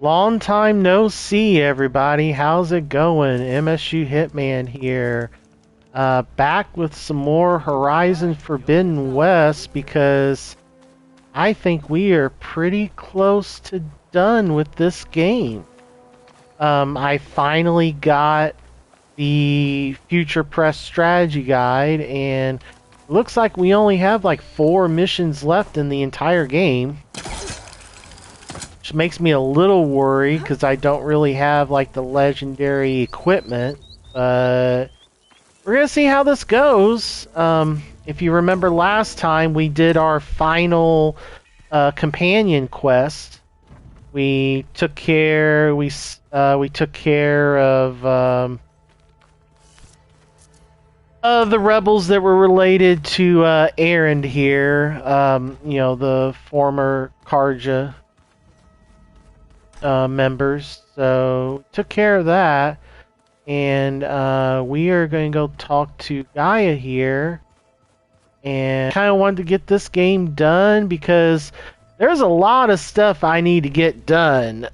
Long time no see, everybody. How's it going? MSUHitman here. Back with some more Horizon Forbidden West because I think we are pretty close to done with this game. I finally got the Future Press Strategy Guide, and it looks like we only have like 4 missions left in the entire game. Which makes me a little worried because I don't really have like the legendary equipment. But we're gonna see how this goes. If you remember last time, we did our final companion quest. We took care. We took care of the rebels that were related to Erend here. You know, the former Karja members. So took care of that, and we are going to go talk to Gaia here, and kind of wanted to get this game done because there's a lot of stuff I need to get done.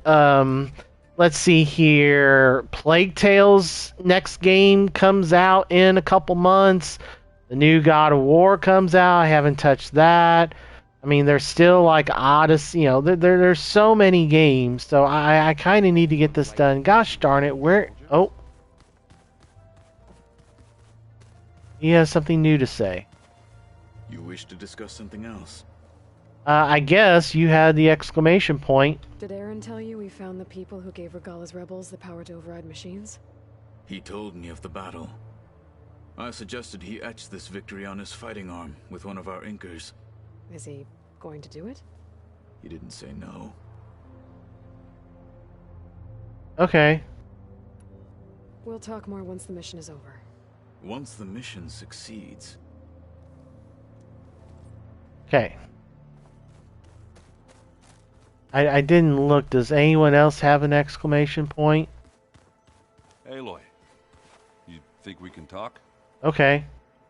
Let's see here. Plague Tale's next game comes out in a couple months. The new God of War comes out. I haven't touched that. I mean, there's still like Odyssey, you know, there's so many games, so I kind of need to get this done. Gosh darn it, where? Oh, he has something new to say. You wish to discuss something else? I guess you had the exclamation point. Did Aaron tell you we found the people who gave Regala's rebels the power to override machines? He told me of the battle. I suggested he etch this victory on his fighting arm with one of our inkers. Is he going to do it? He didn't say no. Okay. We'll talk more once the mission is over. Once the mission succeeds. Okay. I didn't look. Does anyone else have an exclamation point? Aloy, you think we can talk? Okay.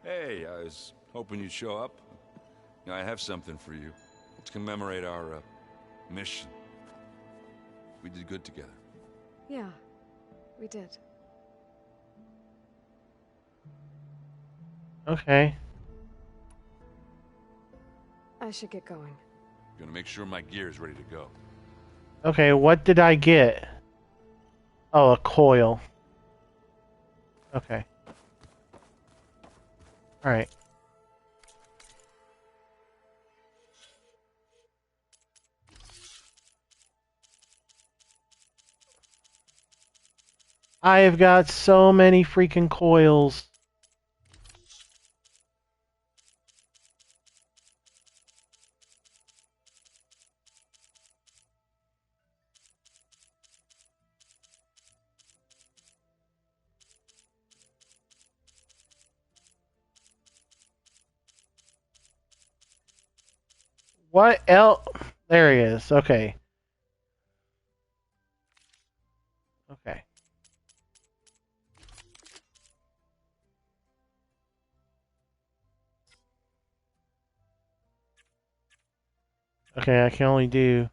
Hey, I was hoping you'd show up. I have something for you to commemorate our mission. We did good together. Yeah, we did. Okay. I should get going. Gonna make sure my gear is ready to go. Okay, what did I get? Oh, a coil. Okay. Alright. I have got so many freaking coils. What else? There he is. Okay. Okay. Okay, I can only do...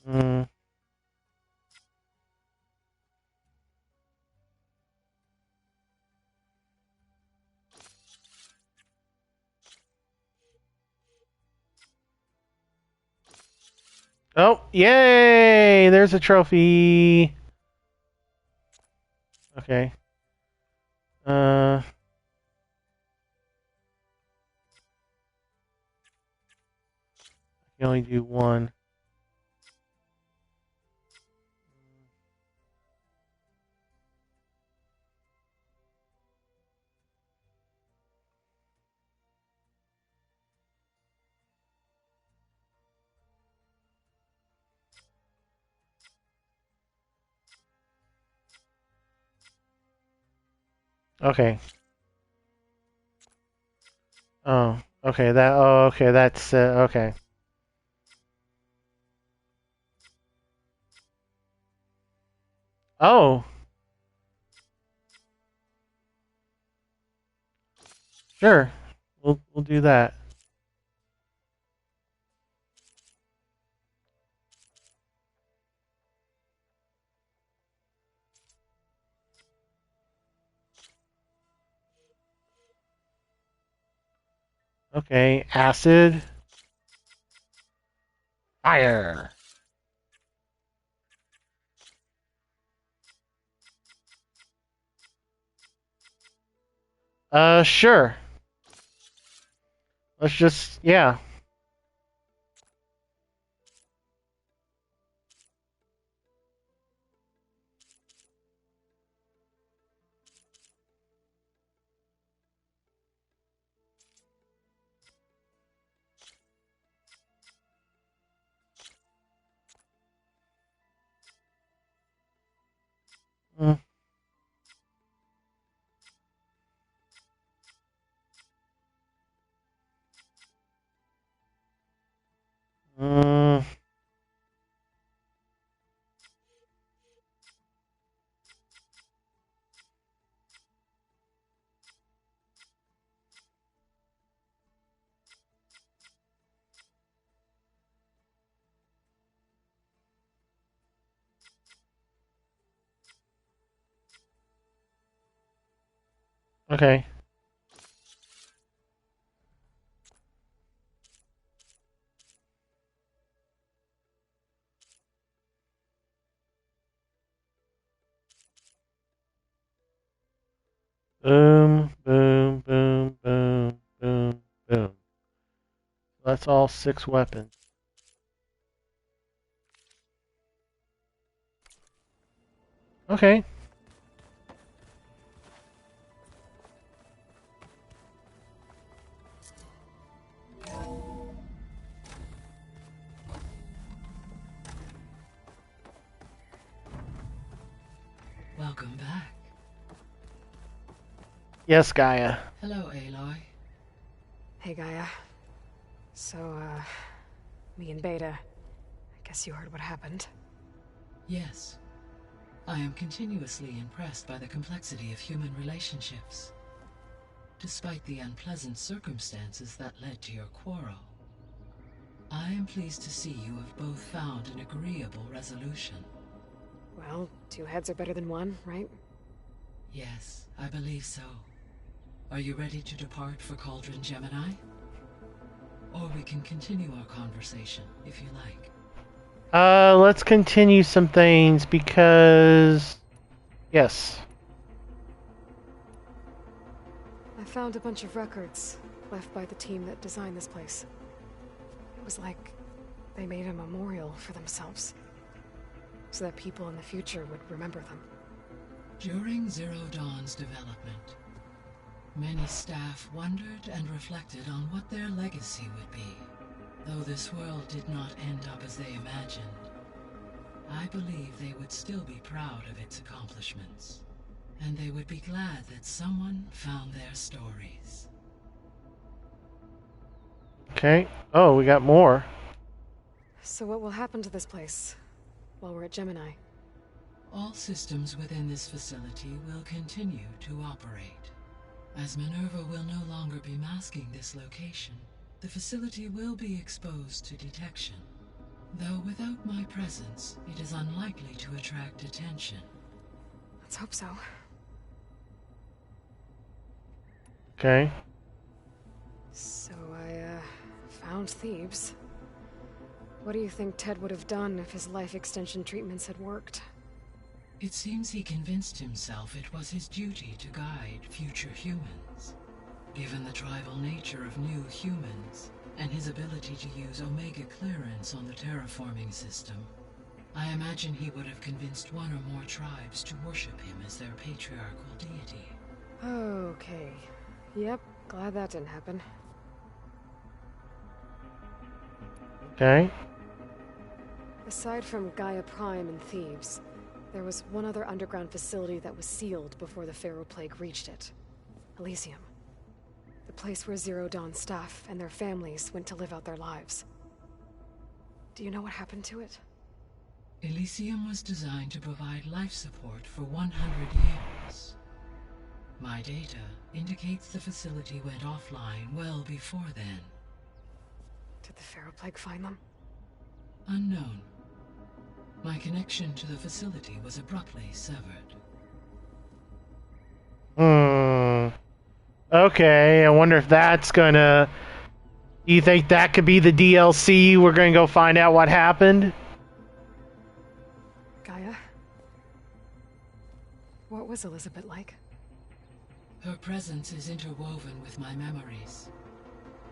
Mm. Oh, yay! There's a trophy. Okay. I can only do one. Okay. Oh, okay. Oh, okay. That's okay. Oh, Sure. We'll do that. Okay, acid. Fire. Sure. Let's just, yeah. Mm, mm, okay. Boom, boom, boom, boom, boom, boom. That's all 6 weapons. Okay. Welcome back. Yes, Gaia. Hello, Aloy. Hey, Gaia. So, me and Beta. I guess you heard what happened. Yes. I am continuously impressed by the complexity of human relationships. Despite the unpleasant circumstances that led to your quarrel, I am pleased to see you have both found an agreeable resolution. Well, 2 heads are better than 1, right? Yes, I believe so. Are you ready to depart for Cauldron Gemini? Or we can continue our conversation, if you like. Let's continue some things because... Yes. I found a bunch of records left by the team that designed this place. It was like they made a memorial for themselves, so that people in the future would remember them. During Zero Dawn's development, many staff wondered and reflected on what their legacy would be. Though this world did not end up as they imagined, I believe they would still be proud of its accomplishments, and they would be glad that someone found their stories. Okay. Oh, we got more. So what will happen to this place while we're at Gemini? All systems within this facility will continue to operate. As Minerva will no longer be masking this location, the facility will be exposed to detection. Though without my presence, it is unlikely to attract attention. Let's hope so. Okay. So I, found thieves. What do you think Ted would have done if his life extension treatments had worked? It seems he convinced himself it was his duty to guide future humans. Given the tribal nature of new humans, and his ability to use Omega clearance on the terraforming system, I imagine he would have convinced one or more tribes to worship him as their patriarchal deity. Okay. Yep, glad that didn't happen. Okay. Aside from Gaia Prime and Thebes, there was one other underground facility that was sealed before the Pharaoh Plague reached it. Elysium. The place where Zero Dawn staff and their families went to live out their lives. Do you know what happened to it? Elysium was designed to provide life support for 100 years. My data indicates the facility went offline well before then. Did the Pharaoh Plague find them? Unknown. My connection to the facility was abruptly severed. Okay, I wonder if that's gonna... Do you think that could be the DLC? We're gonna go find out what happened? Gaia? What was Elizabeth like? Her presence is interwoven with my memories.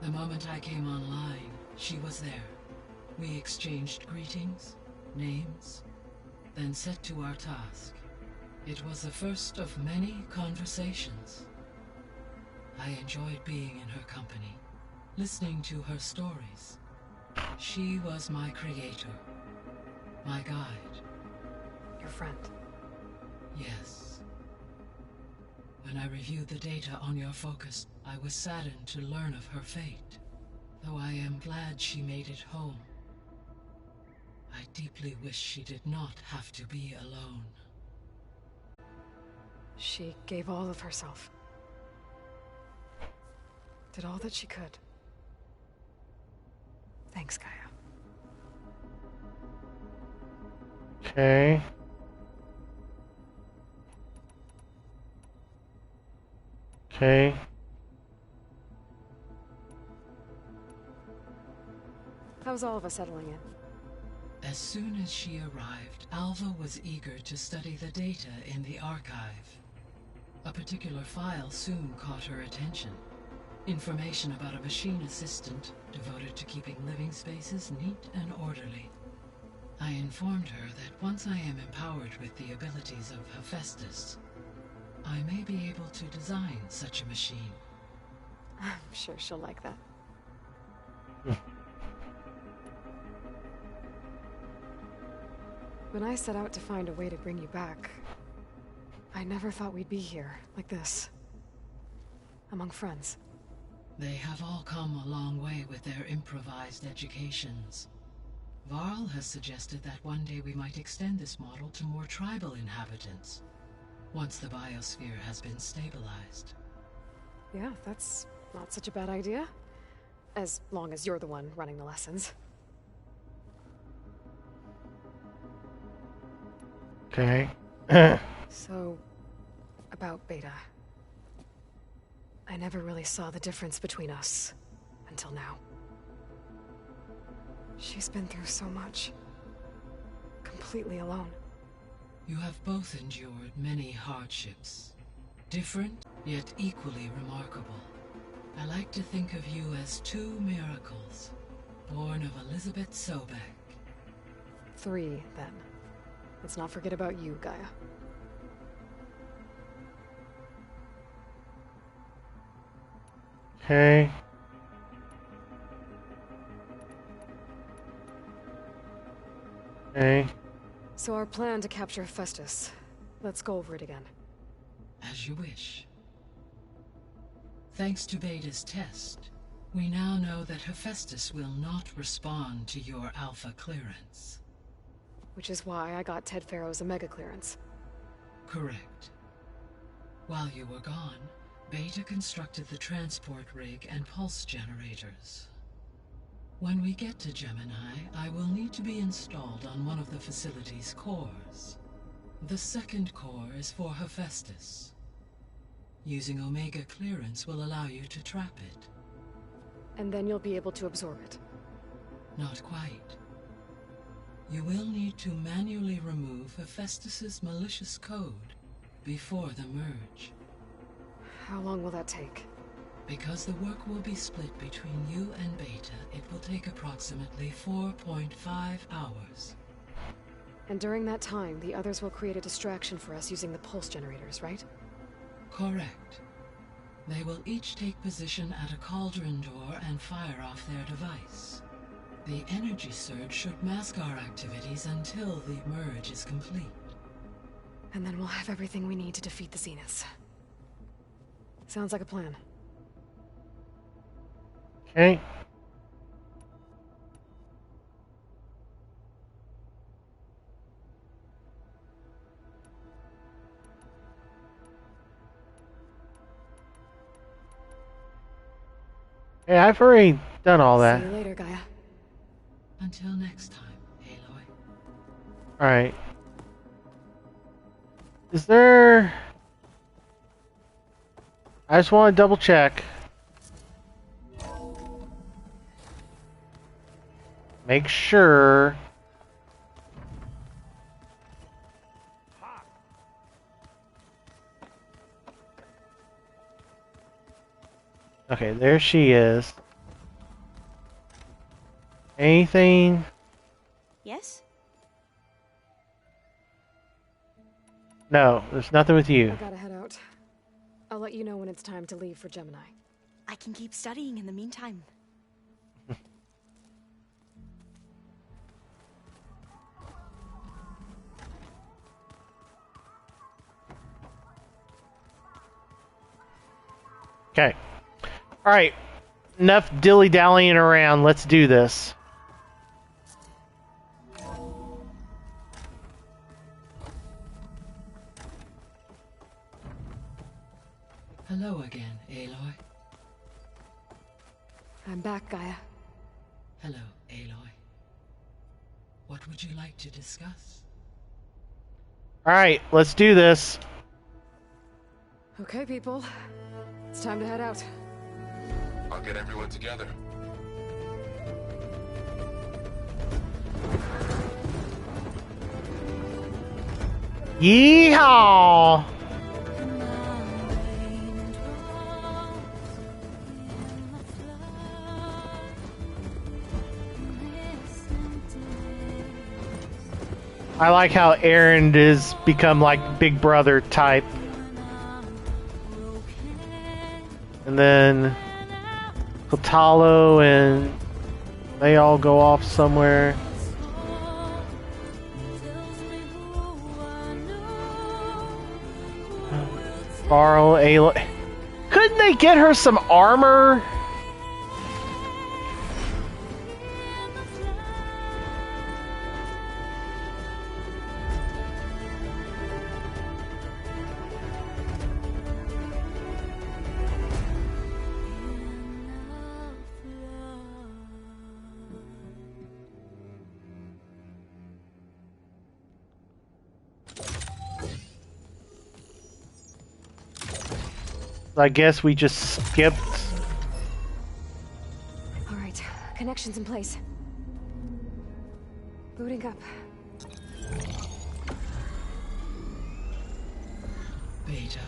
The moment I came online, she was there. We exchanged greetings, names, then set to our task. It was the first of many conversations. I enjoyed being in her company, listening to her stories. She was my creator, my guide. Your friend. Yes. When I reviewed the data on your focus, I was saddened to learn of her fate. Though I am glad she made it home. I deeply wish she did not have to be alone. She gave all of herself. Did all that she could. Thanks, Gaia. Okay. Okay. How's all of us settling in? As soon as she arrived, Alva was eager to study the data in the archive. A particular file soon caught her attention. Information about a machine assistant devoted to keeping living spaces neat and orderly. I informed her that once I am empowered with the abilities of Hephaestus, I may be able to design such a machine. I'm sure she'll like that. When I set out to find a way to bring you back, I never thought we'd be here, like this. Among friends. They have all come a long way with their improvised educations. Varl has suggested that one day we might extend this model to more tribal inhabitants, once the biosphere has been stabilized. Yeah, that's not such a bad idea. As long as you're the one running the lessons. Okay. So, about Beta. I never really saw the difference between us, until now. She's been through so much. Completely alone. You have both endured many hardships. Different, yet equally remarkable. I like to think of you as two miracles, born of Elizabeth Sobek. 3, then. Let's not forget about you, Gaia. Okay. Okay. So our plan to capture Hephaestus. Let's go over it again. As you wish. Thanks to Beta's test, we now know that Hephaestus will not respond to your Alpha clearance. Which is why I got Ted Pharaoh's Omega clearance. Correct. While you were gone, Beta constructed the transport rig and pulse generators. When we get to Gemini, I will need to be installed on one of the facility's cores. The second core is for Hephaestus. Using Omega clearance will allow you to trap it. And then you'll be able to absorb it. Not quite. You will need to manually remove Hephaestus's malicious code before the merge. How long will that take? Because the work will be split between you and Beta, it will take approximately 4.5 hours. And during that time, the others will create a distraction for us using the pulse generators, right? Correct. They will each take position at a cauldron door and fire off their device. The energy surge should mask our activities until the merge is complete. And then we'll have everything we need to defeat the Zeniths. Sounds like a plan. Okay. Hey, I've already done all that. See you later, Gaia. Until next time, Aloy. Alright. Is there... I just want to double check. Make sure... Okay, there she is. Anything? Yes? No, there's nothing with you. I gotta head out. I'll let you know when it's time to leave for Gemini. I can keep studying in the meantime. Okay. Alright. Enough dilly-dallying around. Let's do this. Hello again, Aloy. I'm back, Gaia. Hello, Aloy. What would you like to discuss? Alright, let's do this. Okay, people. It's time to head out. I'll get everyone together. Yeehaw! I like how Aaron has become like Big Brother type. And then Kotalo and they all go off somewhere. Borrow Aloy. Couldn't they get her some armor? I guess we just skipped. All right, connections in place. Booting up. Beta,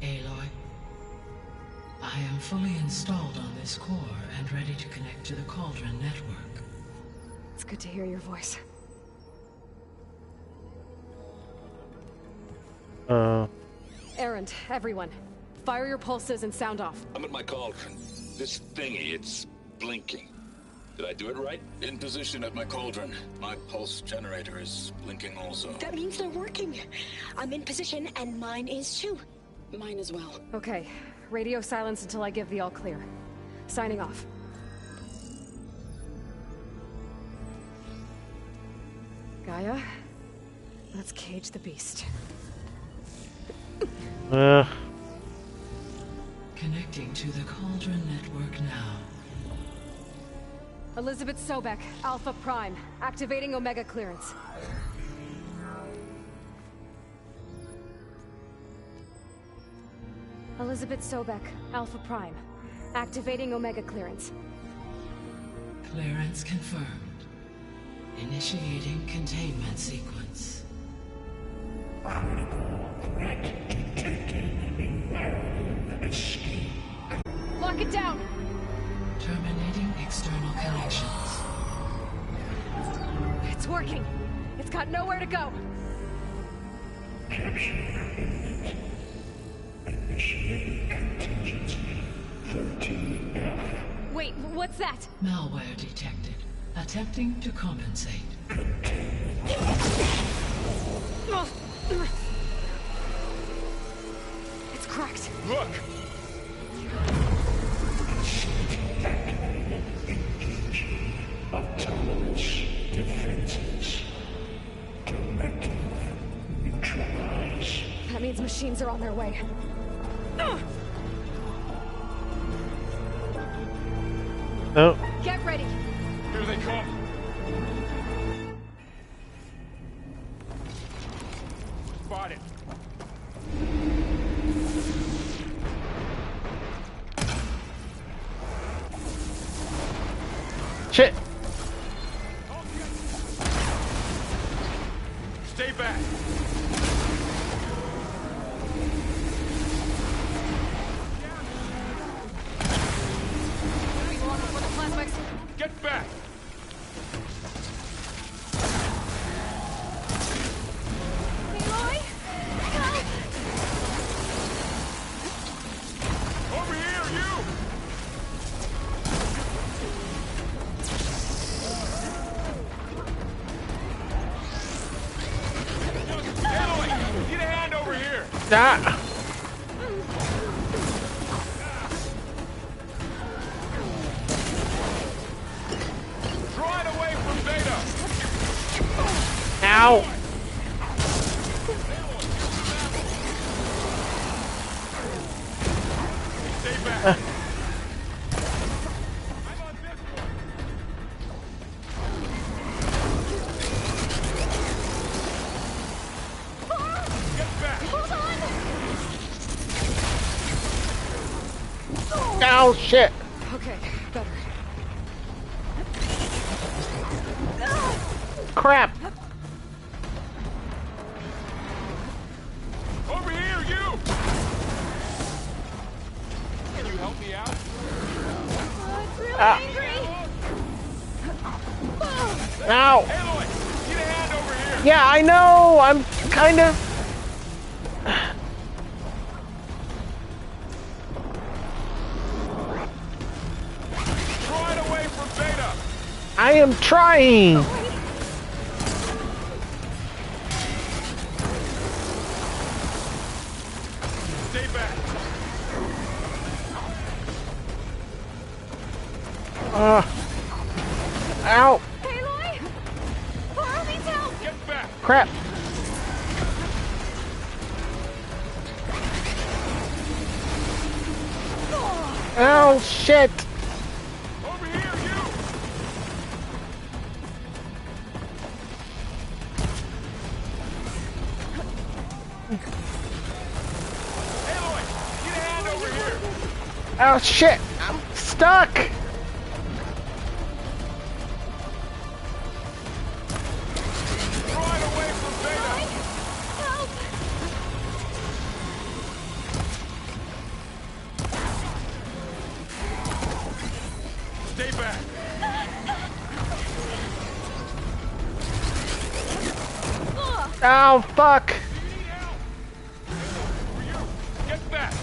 Aloy. I am fully installed on this core and ready to connect to the Cauldron network. It's good to hear your voice. Errand, everyone. Fire your pulses and sound off. I'm at my cauldron. This thingy, it's blinking. Did I do it right? In position at my cauldron. My pulse generator is blinking also. That means they're working. I'm in position, and mine is too. Mine as well. Okay, radio silence until I give the all clear. Signing off. Gaia, let's cage the beast. Connecting to the Cauldron network now. Elizabeth Sobek, Alpha Prime, activating Omega clearance. Elizabeth Sobek, Alpha Prime, activating Omega clearance. Clearance confirmed. Initiating containment sequence. Lock it down! Terminating external connections. It's working! It's got nowhere to go! Wait, what's that? Malware detected. Attempting to compensate. It's cracked. Look! Autonomous defenses. Directive neutralize. That means machines are on their way. Oh. Get ready. Here they come. Spotted. Shit. Stay back. Get back. Aloy! Help! Over here, you. Aloy, get a hand over here. Ah. Draw it away from Beta. Ow. Stay back. Get back. Ow, shit. Okay, better. Crap. Over here, you. Can you help me out? It's really Ah. angry. Ow. Aloy, get a hand over here. Yeah, I know. I'm kind of... Draw it away from Beta. I am trying. Stay back. Ow. Aloy! Borrow needs help! Get back. Crap. Oh, shit. Over here, you. Aloy, get a hand over here. Oh, shit. I'm stuck. Draw it away from Beta. Help! Stay back. Oh, fuck. Get back.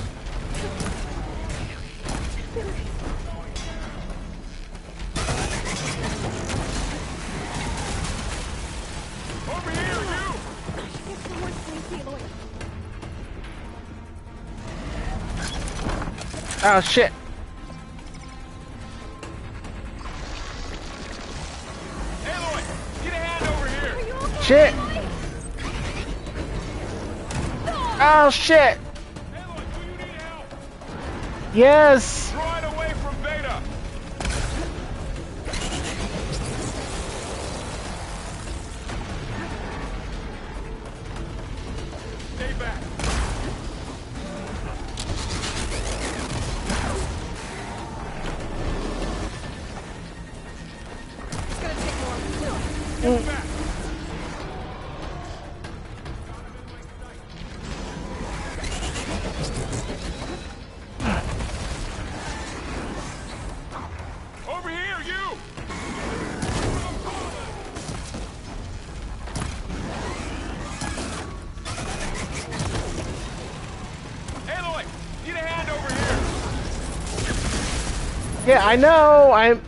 Over here, you. Oh, shit. Aloy, get a hand over here. Shit. Oh, shit. Aloy, do you need help? Yes. Draw it away from Beta. Stay back. It's gonna take more. Get back. Over here, you. Aloy, need a hand over here. Yeah, I know. I'm...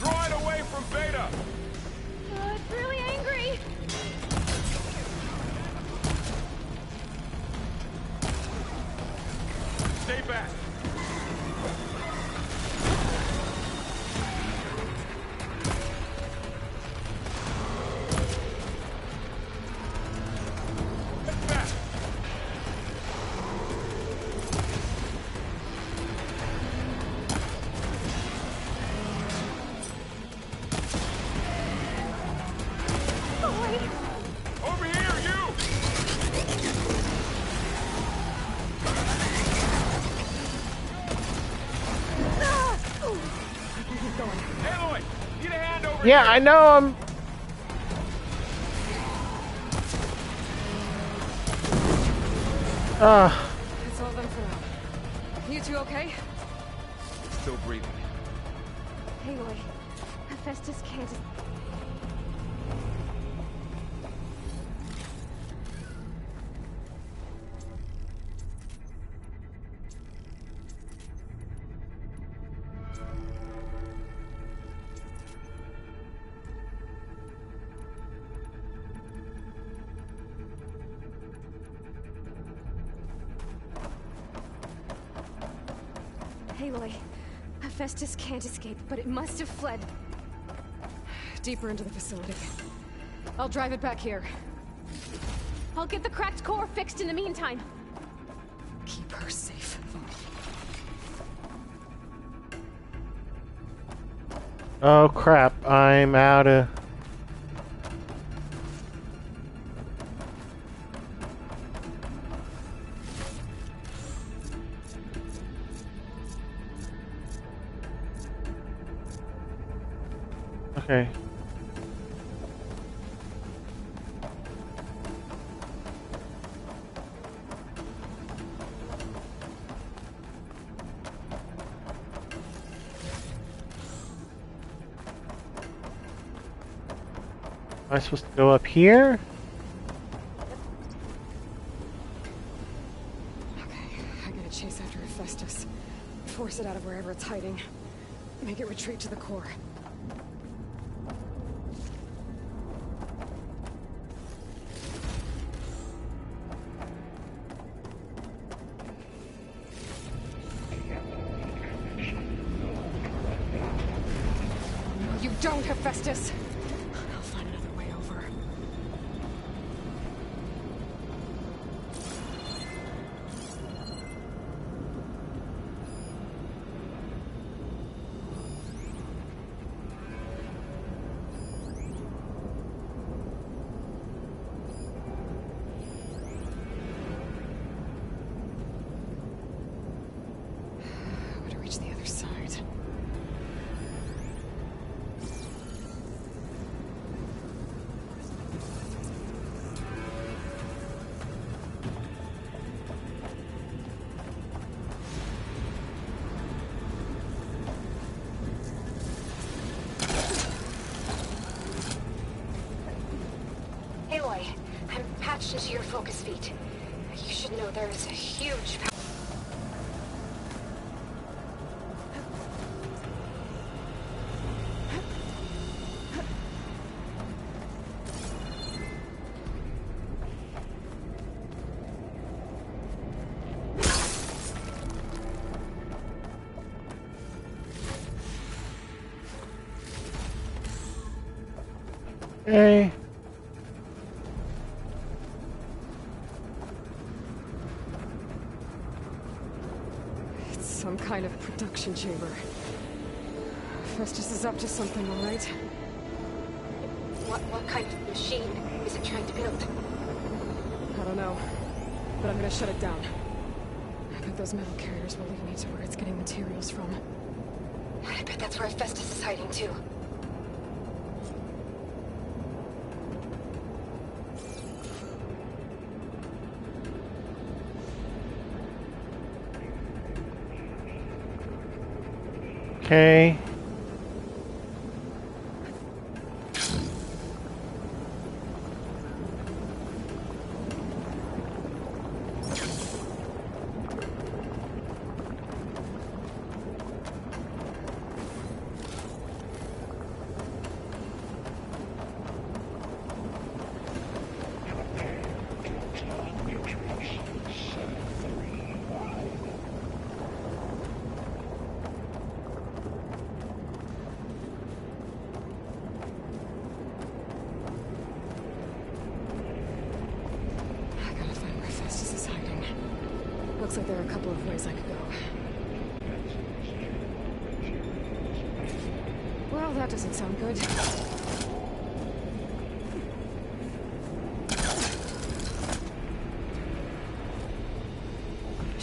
Draw it away from Beta. It's really angry. Stay back. Get back. okay? Over here, you! Aloy, need a hand over Yeah, here. I know him. That's all of them for now. You two okay? Still breathing. Aloy, Hephaestus can't... Aloy, Hephaestus can't escape, but it must have fled. Deeper into the facility. I'll drive it back here. I'll get the cracked core fixed in the meantime. Keep her safe. Oh crap, I'm out of... Okay. Am I supposed to go up here? Okay, I gotta chase after Hephaestus. Force it out of wherever it's hiding. Make it retreat to the core. You don't, Hephaestus! I'll find another way over. I would reach the other side. Aloy, I'm patched into your focus feed. You should know there is a huge power. Hey. It's some kind of production chamber. Festus is up to something, all right? What kind of machine is it trying to build? I don't know, but I'm gonna shut it down. I bet those metal carriers will lead me to where it's getting materials from. I bet that's where Hephaestus is hiding too. Okay. I gotta find where Festus is hiding. Looks like there are a couple of ways I could go. Well, that doesn't sound good.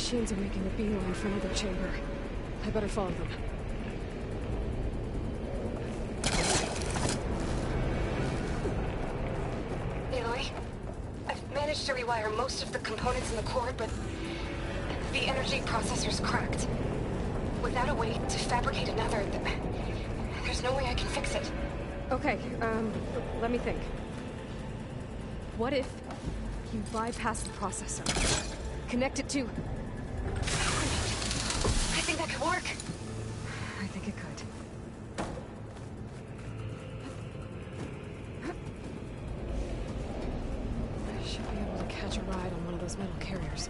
machines are making a beeline for another chamber. I better follow them. Aloy, I've managed to rewire most of the components in the core, but the energy processor's cracked. Without a way to fabricate another, there's no way I can fix it. Okay, let me think. What if you bypass the processor? Connect it to... I think that could work. I think it could. I should be able to catch a ride on one of those metal carriers.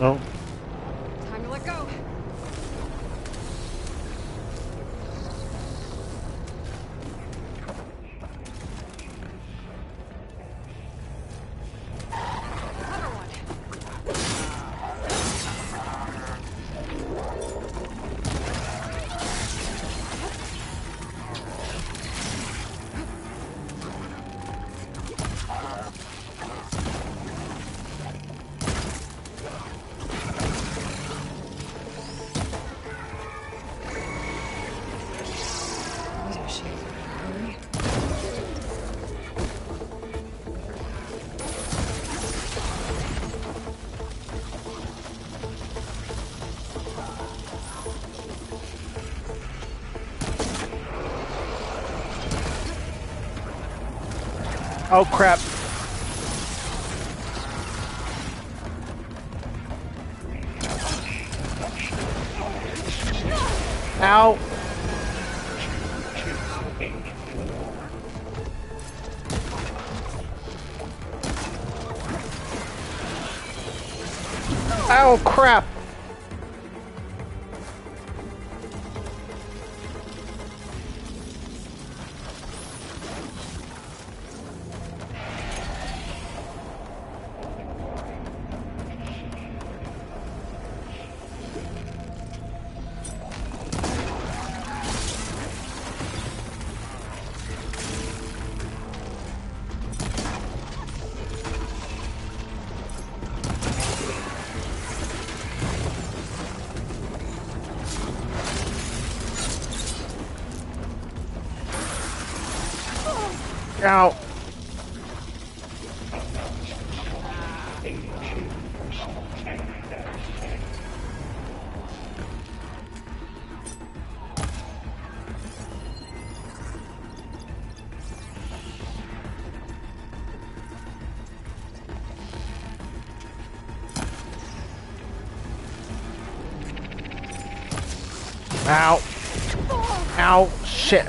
Oh. Time to let go. Another one. Oh crap. Ow. Oh crap. Ow. Ow. Ow. Shit.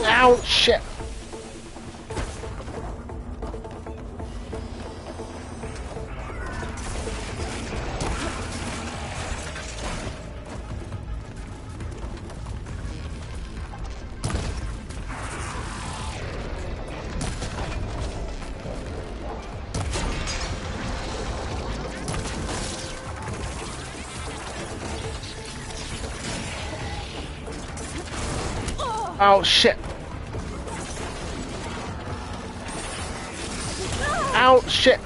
Ow, shit. Oh, shit. Ow, shit.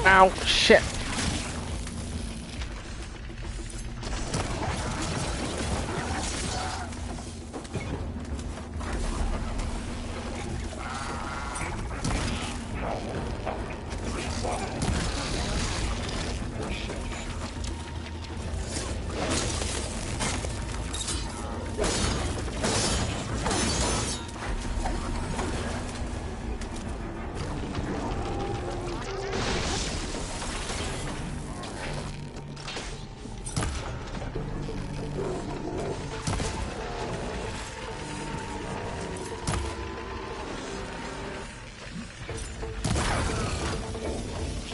Ow, shit.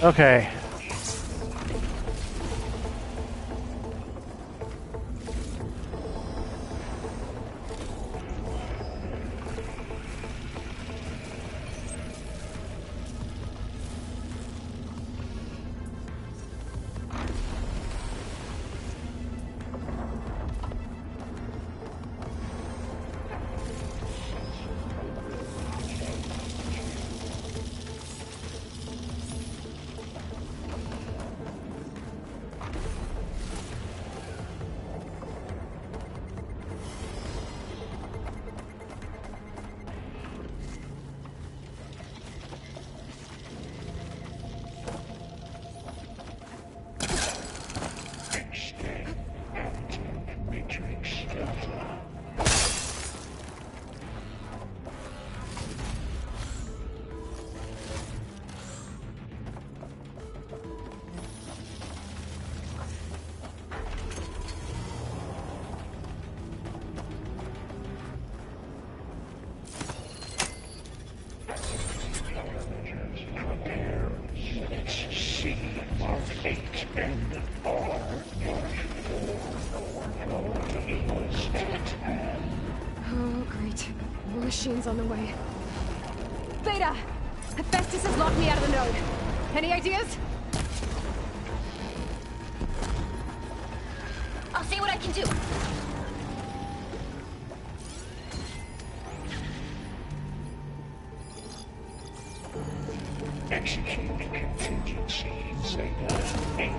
Okay. Oh, great. More machines on the way. Beta! Hephaestus has locked me out of the node. Any ideas? I'll see what I can do. Execute contingency Zeta 8.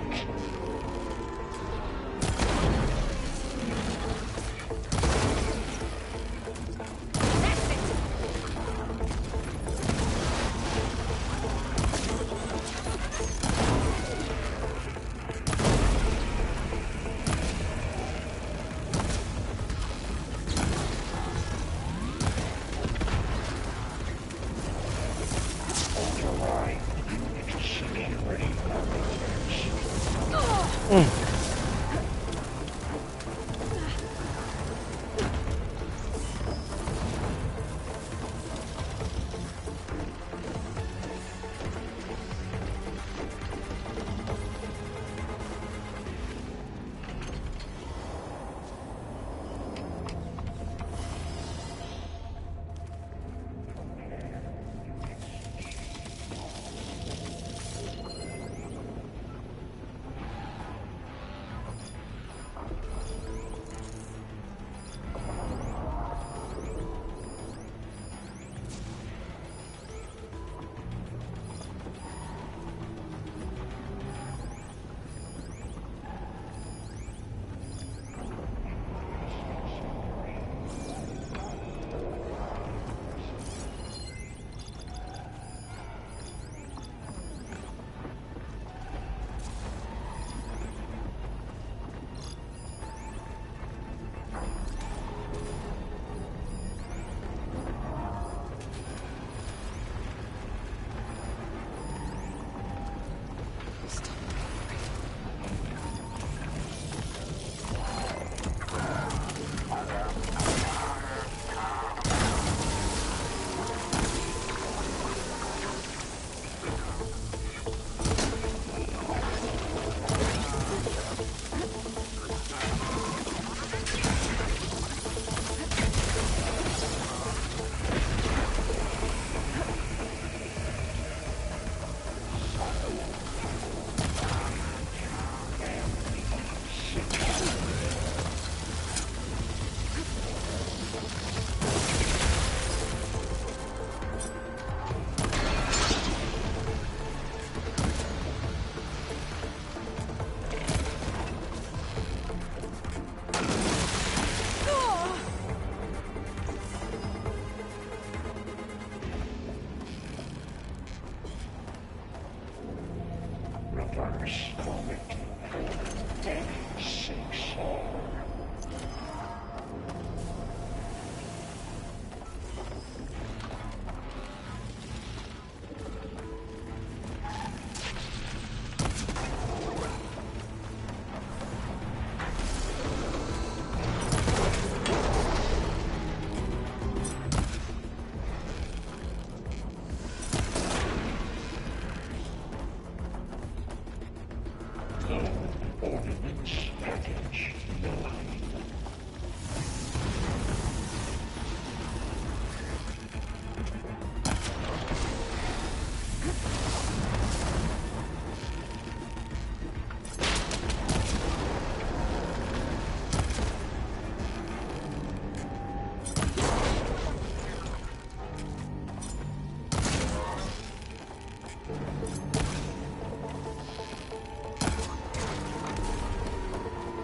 transformative for death's sake. Ornaments package 9.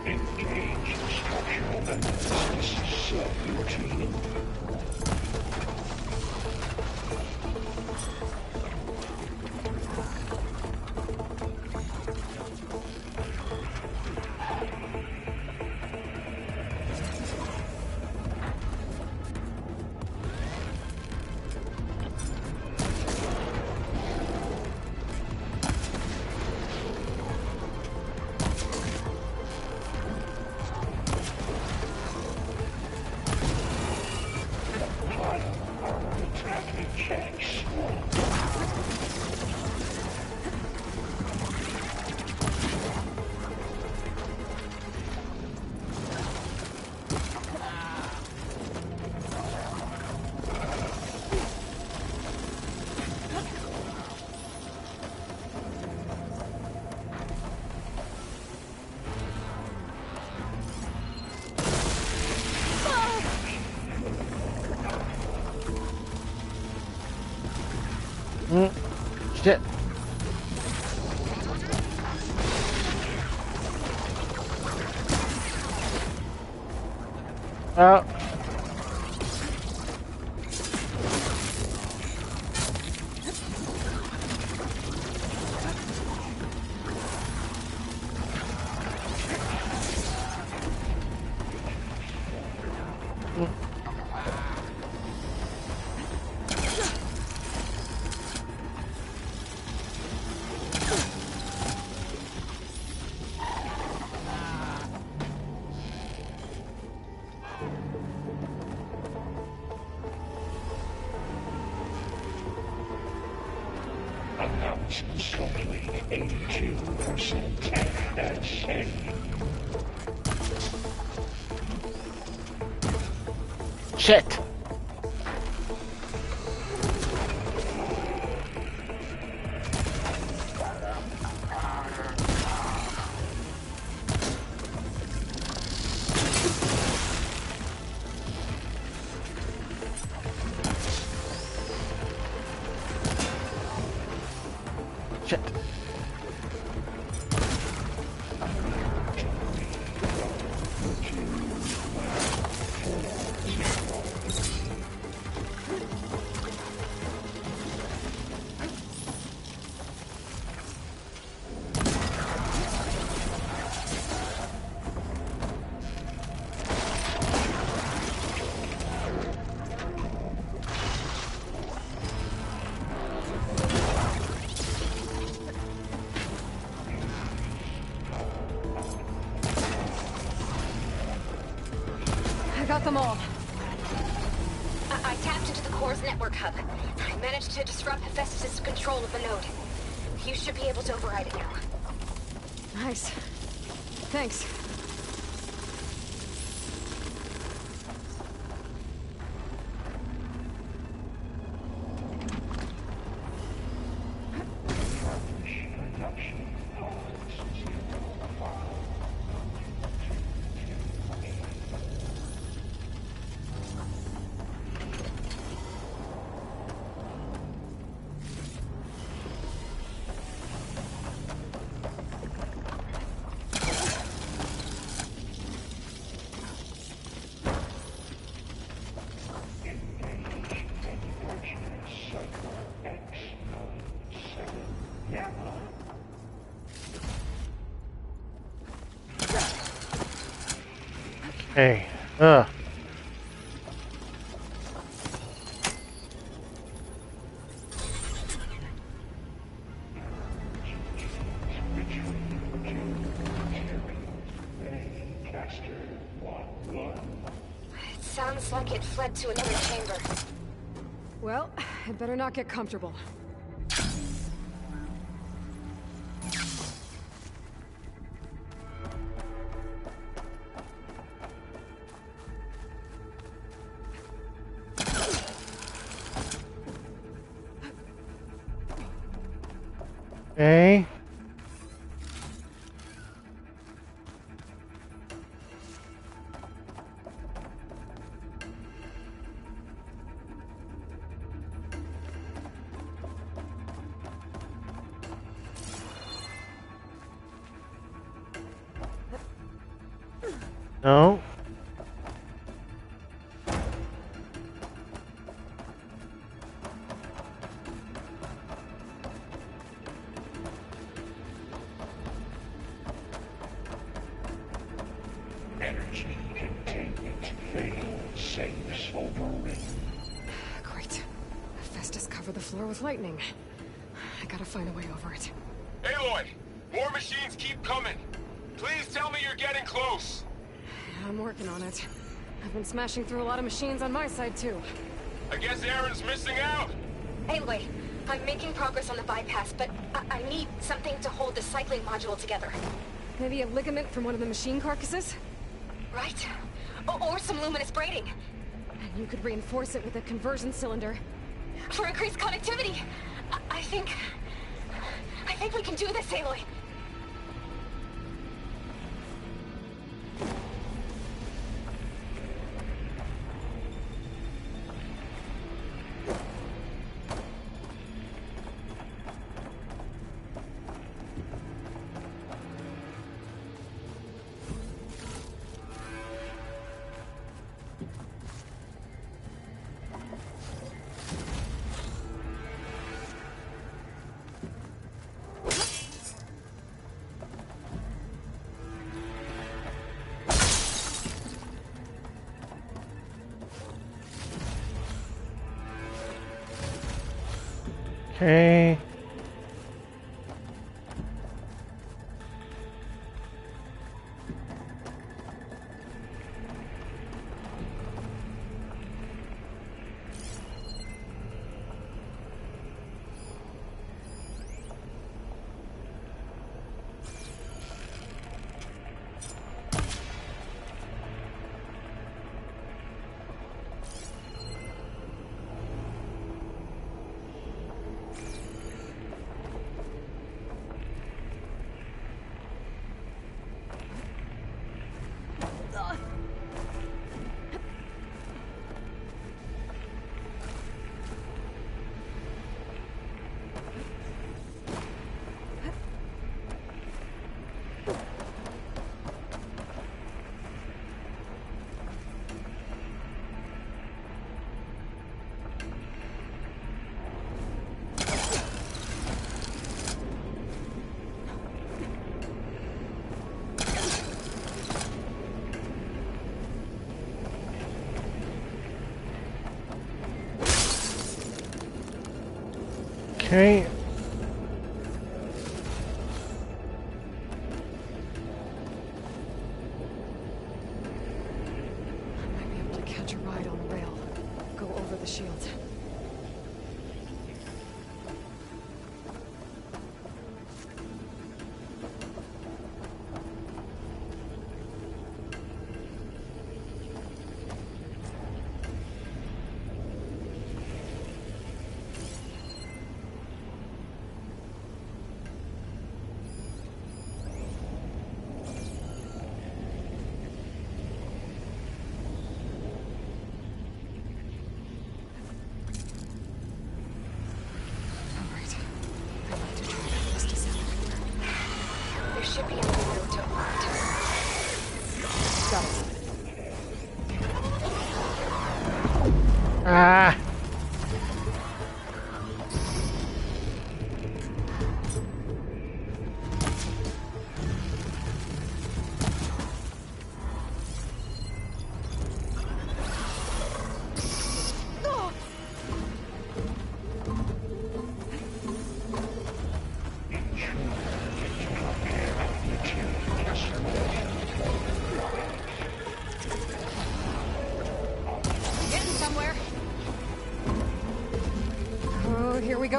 Engage structural analysis subroutine. Checks. Shit. Oh. Announcements complete. 82% that's it. Shit. Shit. I got them all. I tapped into the core's network hub. I managed to disrupt Hephaestus' control of the node. You should be able to override it now. Nice. Thanks. Hey, ugh. It sounds like it fled to another chamber. Well, I better not get comfortable. Okay. No. Energy containment failed. Saves overridden. Great. Festus covered the floor with lightning. I gotta find a way over it. Aloy! More machines keep coming! Please tell me you're getting close! I'm working on it. I've been smashing through a lot of machines on my side, too. I guess Aaron's missing out! Aloy, I'm making progress on the bypass, but I need something to hold the cycling module together. Maybe a ligament from one of the machine carcasses? Right? Or some luminous braiding. And you could reinforce it with a conversion cylinder. For increased connectivity! I think we can do this, Aloy. Okay. Okay. I might be able to catch a ride on the rail. Go over the shields. There should be another route to open it. Got it. Ah.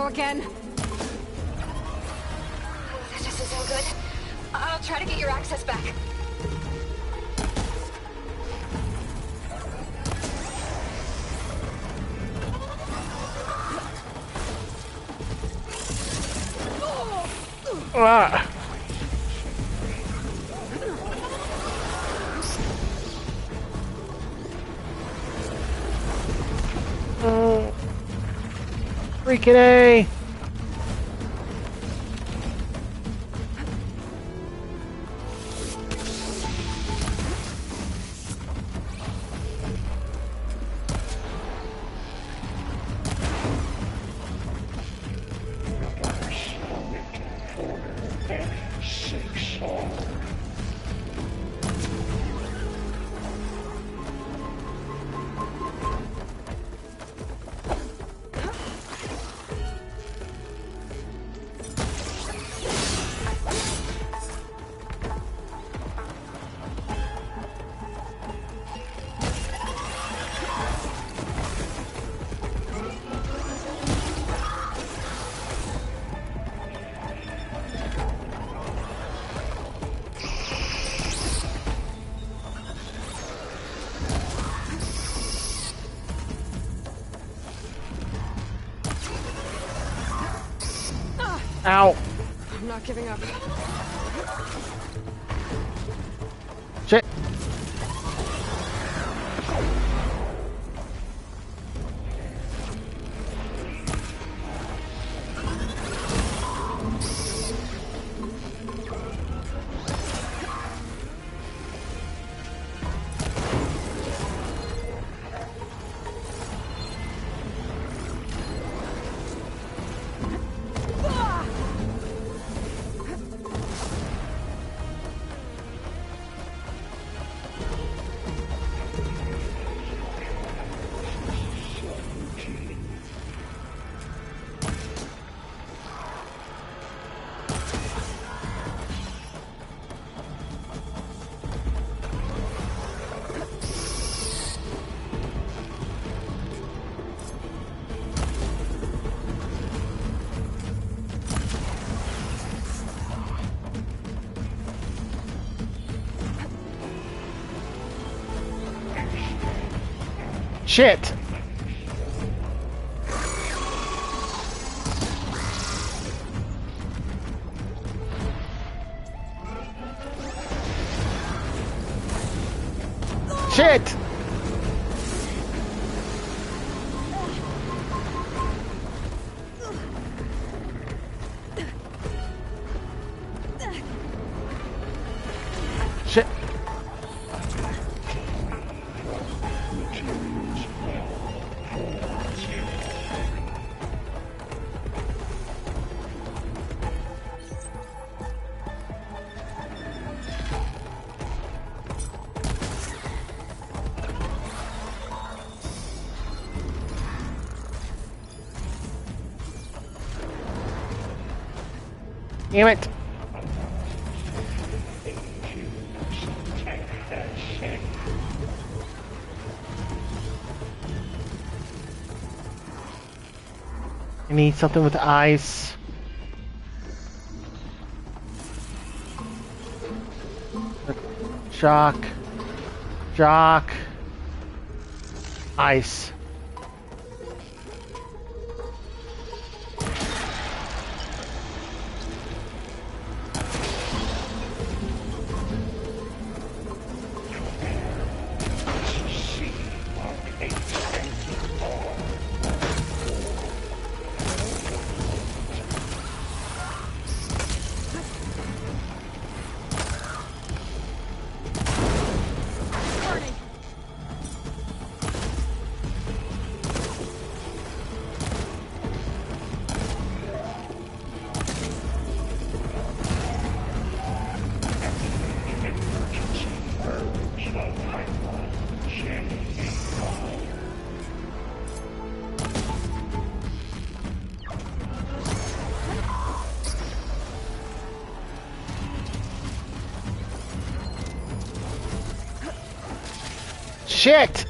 go again. That doesn't sound good. I'll try to get your access back. Ah. Freaking A! Ow! I'm not giving up. Shit! Shit! Shit! Shit! Damn it! I need something with ice. Shock. Shock. Ice. Shit!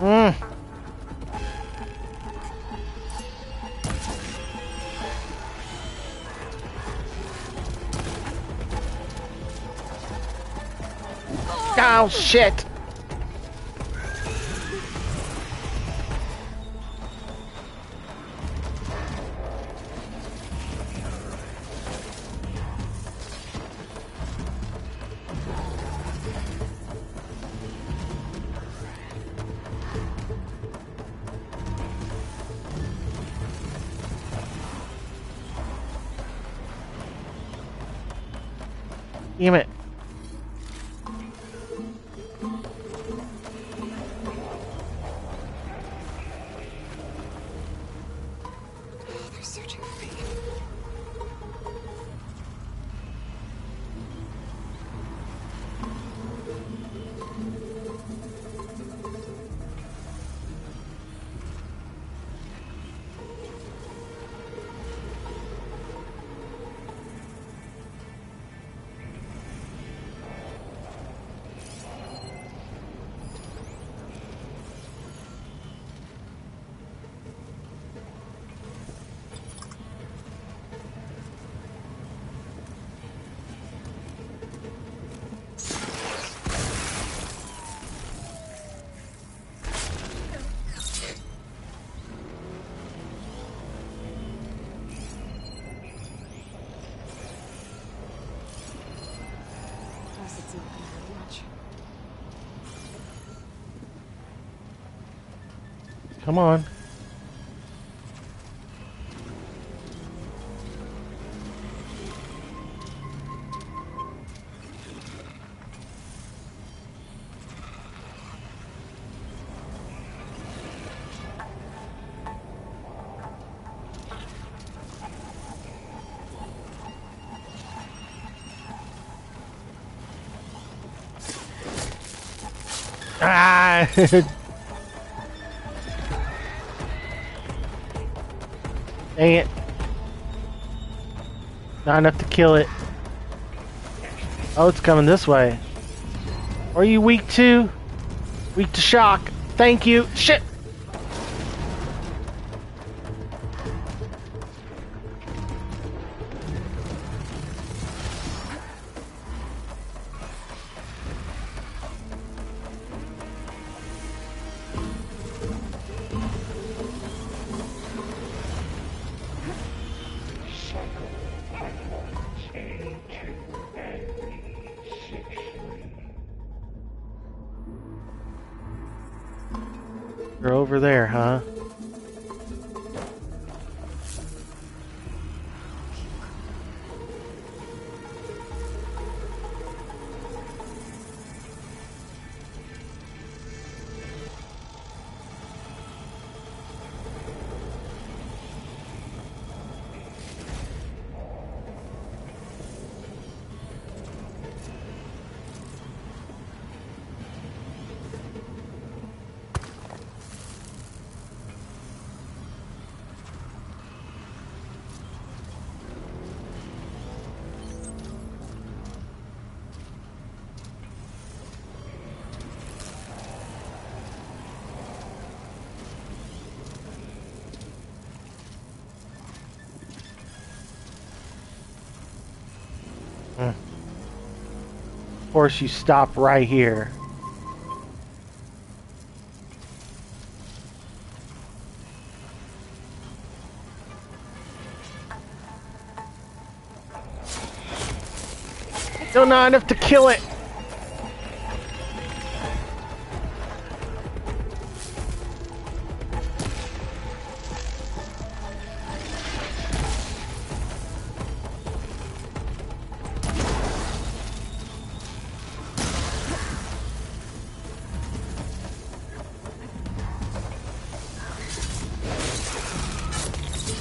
Mm. Oh, shit! Damn it. They're searching for me. Guess it's not gonna hurt much. Come on. Ah! Dang it. Not enough to kill it. Oh, it's coming this way. Are you weak too? Weak to shock. Thank you. Shit! You're over there, huh? Of course, you stop right here. Still not enough to kill it.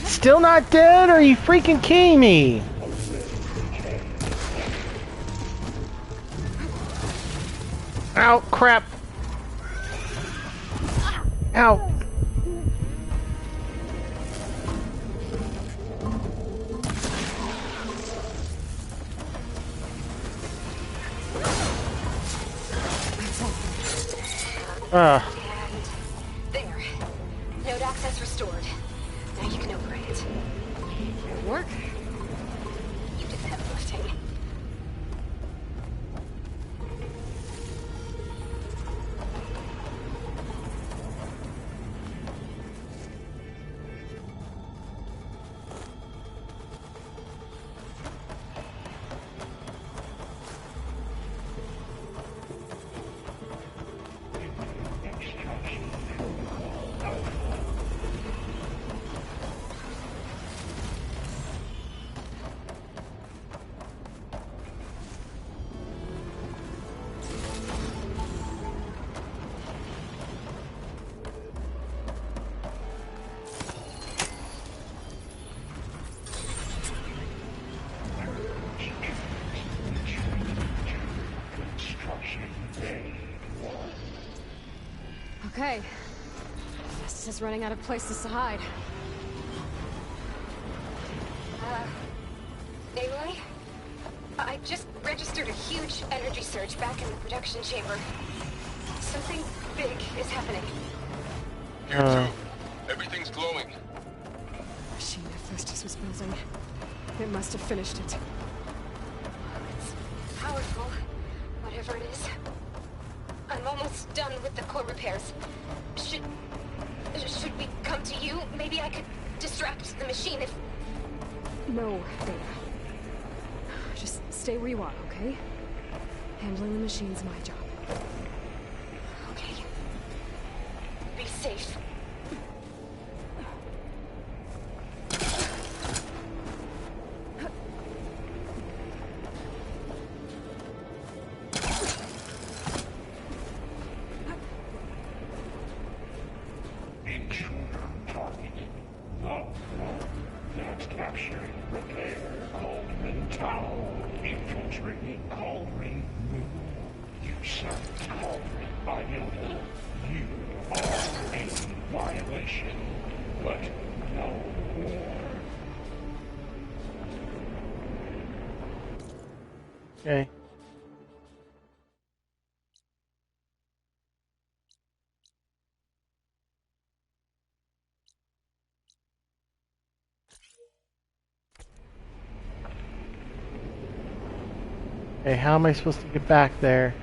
Still not dead? Are you freaking kidding me? Ow, crap. Ow. Okay. Festus is running out of places to hide. Aloy? I just registered a huge energy surge back in the production chamber. Something big is happening. Here too. Everything's glowing. The machine that Festus was building. It must have finished it. It's powerful, whatever it is. I'm almost done with the core repairs. Should we come to you? Maybe I could distract the machine if... No, Beta. Just stay where you are, okay? Handling the machine's my job. Okay. Be safe. Intruder target. No. That's capturing repair Coldman Tower. Infiltrating Cauldron Moon. You served Cauldron Iota. You are a violation. But no more. Okay. Okay, how am I supposed to get back there?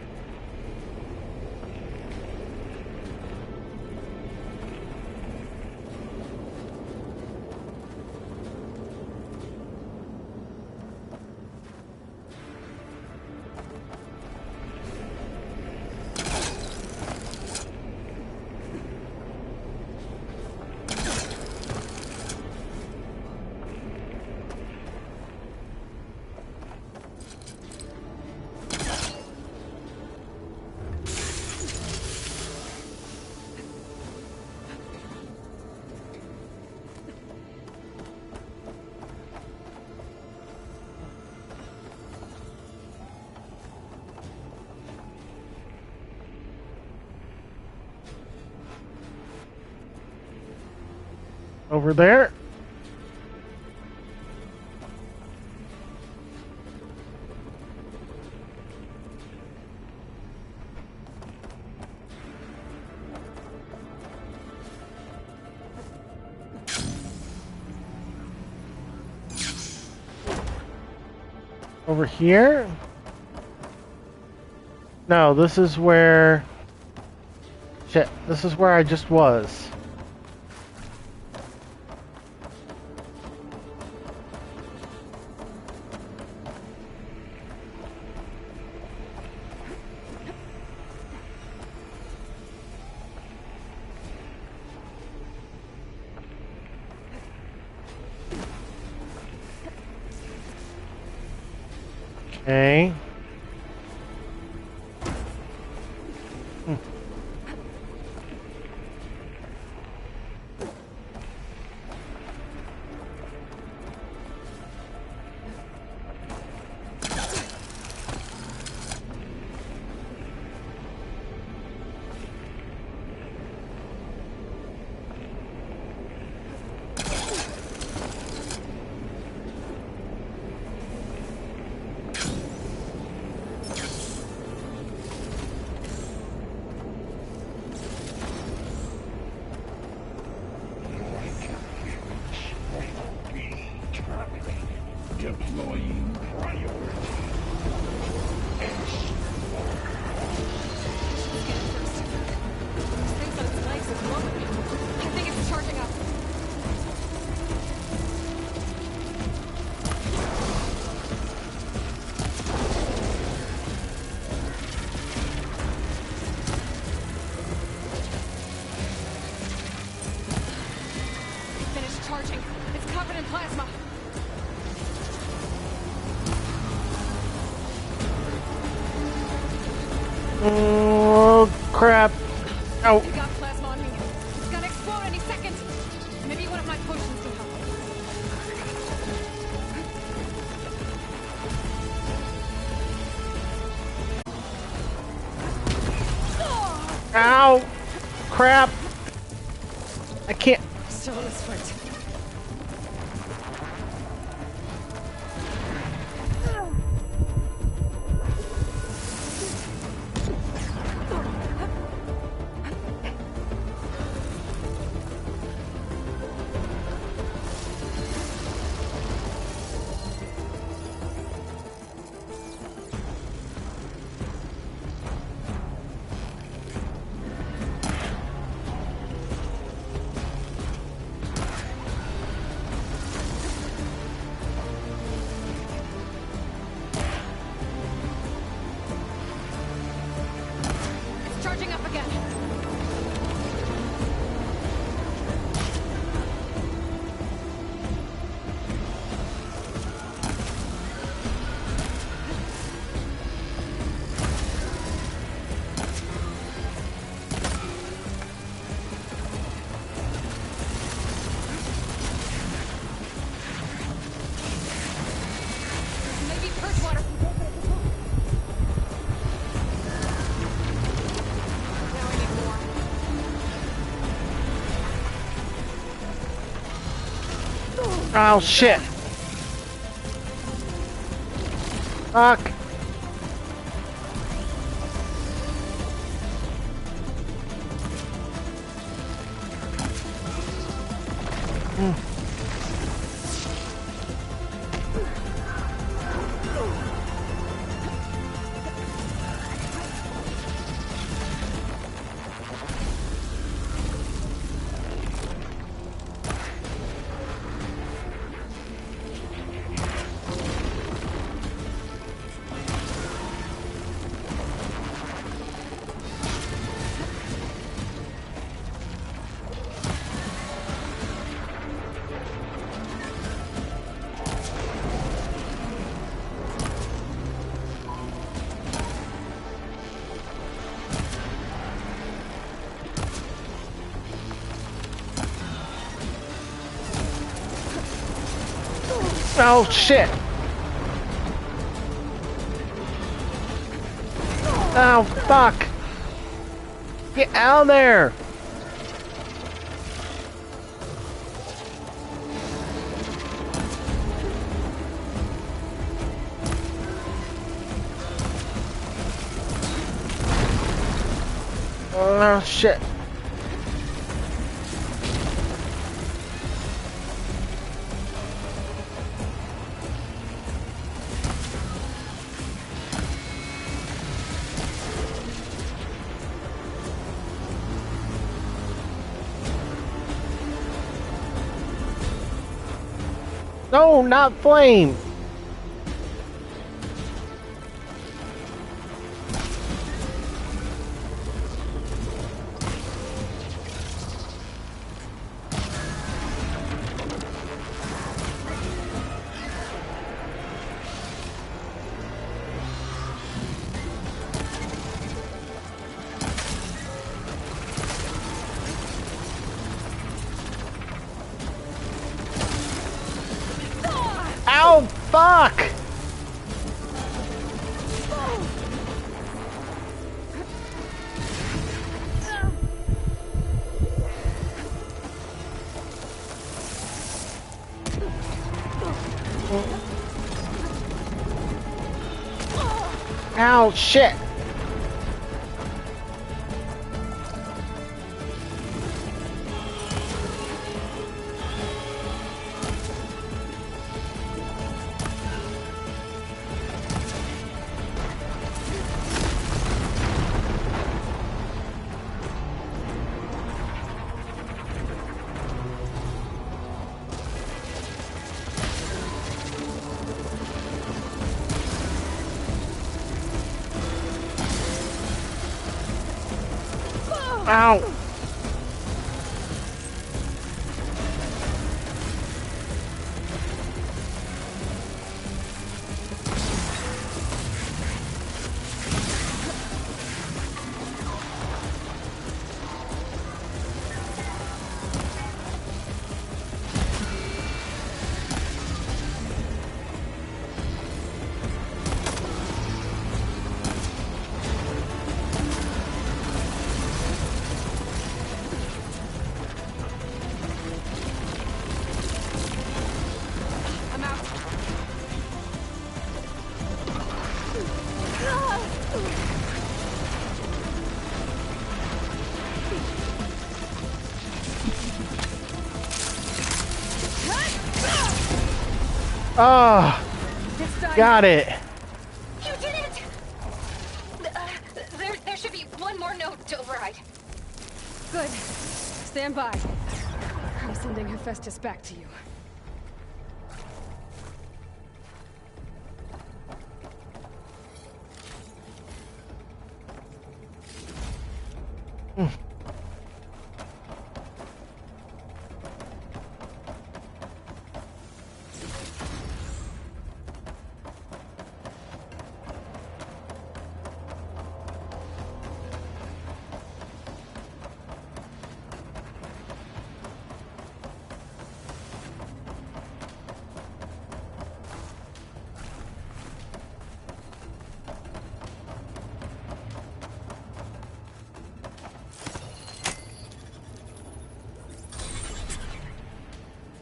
Over there? Over here? No, this is where... Shit, this is where I just was. Okay. Deploying priority. This thing's on its legs is glowing. I think it's charging up. Finished charging. It's covered in plasma. Oh, crap. Oh. You got plasma on me. It's gonna explode any second. Maybe one of my potions can help. Ow. crap! I can't. Still on his foot. Charging up again. Maybe purge water. Now I need more. Oh shit! Fuck! Oh shit! Oh fuck! Get out of there! Oh shit! No, not flame! Ow, fuck! Ow, shit! Ow! Oh, got it. You did it! There should be one more note to override. Good. Stand by. I'm sending Hephaestus back to you.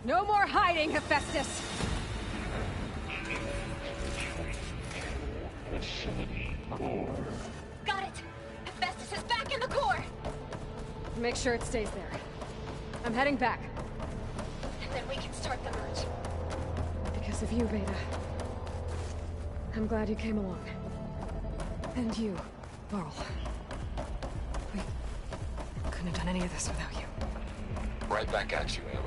No more hiding, Hephaestus! Facility core. Got it! Hephaestus is back in the core! Make sure it stays there. I'm heading back. And then we can start the merge. Because of you, Beta. I'm glad you came along. And you, Varl. We couldn't have done any of this without you. Right back at you, Aloy.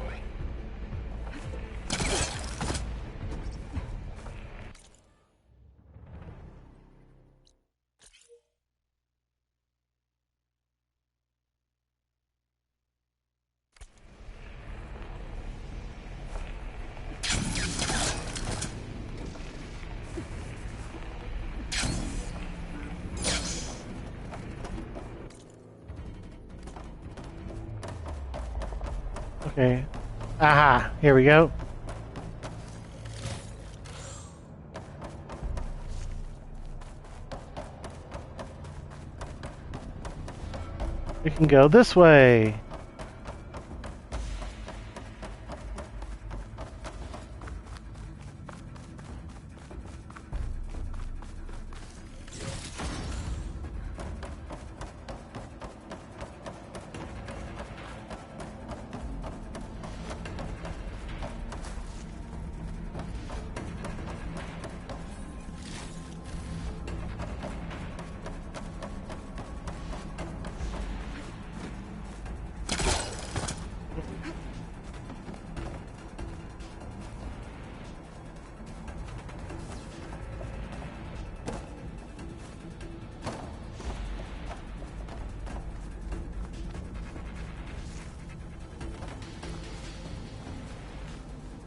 Okay. Aha, here we go. We can go this way.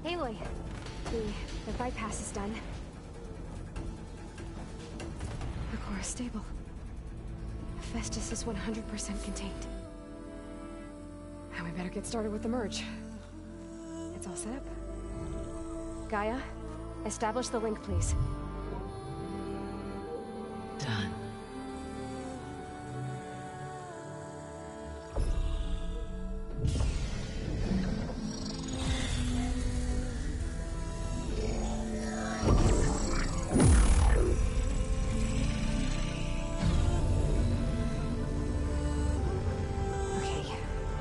Aloy, the bypass is done. The core is stable. Hephaestus is 100% contained. Now we better get started with the merge. It's all set up. Gaia, establish the link, please. Done.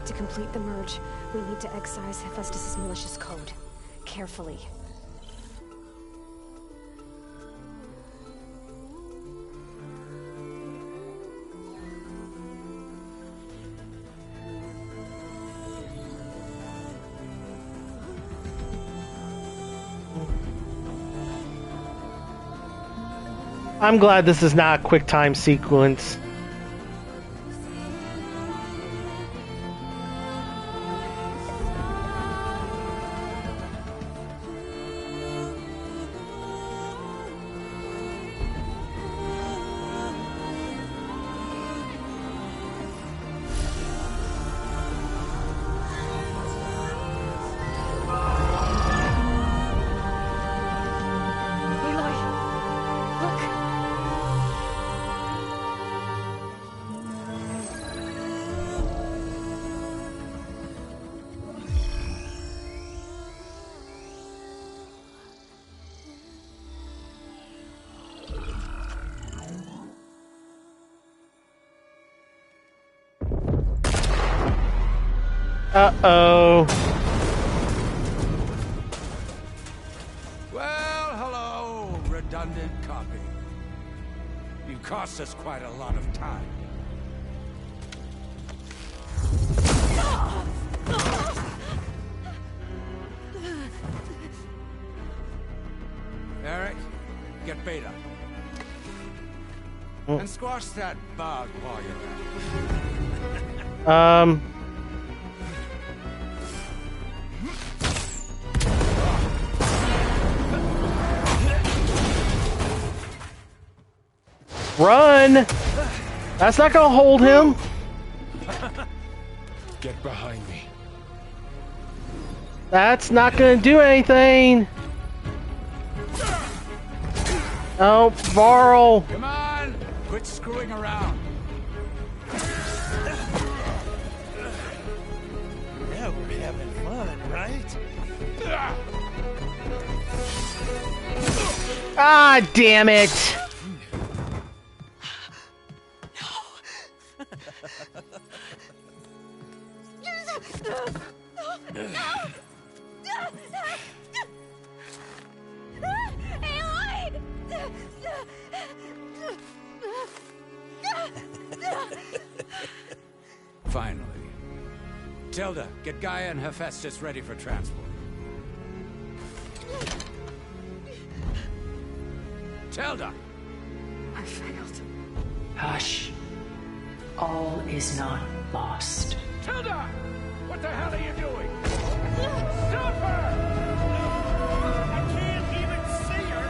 To complete the merge, we need to excise Hephaestus' malicious code. Carefully. I'm glad this is not a quick time sequence. Uh-oh. Well, hello, redundant copy. You cost us quite a lot of time. Eric, get Beta. And squash that bug while you're at it. Run! That's not gonna hold him. Get behind me. That's not gonna do anything. Oh, Varl. Come on! Quit screwing around. Yeah, we're having fun, right? Ah, damn it! Finally. Tilda, get Gaia and Hephaestus ready for transport. Tilda! I failed. Hush. All is not lost. Tilda! What the hell are you doing? Stop her! I can't even see her!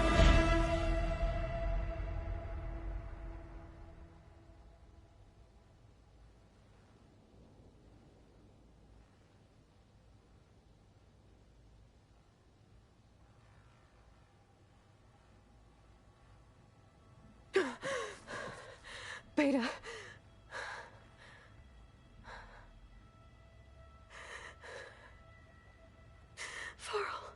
Beta. Varl.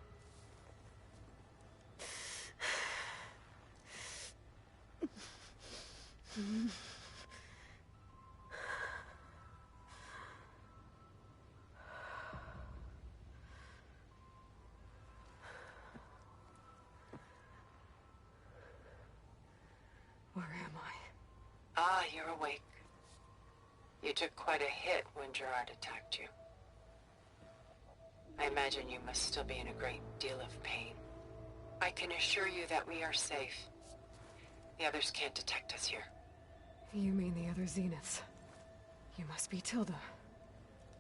Where am I? Ah, you're awake. You took quite a hit when Gerard attacked you. I imagine you must still be in a great deal of pain. I can assure you that we are safe. The others can't detect us here. You mean the other Zeniths? You must be Tilda.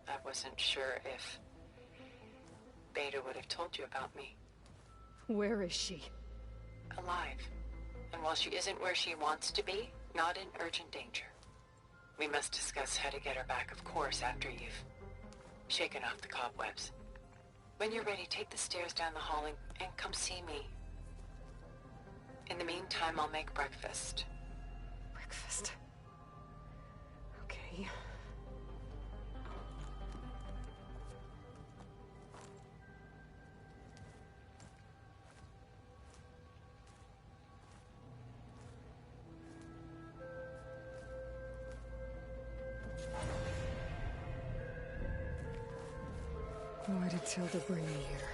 I wasn't sure if Beta would have told you about me. Where is she? Alive. And while she isn't where she wants to be, not in urgent danger. We must discuss how to get her back, of course, after you've shaken off the cobwebs. When you're ready, take the stairs down the hall and come see me. In the meantime, I'll make breakfast. Breakfast. Okay. Why did Tilda bring me here?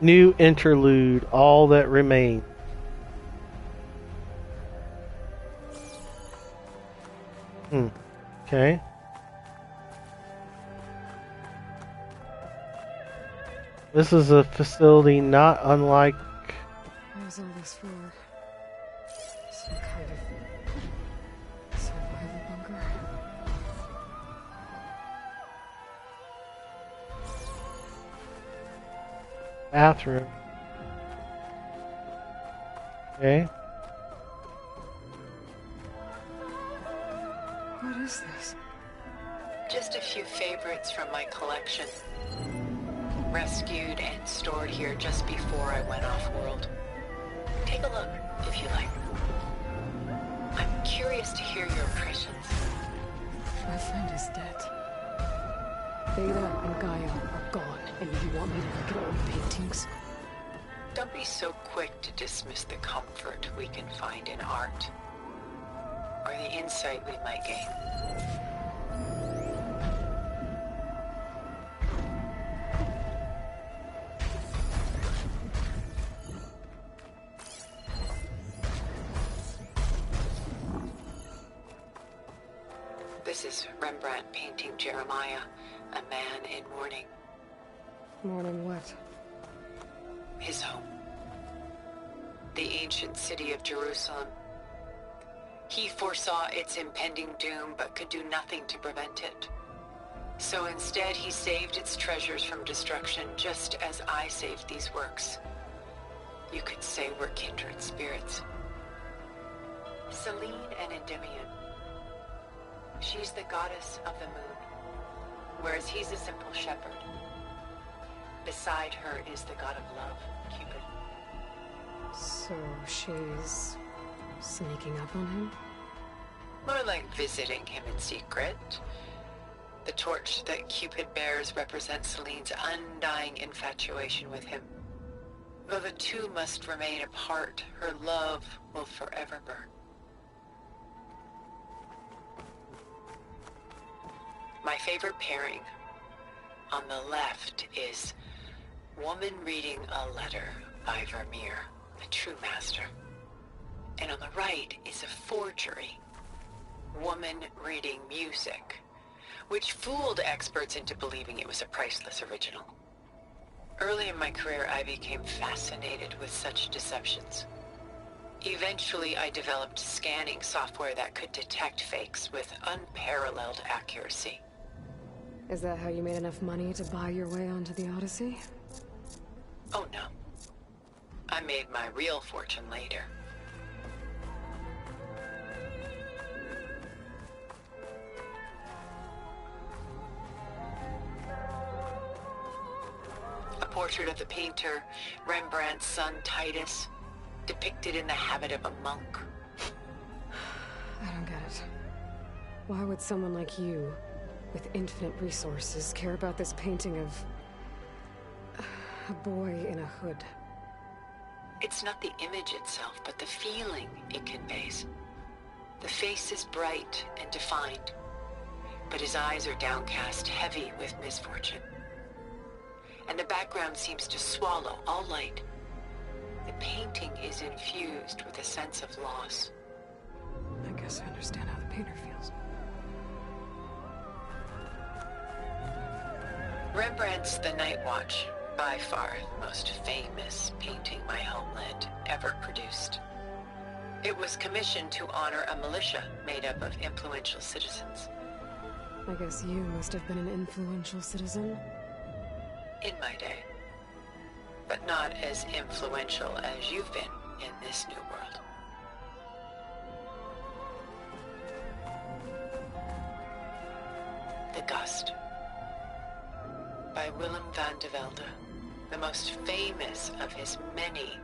New interlude, all that remains. Okay. This is a facility not unlike... What was all this for? Some kind of survival bunker? bathroom. Okay. What is this? Just a few favorites from my collection. Rescued and stored here just before I went off-world. Take a look, if you like. I'm curious to hear your impressions. My friend is dead. Beta and Gaia are gone, and you want me to look at old paintings? Don't be so quick to dismiss the comfort we can find in art, or the insight we might gain. This is Rembrandt painting Jeremiah, a man in mourning. Mourning what? His home. The ancient city of Jerusalem. He foresaw its impending doom, but could do nothing to prevent it. So instead, he saved its treasures from destruction, just as I saved these works. You could say we're kindred spirits. Selene and Endymion. She's the goddess of the moon, whereas he's a simple shepherd. Beside her is the god of love, Cupid. So she's sneaking up on him? More like visiting him in secret. The torch that Cupid bears represents Selene's undying infatuation with him. Though the two must remain apart, her love will forever burn. My favorite pairing on the left is woman reading a letter by Vermeer, a true master. And on the right is a forgery, woman reading music, which fooled experts into believing it was a priceless original. Early in my career, I became fascinated with such deceptions. Eventually, I developed scanning software that could detect fakes with unparalleled accuracy. Is that how you made enough money to buy your way onto the Odyssey? Oh no. I made my real fortune later. A portrait of the painter, Rembrandt's son Titus, depicted in the habit of a monk. I don't get it. Why would someone like you, with infinite resources, care about this painting of a boy in a hood? It's not the image itself, but the feeling it conveys. The face is bright and defined, but his eyes are downcast, heavy with misfortune. And the background seems to swallow all light. The painting is infused with a sense of loss. I guess I understand how the painter feels. Rembrandt's The Night Watch, by far the most famous painting my homeland ever produced. It was commissioned to honor a militia made up of influential citizens. I guess you must have been an influential citizen? In my day. But not as influential as you've been in this new world. The Gust, by Willem van de Velde, the most famous of his many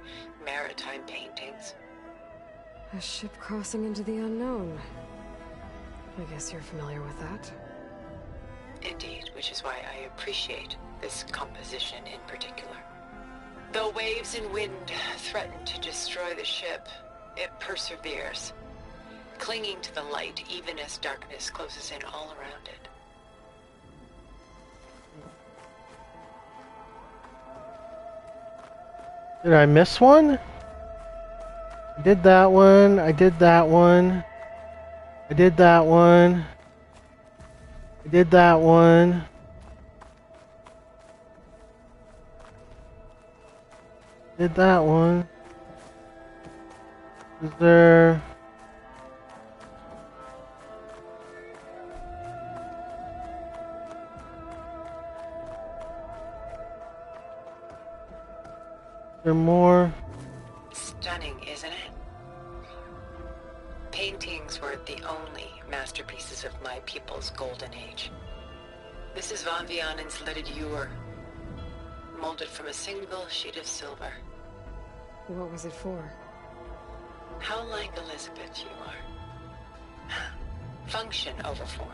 maritime paintings. A ship crossing into the unknown. I guess you're familiar with that. Indeed, which is why I appreciate this composition in particular. Though waves and wind threaten to destroy the ship, it perseveres, clinging to the light even as darkness closes in all around it. Did I miss one? I did that one. I did that one. I did that one. I did that one. Did that one. Is there... there more? Stunning, isn't it? Paintings were the only masterpieces of my people's golden age. This is Van Vianen's Leaded Ewer, molded from a single sheet of silver. What was it for? How like Elizabeth you are. Function over form.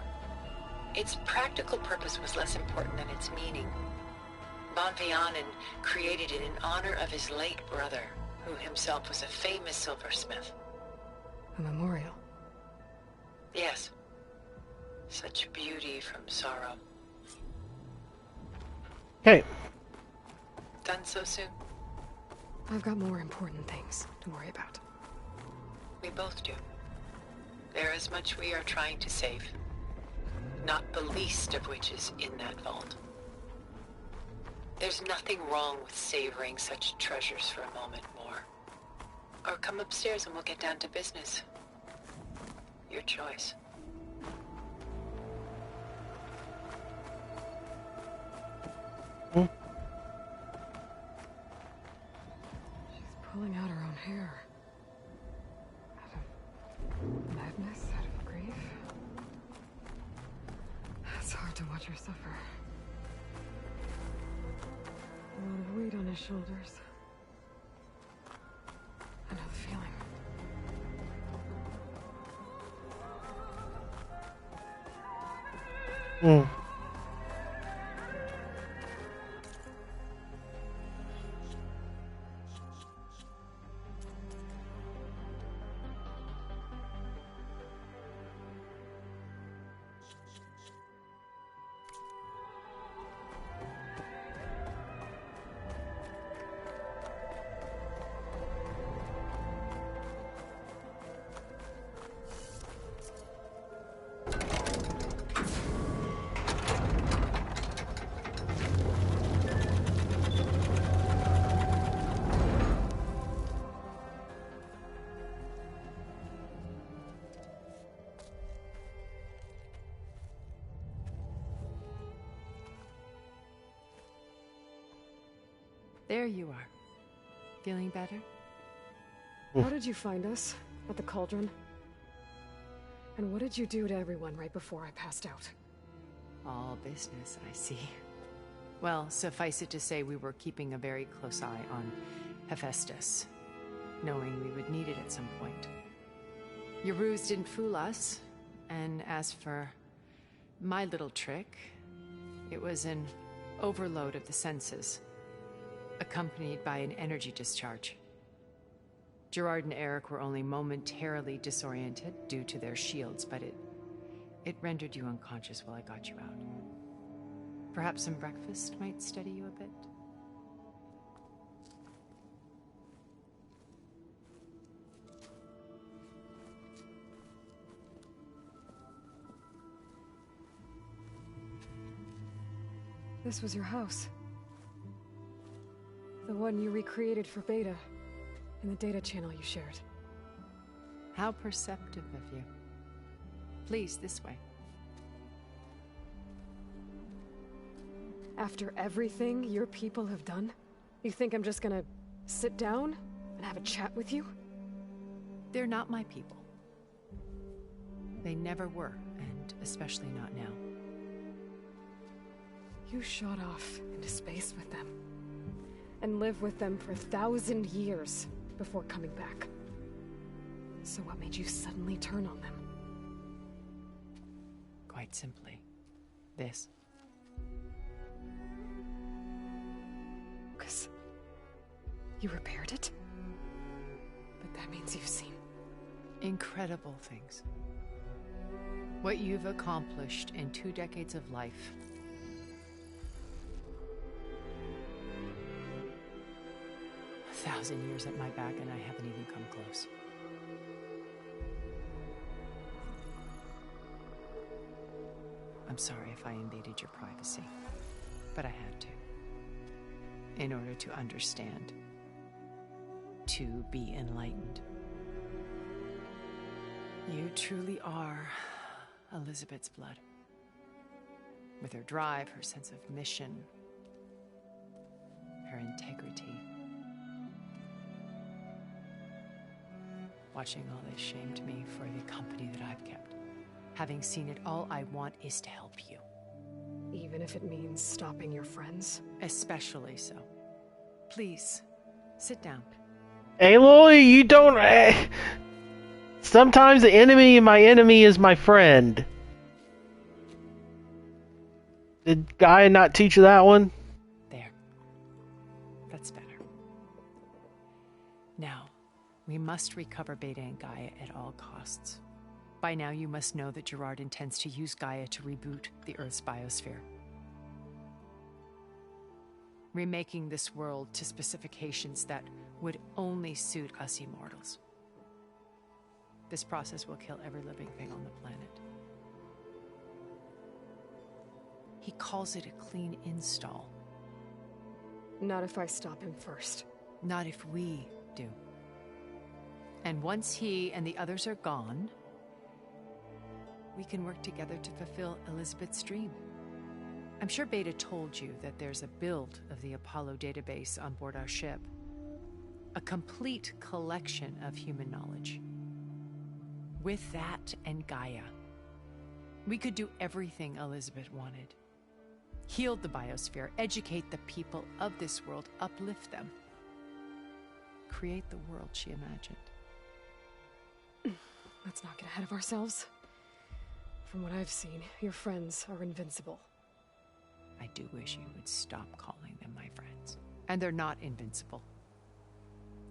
Its practical purpose was less important than its meaning. Bon Vianen created it in honor of his late brother, who himself was a famous silversmith. A memorial. Yes. Such beauty from sorrow. Okay. Done so soon? I've got more important things to worry about. We both do. There is much we are trying to save. Not the least of which is in that vault. There's nothing wrong with savoring such treasures for a moment more. Or come upstairs and we'll get down to business. Your choice. She's pulling out her own hair. Out of madness, out of grief. It's hard to watch her suffer. A lot of weight on his shoulders. I know the feeling. Mm. There you are. Feeling better? How did you find us? At the cauldron? And what did you do to everyone right before I passed out? All business, I see. Well, suffice it to say we were keeping a very close eye on Hephaestus, knowing we would need it at some point. Your ruse didn't fool us, and as for my little trick, it was an overload of the senses, accompanied by an energy discharge. Gerard and Eric were only momentarily disoriented due to their shields, but it rendered you unconscious while I got you out. Perhaps some breakfast might steady you a bit? This was your house. The one you recreated for Beta, in the data channel you shared. How perceptive of you. Please, this way. After everything your people have done, you think I'm just gonna sit down and have a chat with you? They're not my people. They never were, and especially not now. You shot off into space with them, and lived with them for 1,000 years before coming back. So what made you suddenly turn on them? Quite simply, this. Lucas, you repaired it? But that means you've seen... incredible things. What you've accomplished in 2 decades of life. A 1,000 years at my back and I haven't even come close. I'm sorry if I invaded your privacy, but I had to. In order to understand. To be enlightened. You truly are Elizabeth's blood. With her drive, her sense of mission, her integrity. Watching all this shamed me for the company that I've kept. Having seen it, all I want is to help you. Even if it means stopping your friends? Especially so. Please, sit down. Aloy, you don't... Sometimes the enemy of my enemy is my friend. Did Gaia not teach you that one? There. We must recover Beta and Gaia at all costs. By now, you must know that Gerard intends to use Gaia to reboot the Earth's biosphere. Remaking this world to specifications that would only suit us immortals. This process will kill every living thing on the planet. He calls it a clean install. Not if I stop him first. Not if we do. And once he and the others are gone, we can work together to fulfill Elizabeth's dream. I'm sure Beta told you that there's a build of the Apollo database on board our ship. A complete collection of human knowledge. With that and Gaia, we could do everything Elizabeth wanted. Heal the biosphere, educate the people of this world, uplift them. Create the world she imagined. Let's not get ahead of ourselves. From what I've seen, your friends are invincible. I do wish you would stop calling them my friends. And they're not invincible.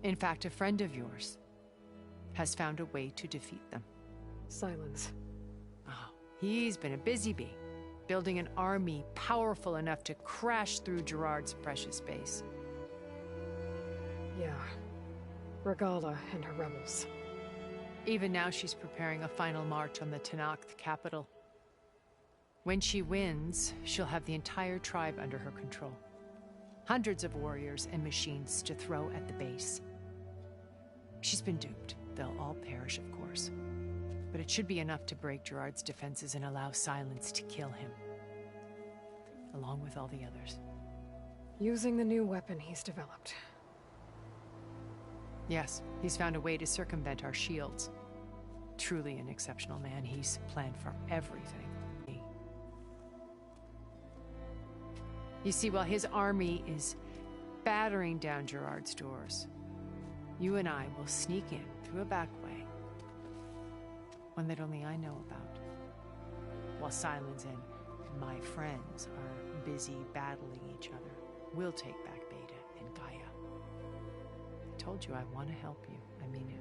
In fact, a friend of yours has found a way to defeat them. Silence. Oh, he's been a busy bee, building an army powerful enough to crash through Gerard's precious base. Yeah. Regala and her rebels. Even now she's preparing a final march on the Tenakth capital. When she wins, she'll have the entire tribe under her control. Hundreds of warriors and machines to throw at the base. She's been duped. They'll all perish, of course. But it should be enough to break Gerard's defenses and allow Silence to kill him. Along with all the others. Using the new weapon he's developed. Yes, he's found a way to circumvent our shields. Truly an exceptional man. He's planned for everything. You see, while his army is battering down Gerard's doors, you and I will sneak in through a back way. One that only I know about. While Silence and my friends are busy battling each other, we'll take back Beta and Gaia. I told you I want to help you. I mean it.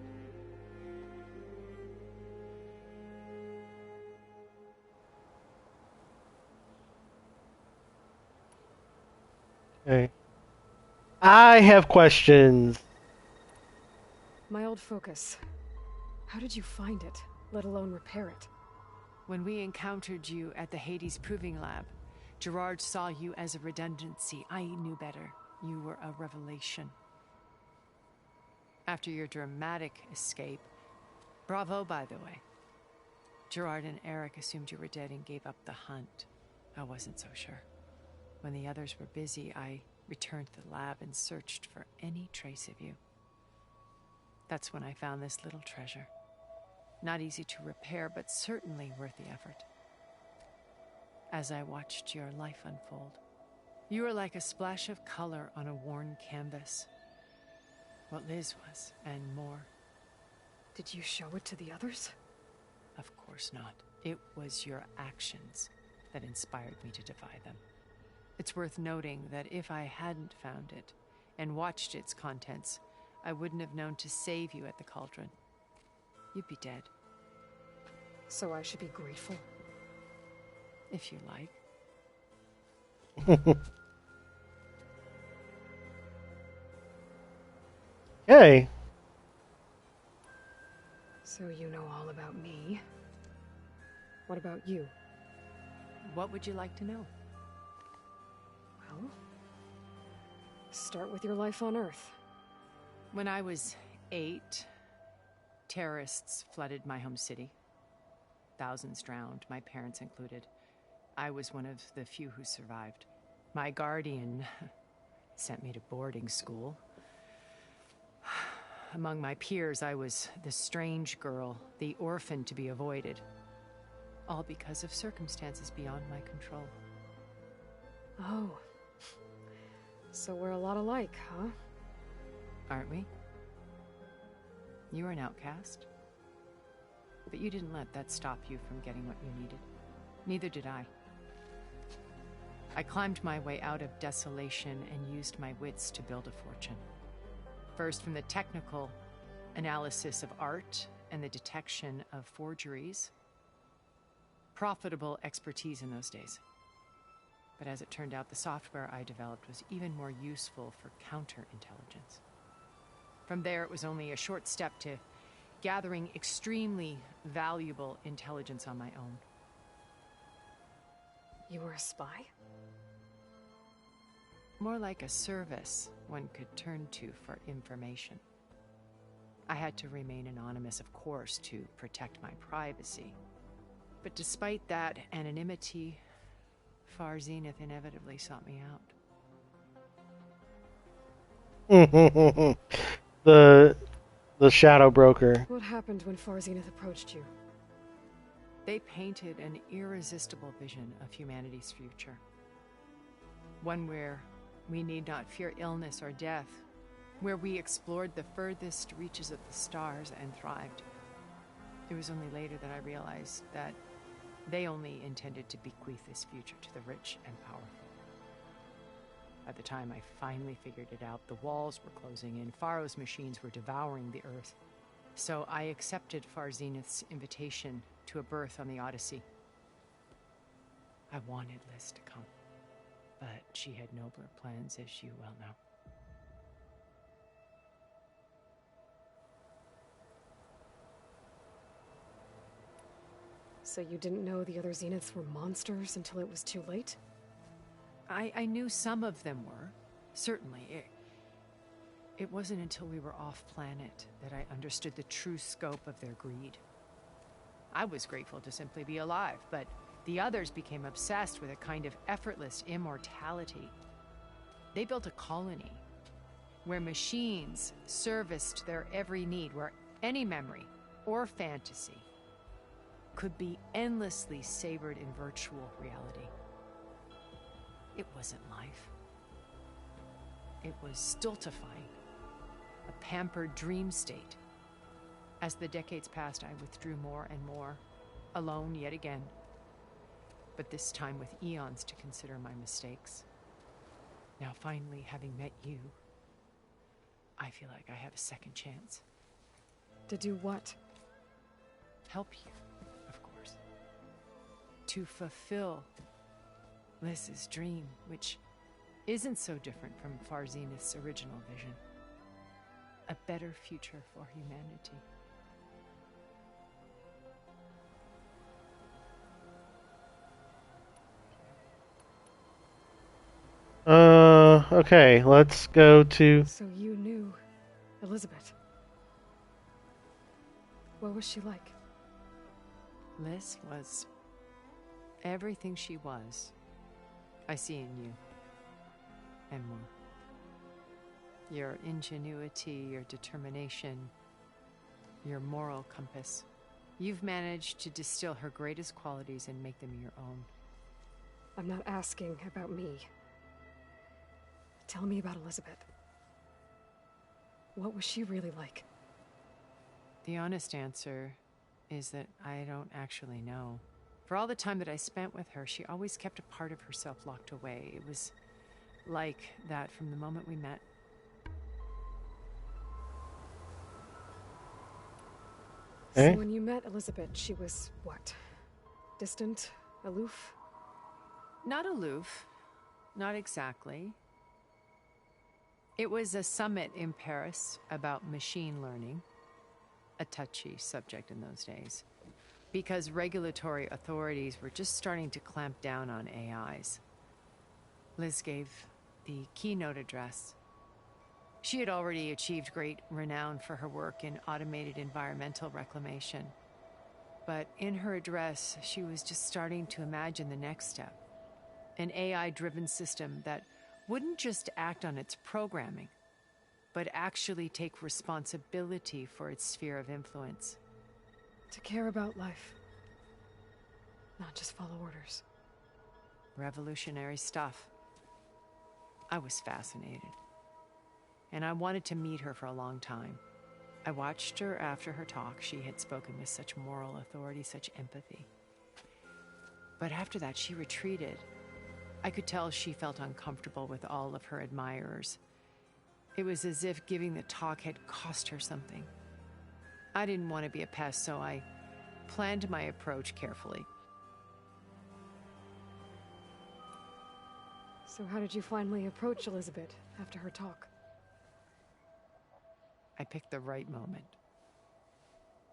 Okay. I have questions. My old focus. How did you find it, let alone repair it? When we encountered you at the Hades Proving Lab, Gerard saw you as a redundancy. I knew better. You were a revelation. After your dramatic escape, bravo, by the way. Gerard and Eric assumed you were dead and gave up the hunt. I wasn't so sure. When the others were busy, I returned to the lab and searched for any trace of you. That's when I found this little treasure. Not easy to repair, but certainly worth the effort. As I watched your life unfold, you were like a splash of color on a worn canvas. What Liz was, and more. Did you show it to the others? Of course not. It was your actions that inspired me to defy them. It's worth noting that if I hadn't found it and watched its contents, I wouldn't have known to save you at the cauldron. You'd be dead. So I should be grateful? If you like. Hey. So you know all about me. What about you? What would you like to know? Well, start with your life on Earth. When I was 8, terrorists flooded my home city. Thousands drowned, my parents included. I was one of the few who survived. My guardian sent me to boarding school. Among my peers, I was the strange girl, the orphan to be avoided. All because of circumstances beyond my control. Oh. So we're a lot alike, huh? Aren't we? You were an outcast. But you didn't let that stop you from getting what you needed. Neither did I. I climbed my way out of desolation and used my wits to build a fortune. First from the technical, analysis of art and the detection of forgeries. Profitable expertise in those days. But as it turned out, the software I developed was even more useful for counterintelligence. From there, it was only a short step to gathering extremely valuable intelligence on my own. You were a spy? More like a service one could turn to for information. I had to remain anonymous, of course, to protect my privacy. But despite that anonymity, Far Zenith inevitably sought me out. The Shadow Broker. What happened when Far Zenith approached you? They painted an irresistible vision of humanity's future. One where we need not fear illness or death, where we explored the furthest reaches of the stars and thrived. It was only later that I realized that they only intended to bequeath this future to the rich and powerful. By the time I finally figured it out, the walls were closing in, Pharaoh's machines were devouring the Earth. So I accepted Far Zenith's invitation to a berth on the Odyssey. I wanted Liz to come, but she had nobler plans, as you well know. So you didn't know the other Zeniths were monsters until it was too late? I knew some of them were, certainly. It wasn't until we were off-planet that I understood the true scope of their greed. I was grateful to simply be alive, but the others became obsessed with a kind of effortless immortality. They built a colony where machines serviced their every need, where any memory or fantasy could be endlessly savored in virtual reality. It wasn't life. It was stultifying, a pampered dream state. As the decades passed, I withdrew more and more, alone yet again, but this time with eons to consider my mistakes. Now finally, having met you, I feel like I have a second chance. To do what? Help you, of course. To fulfill Liz's dream, which isn't so different from Far Zenith's original vision. A better future for humanity. Okay, let's go to... So you knew Elizabeth. What was she like? Liz was everything she was. I see in you. And more. Your ingenuity, your determination, your moral compass. You've managed to distill her greatest qualities and make them your own. I'm not asking about me. Tell me about Elizabeth. What was she really like? The honest answer is that I don't actually know. For all the time that I spent with her, she always kept a part of herself locked away. It was like that from the moment we met. So when you met Elizabeth, she was what? Distant? Aloof? Not aloof. Not exactly. It was a summit in Paris about machine learning, a touchy subject in those days, because regulatory authorities were just starting to clamp down on AIs. Liz gave the keynote address. She had already achieved great renown for her work in automated environmental reclamation. But in her address, she was just starting to imagine the next step. An AI-driven system that wouldn't just act on its programming, but actually take responsibility for its sphere of influence. To care about life. Not just follow orders. Revolutionary stuff. I was fascinated. And I wanted to meet her for a long time. I watched her after her talk. She had spoken with such moral authority, such empathy. But after that, she retreated. I could tell she felt uncomfortable with all of her admirers. It was as if giving the talk had cost her something. I didn't want to be a pest, so I planned my approach carefully. So how did you finally approach Elizabeth after her talk? I picked the right moment.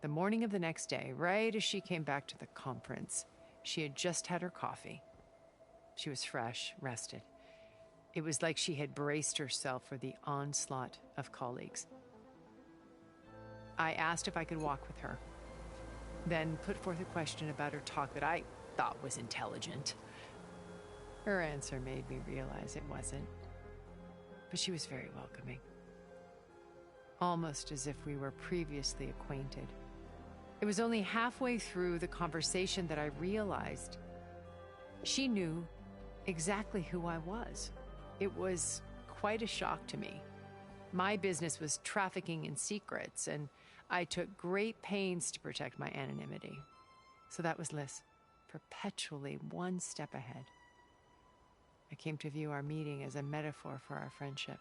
The morning of the next day, right as she came back to the conference, she had just had her coffee. She was fresh, rested. It was like she had braced herself for the onslaught of colleagues. I asked if I could walk with her, then put forth a question about her talk that I thought was intelligent. Her answer made me realize it wasn't, but she was very welcoming. Almost as if we were previously acquainted. It was only halfway through the conversation that I realized she knew exactly who I was. It was quite a shock to me. My business was trafficking in secrets, and I took great pains to protect my anonymity. So that was Liz, perpetually one step ahead. I came to view our meeting as a metaphor for our friendship.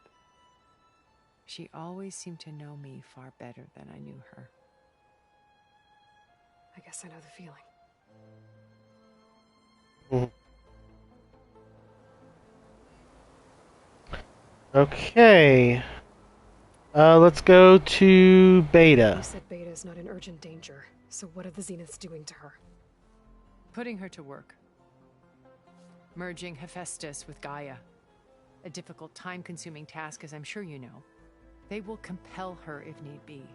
She always seemed to know me far better than I knew her. I guess I know the feeling. Okay. Let's go to Beta. You said Beta is not in urgent danger, so what are the Zeniths doing to her? Putting her to work. Merging Hephaestus with Gaia. A difficult, time-consuming task, as I'm sure you know. They will compel her if need be.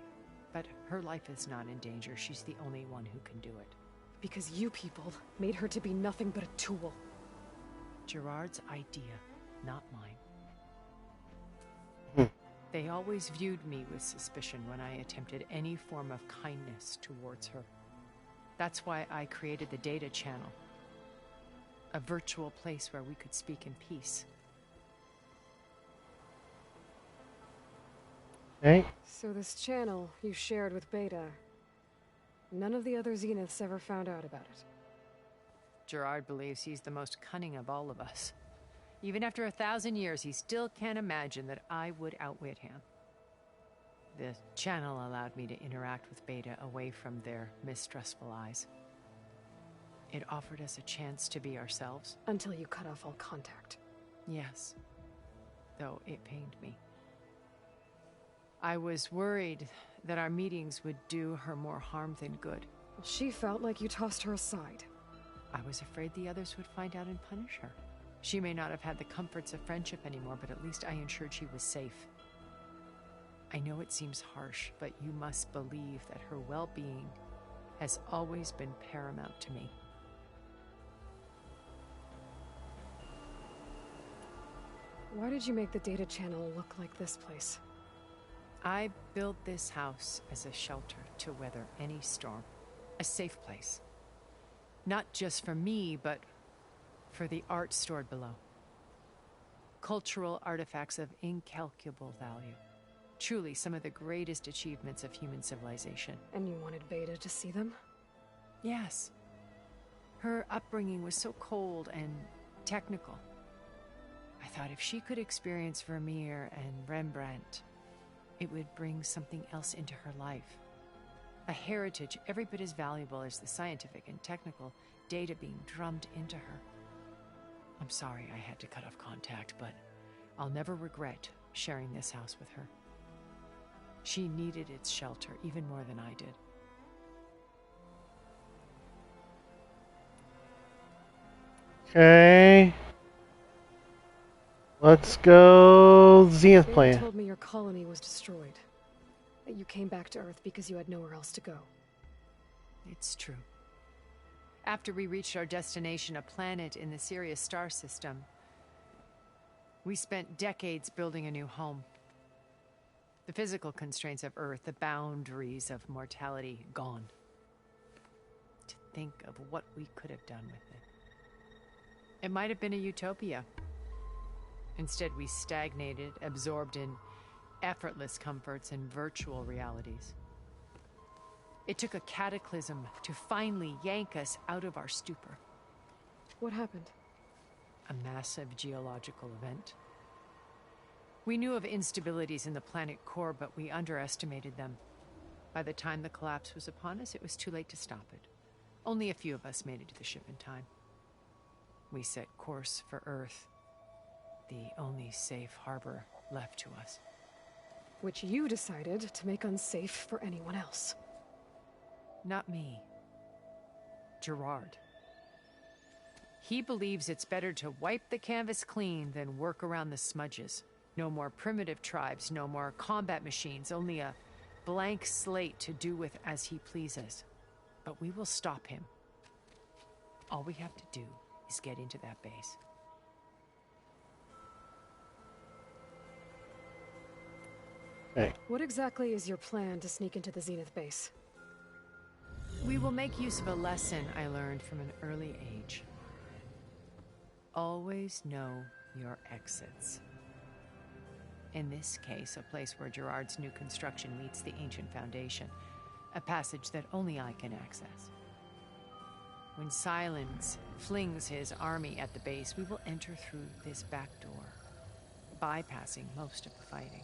But her life is not in danger. She's the only one who can do it. Because you people made her to be nothing but a tool. Gerard's idea, not mine. They always viewed me with suspicion when I attempted any form of kindness towards her. That's why I created the data channel. A virtual place where we could speak in peace. Okay. So this channel you shared with Beta, none of the other Zeniths ever found out about it. Gerard believes he's the most cunning of all of us. Even after 1,000 years, he still can't imagine that I would outwit him. The channel allowed me to interact with Beta away from their mistrustful eyes. It offered us a chance to be ourselves. Until you cut off all contact. Yes. Though it pained me. I was worried that our meetings would do her more harm than good. She felt like you tossed her aside. I was afraid the others would find out and punish her. She may not have had the comforts of friendship anymore, but at least I ensured she was safe. I know it seems harsh, but you must believe that her well-being has always been paramount to me. Why did you make the data channel look like this place? I built this house as a shelter to weather any storm. A safe place. Not just for me, but for the art stored below. Cultural artifacts of incalculable value. Truly some of the greatest achievements of human civilization. And you wanted Beta to see them? Yes. Her upbringing was so cold and technical. I thought if she could experience Vermeer and Rembrandt, it would bring something else into her life. A heritage every bit as valuable as the scientific and technical data being drummed into her. I'm sorry I had to cut off contact, but I'll never regret sharing this house with her. She needed its shelter even more than I did. Okay. Let's go Zenith Beta plan. told me your colony was destroyed. That you came back to Earth because you had nowhere else to go. It's true. After we reached our destination, a planet in the Sirius star system, we spent decades building a new home. The physical constraints of Earth, the boundaries of mortality, gone. To think of what we could have done with it. It might have been a utopia. Instead, we stagnated, absorbed in effortless comforts and virtual realities. It took a cataclysm to finally yank us out of our stupor. What happened? A massive geological event. We knew of instabilities in the planet core, but we underestimated them. By the time the collapse was upon us, it was too late to stop it. Only a few of us made it to the ship in time. We set course for Earth, the only safe harbor left to us. Which you decided to make unsafe for anyone else. Not me. Gerard. He believes it's better to wipe the canvas clean than work around the smudges. No more primitive tribes, no more combat machines, only a blank slate to do with as he pleases. But we will stop him. All we have to do is get into that base. Hey. What exactly is your plan to sneak into the Zenith base? We will make use of a lesson I learned from an early age. Always know your exits. In this case, a place where Gerard's new construction meets the ancient foundation. A passage that only I can access. When Silence flings his army at the base, we will enter through this back door, bypassing most of the fighting.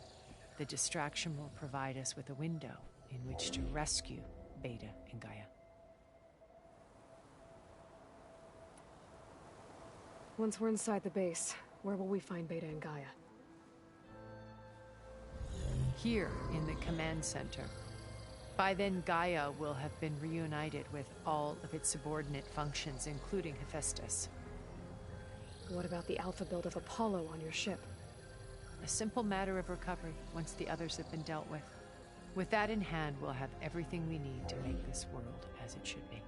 The distraction will provide us with a window in which to rescue Beta and Gaia. Once we're inside the base, where will we find Beta and Gaia? Here in the command center. By then, Gaia will have been reunited with all of its subordinate functions, including Hephaestus. What about the alpha build of Apollo on your ship? A simple matter of recovery once the others have been dealt with. With that in hand, we'll have everything we need to make this world as it should be.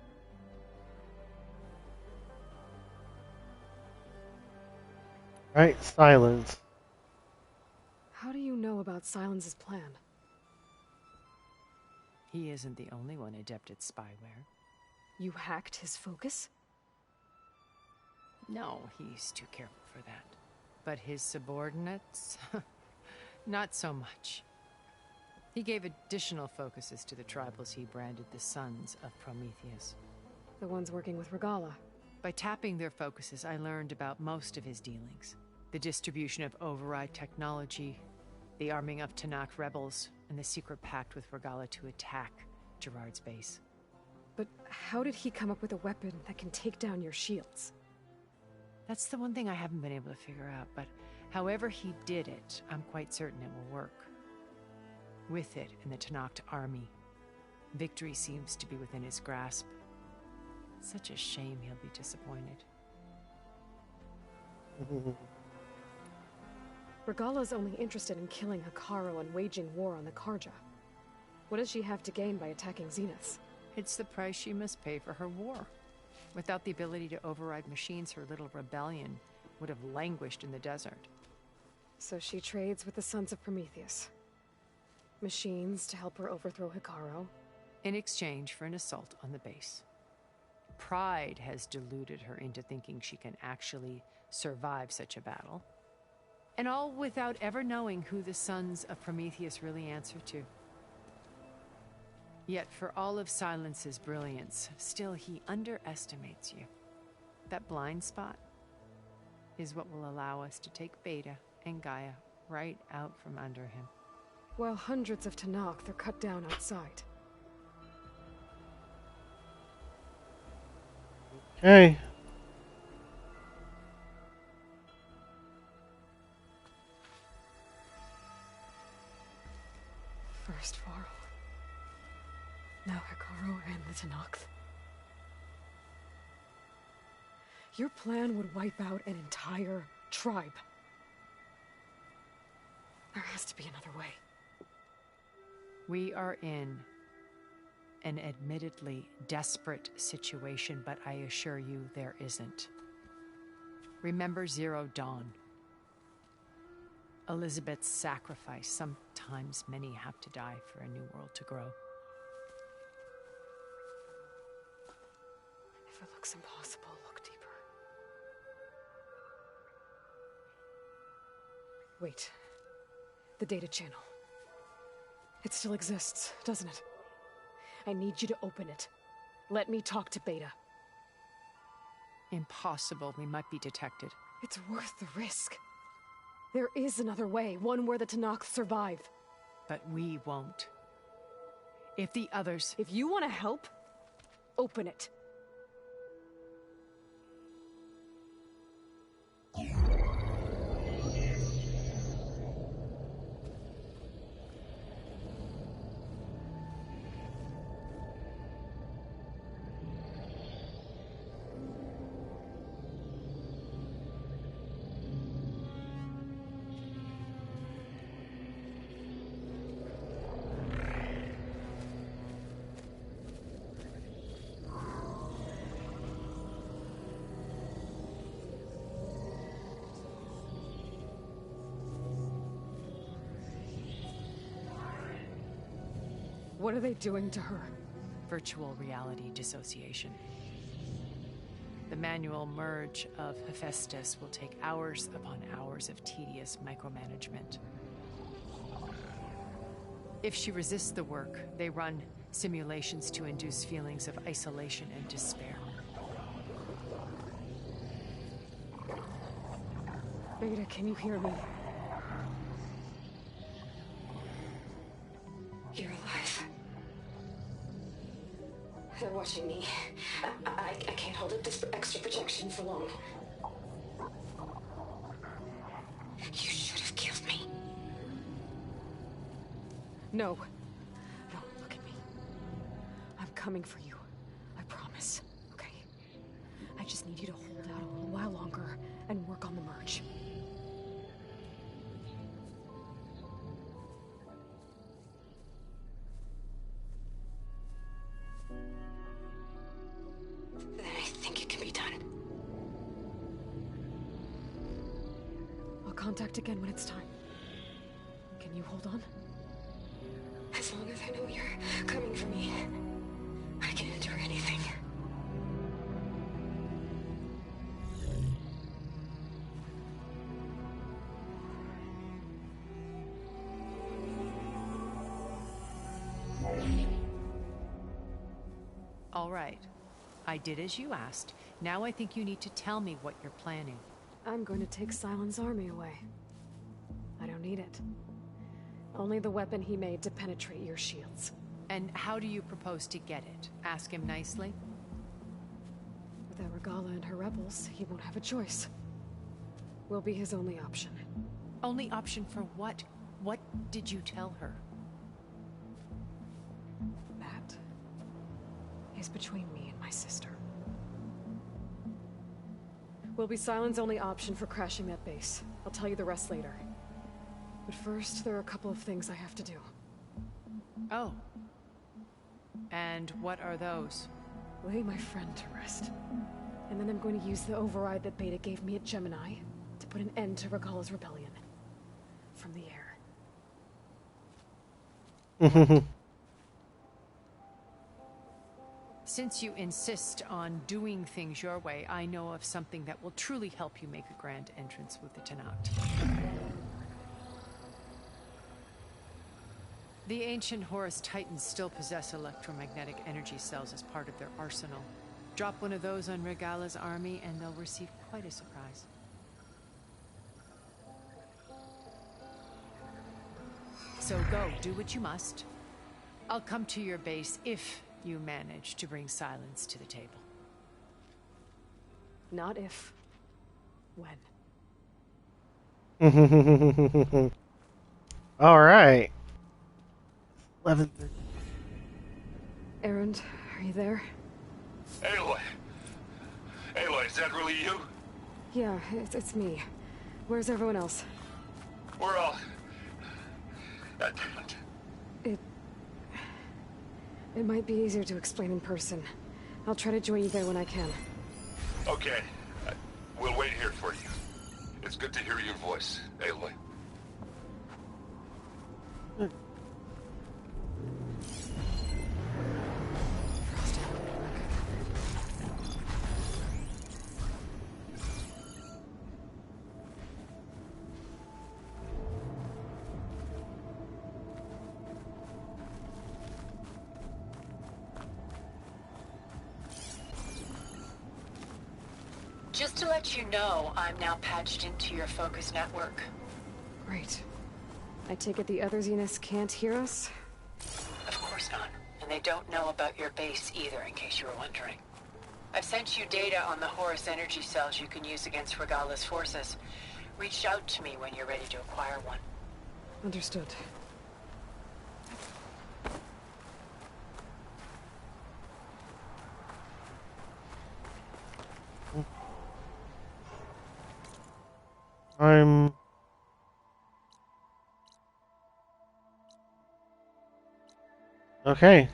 Right, Silence. How do you know about Silence's plan? He isn't the only one adept at spyware. You hacked his focus? No, he's too careful for that. But his subordinates? Not so much. He gave additional focuses to the tribals he branded the Sons of Prometheus. The ones working with Regala. By tapping their focuses, I learned about most of his dealings. The distribution of override technology, the arming of Tanakh rebels, and the secret pact with Regala to attack Gerard's base. But how did he come up with a weapon that can take down your shields? That's the one thing I haven't been able to figure out, but however he did it, I'm quite certain it will work. With it and the Tanakh army, victory seems to be within his grasp. Such a shame he'll be disappointed. Regala's only interested in killing Hekarro and waging war on the Karja. What does she have to gain by attacking Zeniths? It's the price she must pay for her war. Without the ability to override machines, her little rebellion would have languished in the desert. So she trades with the Sons of Prometheus. Machines to help her overthrow Hekarro. In exchange for an assault on the base. Pride has deluded her into thinking she can actually survive such a battle. And all without ever knowing who the Sons of Prometheus really answer to. Yet for all of Silence's brilliance, still he underestimates you. That blind spot is what will allow us to take Beta and Gaia right out from under him. While hundreds of Tanakh are cut down outside. Okay. First Varl. Now Hekarro and the Tanakh. Your plan would wipe out an entire tribe. There has to be another way. We are in an admittedly desperate situation, but I assure you there isn't. Remember Zero Dawn. Elizabeth's sacrifice. Sometimes many have to die for a new world to grow. If it looks impossible, look deeper. Wait. The data channel. It still exists, doesn't it? I need you to open it. Let me talk to Beta. Impossible. We might be detected. It's worth the risk. There is another way, one where the Tanakh survive. But we won't. If the others... If you want to help, open it. What are they doing to her? Virtual reality dissociation. The manual merge of Hephaestus will take hours upon hours of tedious micromanagement. If she resists the work, they run simulations to induce feelings of isolation and despair. Beta, can you hear me? You're alive. They're watching me. I can't hold up this extra protection for long. You should have killed me. No. No, look at me. I'm coming for you. I promise. Okay? I just need you to hold out a little while longer and work on the merge. Then I think it can be done. I'll contact again when it's time. Can you hold on? As long as I know you're coming for me, I can endure anything. All right. I did as you asked. Now I think you need to tell me what you're planning. I'm going to take Silent's army away. I don't need it. Only the weapon he made to penetrate your shields. And how do you propose to get it? Ask him nicely? Without Regala and her rebels, he won't have a choice. We'll be his only option. Only option for what? What did you tell her? That is between me and my sister. Will be Silent's only option for crashing that base. I'll tell you the rest later. But first, there are a couple of things I have to do. Oh. And what are those? Lay my friend to rest. And then I'm going to use the override that Beta gave me at Gemini to put an end to Regala's rebellion. From the air. Since you insist on doing things your way, I know of something that will truly help you make a grand entrance with the Tenat. The ancient Horus Titans still possess electromagnetic energy cells as part of their arsenal. Drop one of those on Regala's army and they'll receive quite a surprise. So go, do what you must. I'll come to your base if you manage to bring Silence to the table. Not if. When. All right. 11:30. Erend, are you there? Aloy! Aloy, is that really you? Yeah, it's me. Where's everyone else? We're all... It might be easier to explain in person. I'll try to join you there when I can. Okay. We'll wait here for you. It's good to hear your voice, Aloy. Just to let you know, I'm now patched into your focus network. Great. I take it the other Zeniths can't hear us? Of course not. And they don't know about your base either, in case you were wondering. I've sent you data on the Horus energy cells you can use against Regala's forces. Reach out to me when you're ready to acquire one. Understood. I'm... Okay.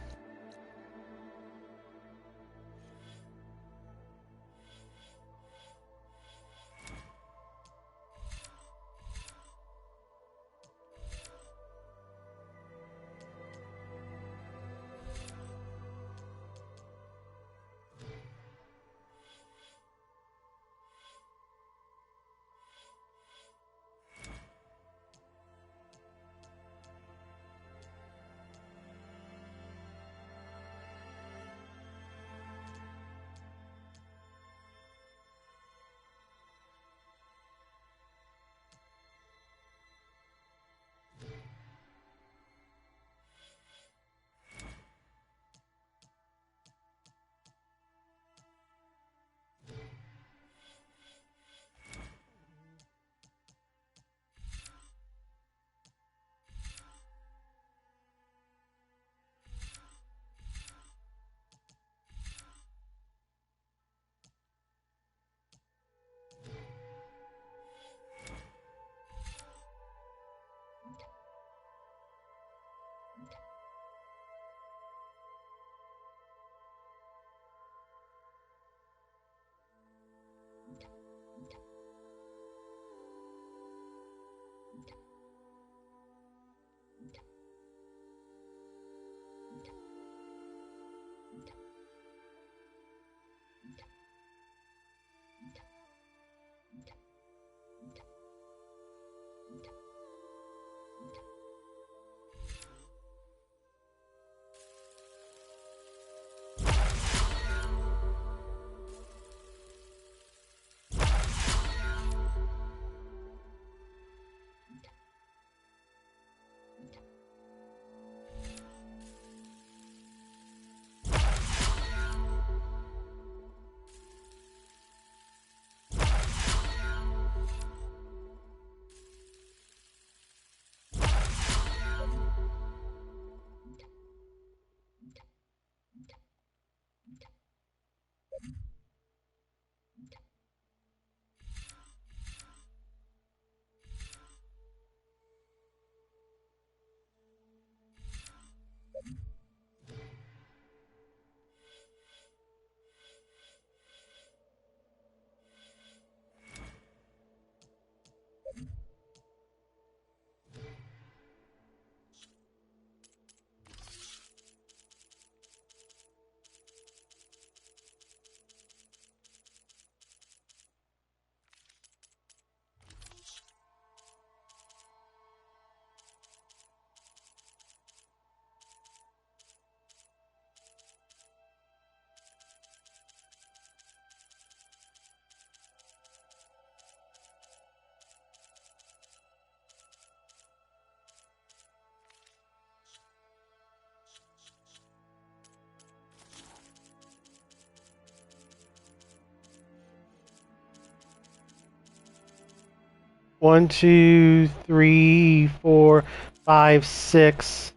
One, two, three, 4, 5, 6.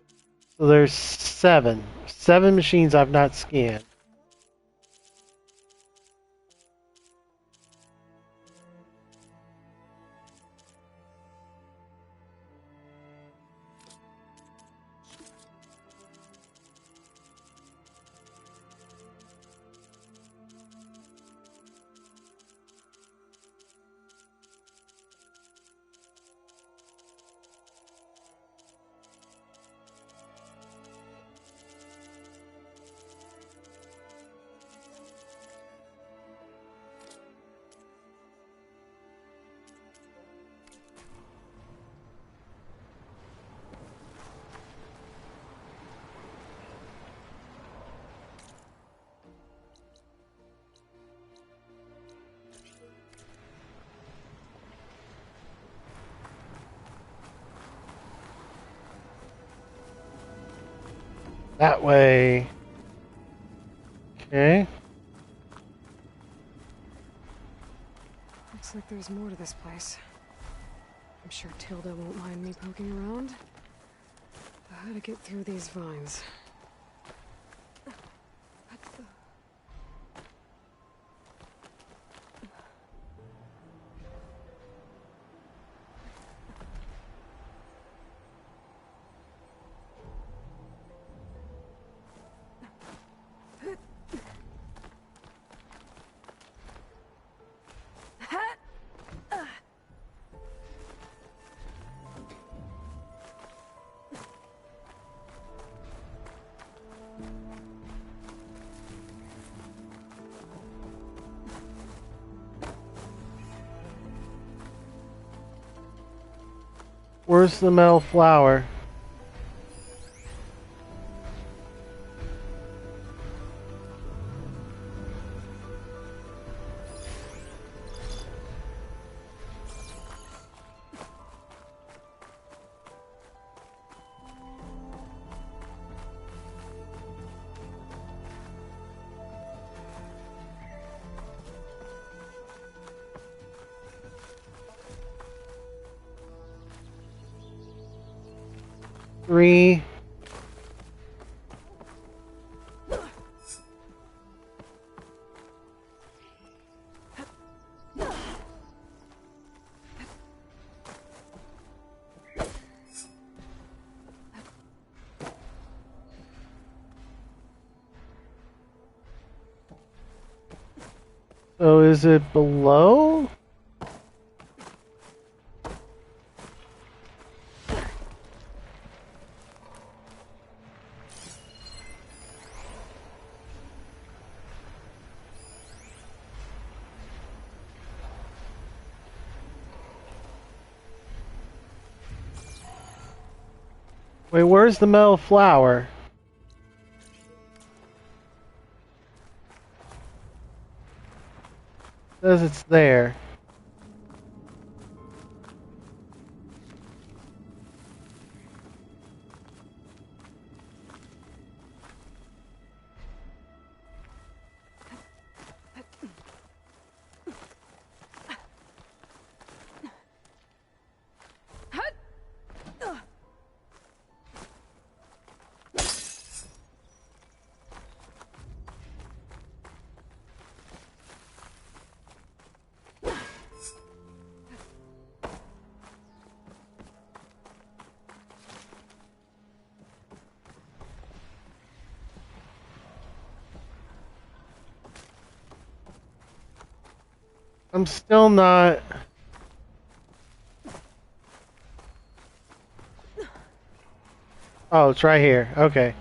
So there's 7. 7 machines I've not scanned. That way. Okay. Looks like there's more to this place. I'm sure Tilda won't mind me poking around. But how to get through these vines? Where's the metal flower? Three. So is it below? Wait, where's the metal flower? Says it's there. I'm still not... Oh, it's right here. Okay.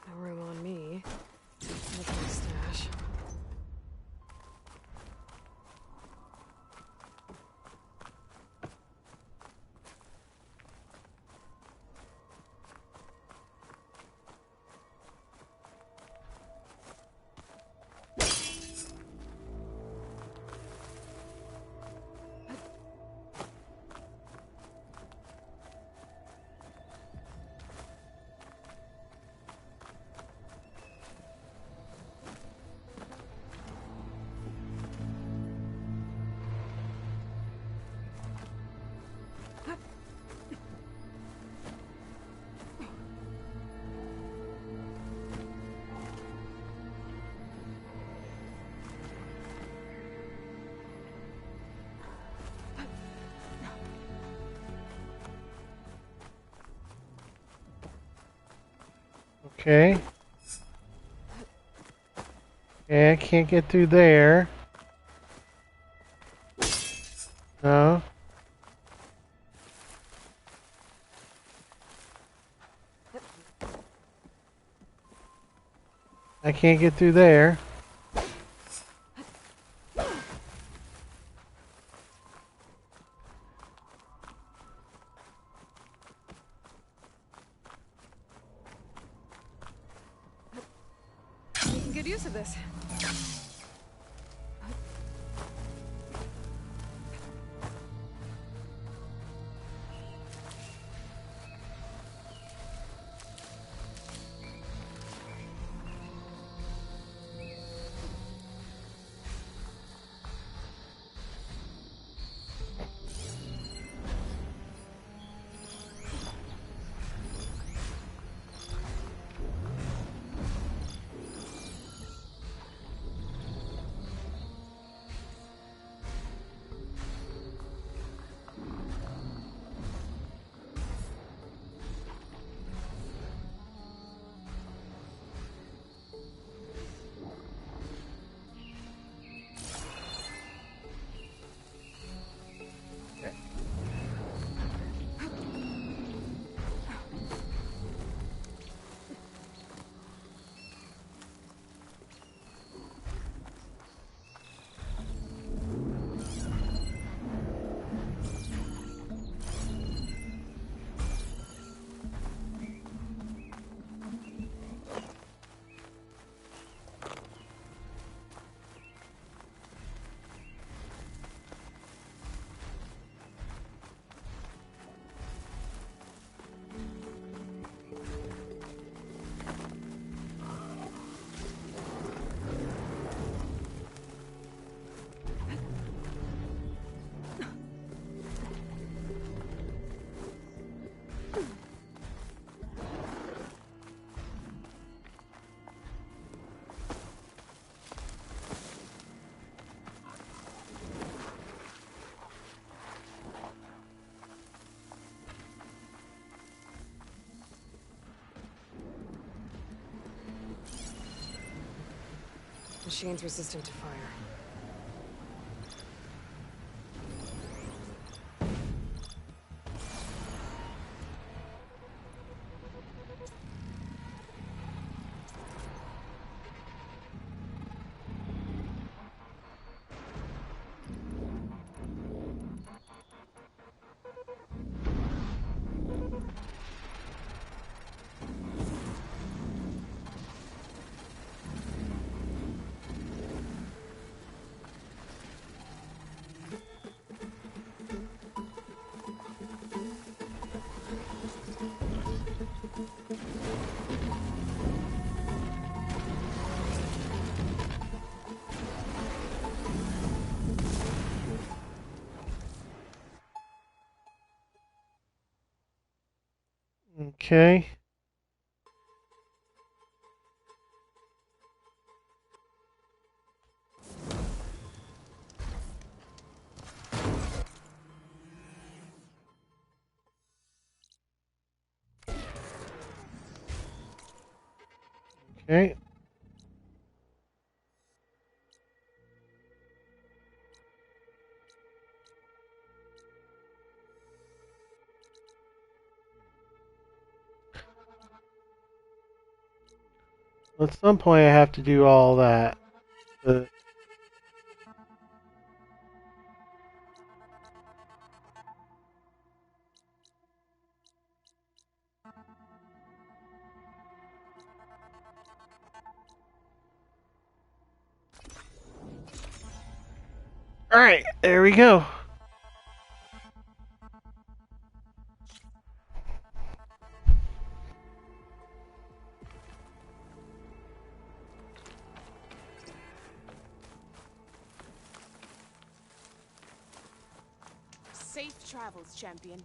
No room on me. Look at my stash. Okay. Okay, I can't get through there. No. I can't get through there. use of this. Machine's resistant to fire. Okay. Okay. At some point I have to do all that. But alright, there we go. Safe travels, champion.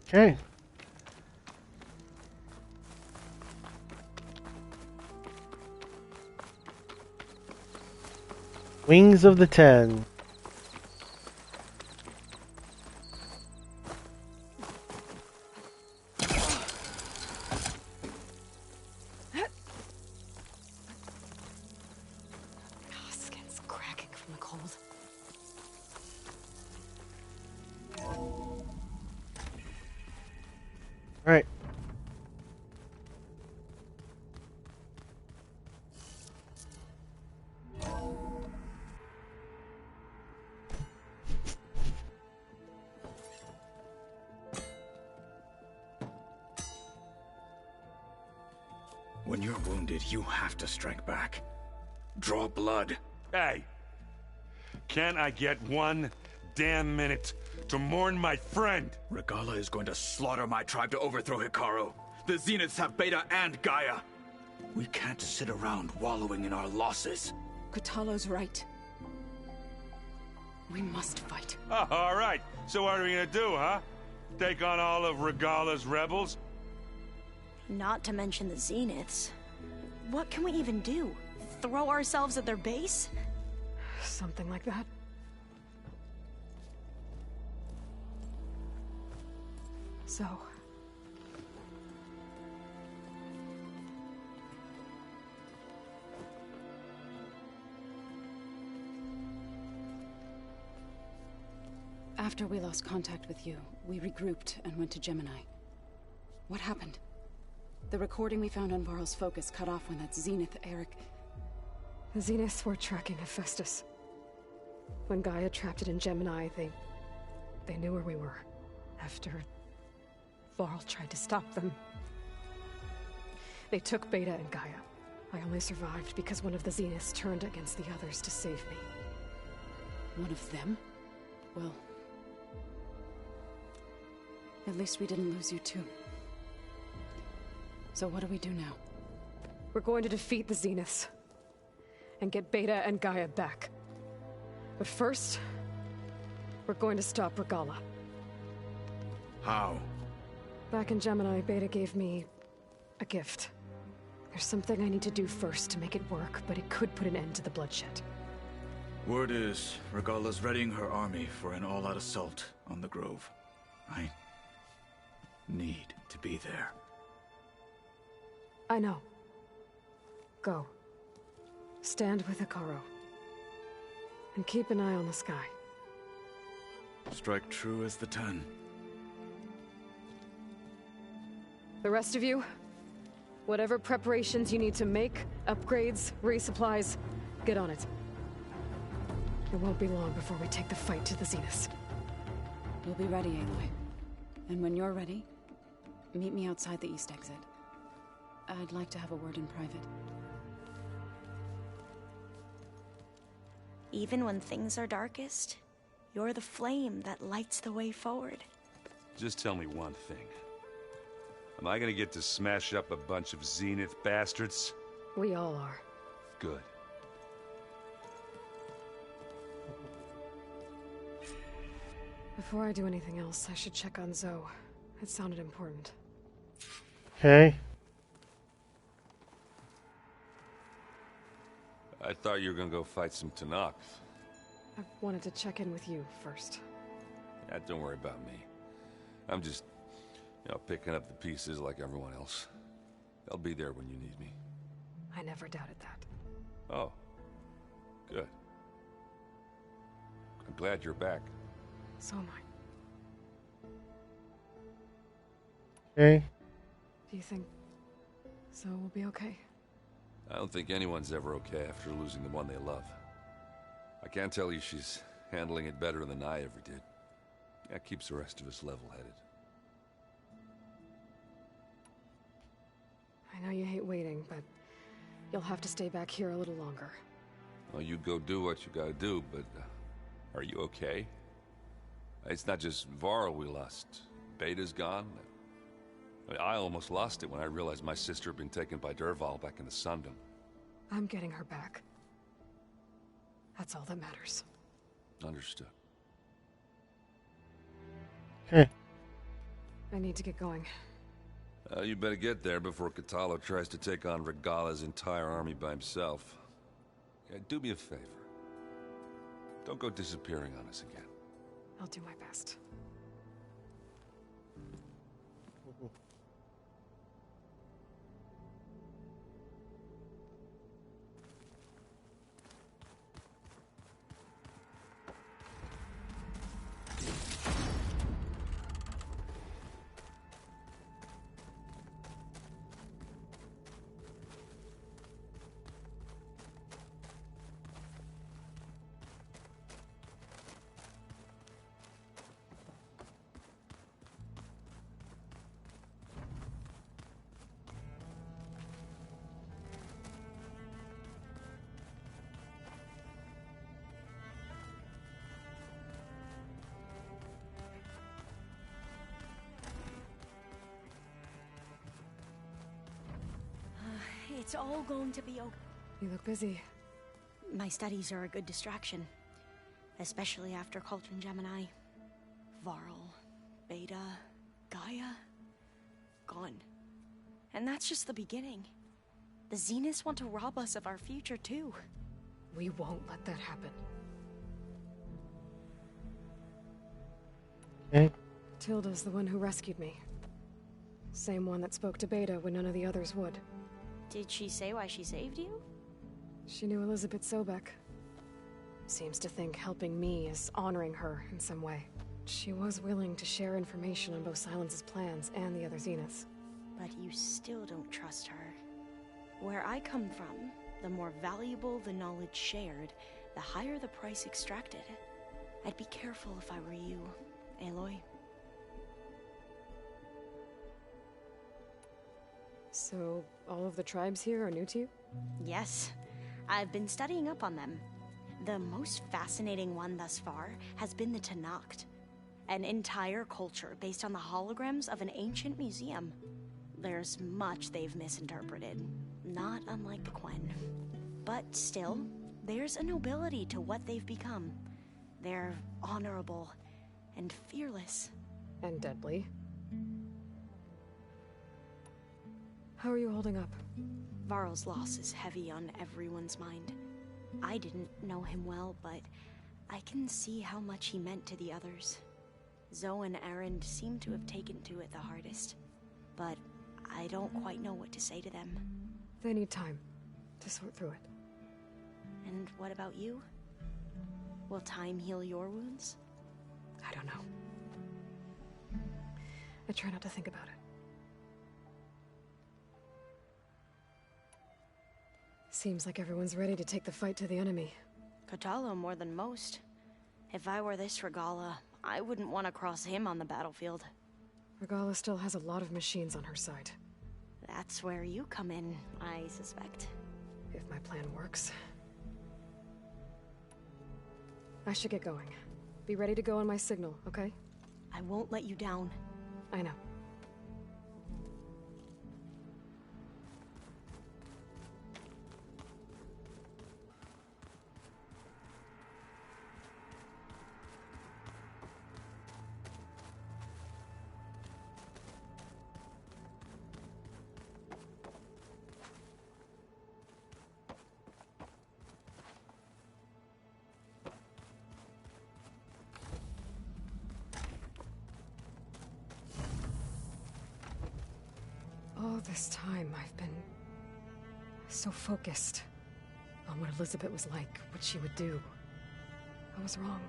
Okay. Wings of the Ten. Skin's cracking from the cold. Right. When you're wounded, you have to strike back. Draw blood. Hey! Can I get one damn minute to mourn my friend? Regala is going to slaughter my tribe to overthrow Hikaru. The Zeniths have Beta and Gaia. We can't sit around wallowing in our losses. Kutalo's right. We must fight. Oh, all right. So what are we gonna do, huh? Take on all of Regala's rebels? Not to mention the Zeniths. What can we even do? Throw ourselves at their base? Something like that. So... After we lost contact with you, we regrouped and went to Gemini. What happened? The recording we found on Varl's focus cut off when that Zenith, Eric... The Zeniths were tracking Hephaestus. When Gaia trapped it in Gemini, they knew where we were. After Varl tried to stop them. They took Beta and Gaia. I only survived because one of the Zeniths turned against the others to save me. One of them? Well... at least we didn't lose you too. So what do we do now? We're going to defeat the Zeniths. And get Beta and Gaia back. But first... we're going to stop Regala. How? Back in Gemini, Beta gave me... a gift. There's something I need to do first to make it work, but it could put an end to the bloodshed. Word is, Regala's readying her army for an all-out assault on the Grove. I need to be there. I know. Go. Stand with Hikaru. And keep an eye on the sky. Strike true as the 10. The rest of you, whatever preparations you need to make, upgrades, resupplies, get on it. It won't be long before we take the fight to the Zeniths. We'll be ready, Aloy. And when you're ready, meet me outside the east exit. I'd like to have a word in private. Even when things are darkest, you're the flame that lights the way forward. Just tell me one thing. Am I gonna get to smash up a bunch of Zenith bastards? We all are. Good. Before I do anything else, I should check on Zoe. It sounded important. Okay. I thought you were gonna go fight some Tanakh. I wanted to check in with you first. Yeah, don't worry about me. I'm just, picking up the pieces like everyone else. I'll be there when you need me. I never doubted that. Oh. Good. I'm glad you're back. So am I. Okay. Do you think Zoe will be okay? I don't think anyone's ever okay after losing the one they love. I can't tell you she's handling it better than I ever did. That keeps the rest of us level-headed. I know you hate waiting, but you'll have to stay back here a little longer. Well, you go do what you gotta do, but are you okay? It's not just Varl we lost. Beta's gone. I almost lost it when I realized my sister had been taken by Dervahl back in the Sundom. I'm getting her back. That's all that matters. Understood. Okay. I need to get going. You better get there before Kutalo tries to take on Regala's entire army by himself. Yeah, do me a favor. Don't go disappearing on us again. I'll do my best. It's all going to be okay. You look busy. My studies are a good distraction. Especially after Cauldron Gemini. Varl, Beta, Gaia, gone. And that's just the beginning. The Zeniths want to rob us of our future, too. We won't let that happen. Okay. Tilda's the one who rescued me. Same one that spoke to Beta when none of the others would. Did she say why she saved you? She knew Elizabeth Sobek. Seems to think helping me is honoring her in some way. She was willing to share information on both Silence's plans and the other Zeniths. But you still don't trust her. Where I come from, the more valuable the knowledge shared, the higher the price extracted. I'd be careful if I were you, Aloy. So, all of the tribes here are new to you? Yes. I've been studying up on them. The most fascinating one thus far has been the Tenakth, an entire culture based on the holograms of an ancient museum. There's much they've misinterpreted, not unlike the Quen. But still, there's a nobility to what they've become. They're honorable and fearless. And deadly. How are you holding up? Varl's loss is heavy on everyone's mind. I didn't know him well, but I can see how much he meant to the others. Zoe and Erend seem to have taken to it the hardest, but I don't quite know what to say to them. They need time to sort through it. And what about you? Will time heal your wounds? I don't know. I try not to think about it. Seems like everyone's ready to take the fight to the enemy. Kotallo more than most. If I were this Regala, I wouldn't want to cross him on the battlefield. Regala still has a lot of machines on her side. That's where you come in, I suspect. If my plan works. I should get going. Be ready to go on my signal, okay? I won't let you down. I know. All this time, I've been so focused on what Elizabeth was like, what she would do. I was wrong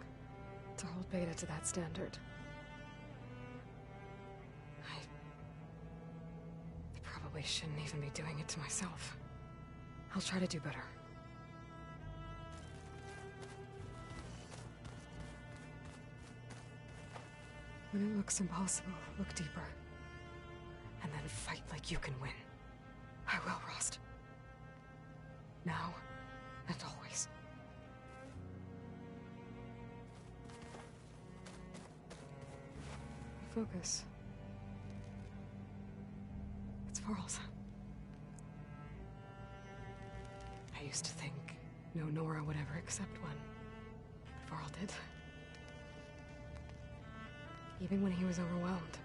to hold Beta to that standard. I probably shouldn't even be doing it to myself. I'll try to do better. When it looks impossible, look deeper. And then fight like you can win. I will, Rost. Now and always. Focus. It's Varl's. I used to think no Nora would ever accept one. But Varl did. Even when he was overwhelmed.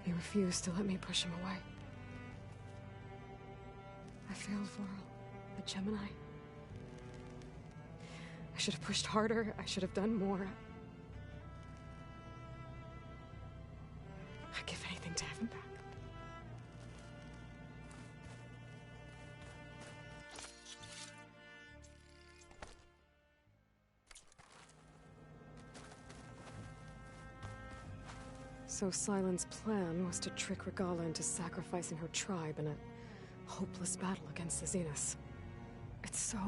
He refused to let me push him away. I failed, Varl. The Gemini. I should have pushed harder. I should have done more. I'd give anything to have him back. So Silen's plan was to trick Regala into sacrificing her tribe in a hopeless battle against the Zeniths. It's so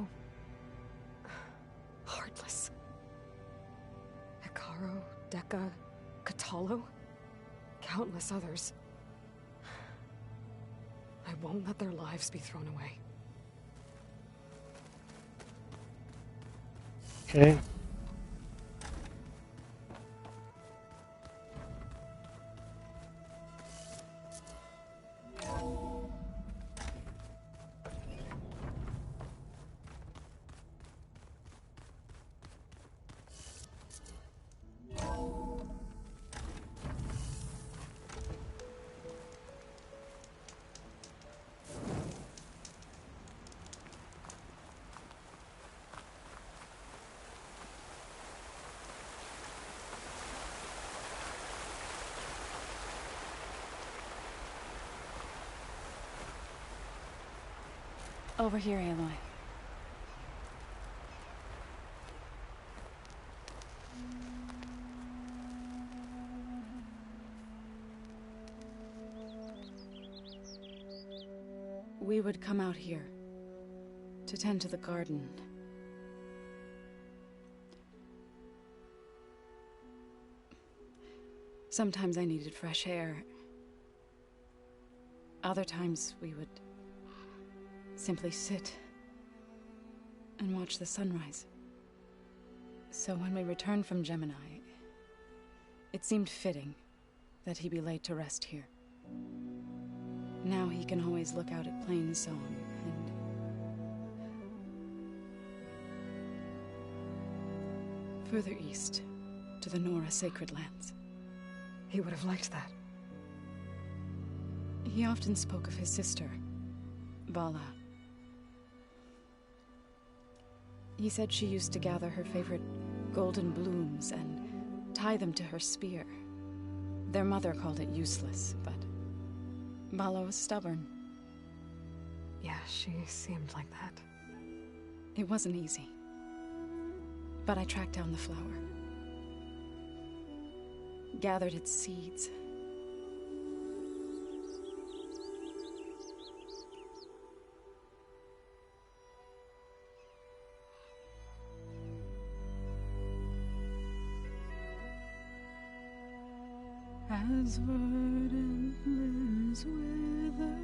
heartless. Hekarro, Dekka, Kotallo, countless others. I won't let their lives be thrown away. Okay. Over here, Aloy. We would come out here to tend to the garden. Sometimes I needed fresh air. Other times we would simply sit and watch the sunrise. So when we returned from Gemini, it seemed fitting that he be laid to rest here. Now he can always look out at Plainsong and... further east, to the Nora Sacred Lands. He would have liked that. He often spoke of his sister, Vala. He said she used to gather her favorite golden blooms and tie them to her spear. Their mother called it useless, but Vala was stubborn. Yeah, she seemed like that. It wasn't easy. But I tracked down the flower. Gathered its seeds. As verdant limbs wither,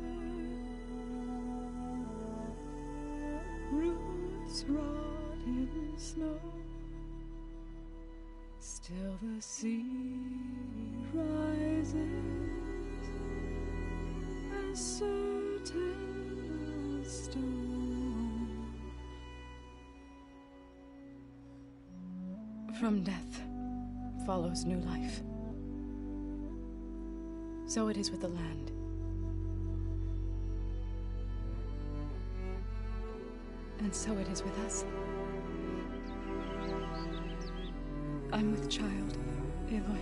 roots rot in snow, still the sea rises, as certain as stone. From death follows new life. So it is with the land. And so it is with us. I'm with child, Aloy.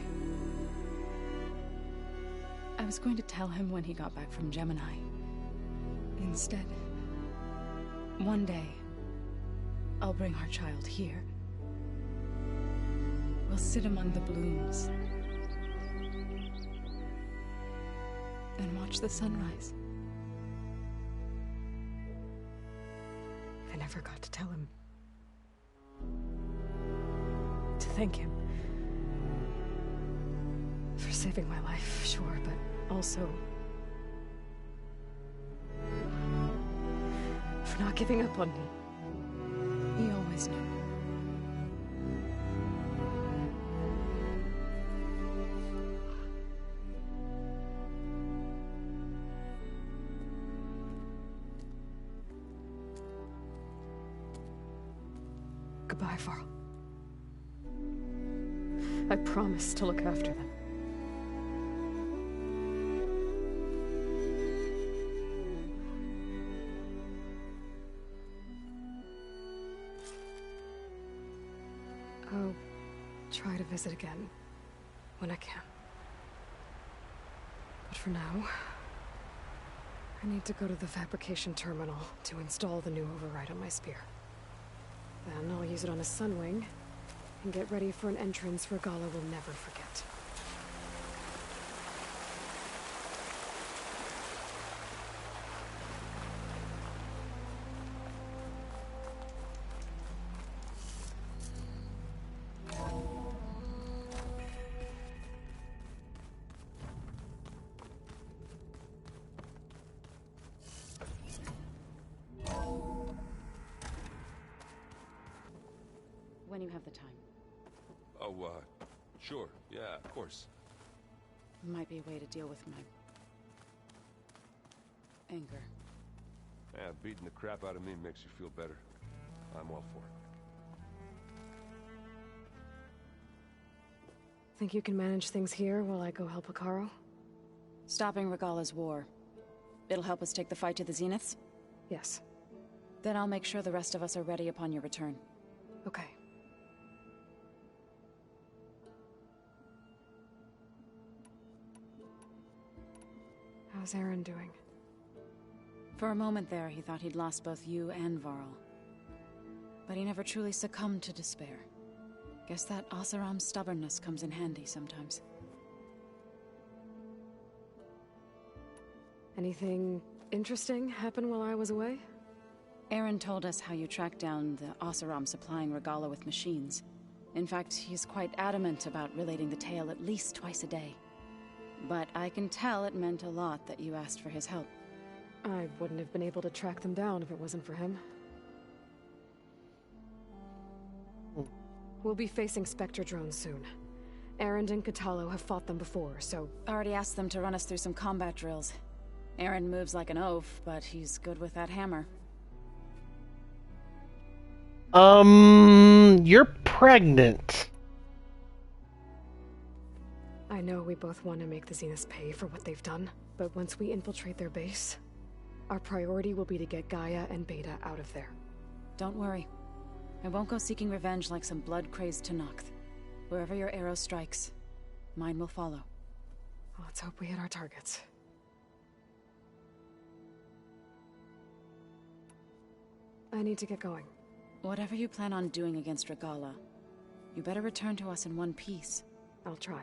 I was going to tell him when he got back from Gemini. Instead, one day, I'll bring our child here. We'll sit among the blooms and watch the sunrise. I never got to tell him. To thank him. For saving my life, sure, but also... for not giving up on me. He always knew. Goodbye, Varl. I promise to look after them. I'll try to visit again when I can. But for now, I need to go to the fabrication terminal to install the new override on my spear. Then I'll use it on a sunwing, and get ready for an entrance Regala will never forget. When you have the time. Oh, sure. Yeah, of course. Might be a way to deal with my... anger. Yeah, beating the crap out of me makes you feel better. I'm all for it. Think you can manage things here while I go help Akaro? Stopping Regala's war. It'll help us take the fight to the Zeniths? Yes. Then I'll make sure the rest of us are ready upon your return. Okay. How's Aaron doing? For a moment there, he thought he'd lost both you and Varl. But he never truly succumbed to despair. Guess that Oseram's stubbornness comes in handy sometimes. Anything interesting happen while I was away? Aaron told us how you tracked down the Oseram supplying Regala with machines. In fact, he's quite adamant about relating the tale at least twice a day. But I can tell it meant a lot that you asked for his help. I wouldn't have been able to track them down if it wasn't for him. We'll be facing Spectre drones soon. Aaron and Katalo have fought them before, so... Already asked them to run us through some combat drills. Aaron moves like an oaf, but he's good with that hammer. You're pregnant. I know we both want to make the Zeniths pay for what they've done, but once we infiltrate their base, our priority will be to get Gaia and Beta out of there. Don't worry. I won't go seeking revenge like some blood-crazed Tenakth. Wherever your arrow strikes, mine will follow. Let's hope we hit our targets. I need to get going. Whatever you plan on doing against Regala, you better return to us in one piece. I'll try.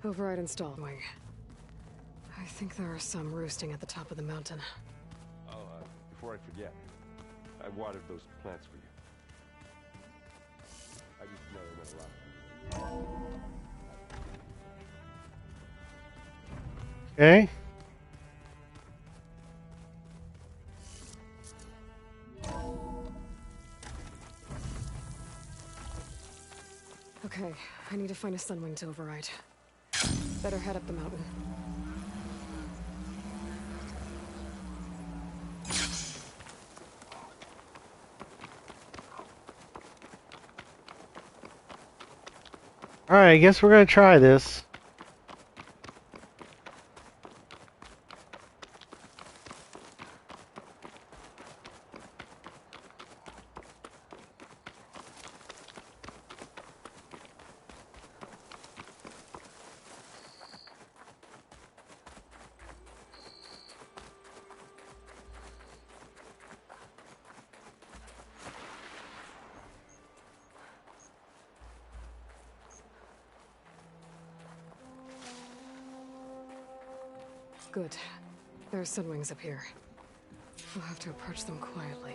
Override installed. I think there are some roosting at the top of the mountain. Oh, before I forget, I watered those plants for you. I just know they meant a lot. Okay. Okay, I need to find a Sunwing to override. Better head up the mountain. Alright, I guess we're gonna try this. Good. There are Sunwings up here. We'll have to approach them quietly.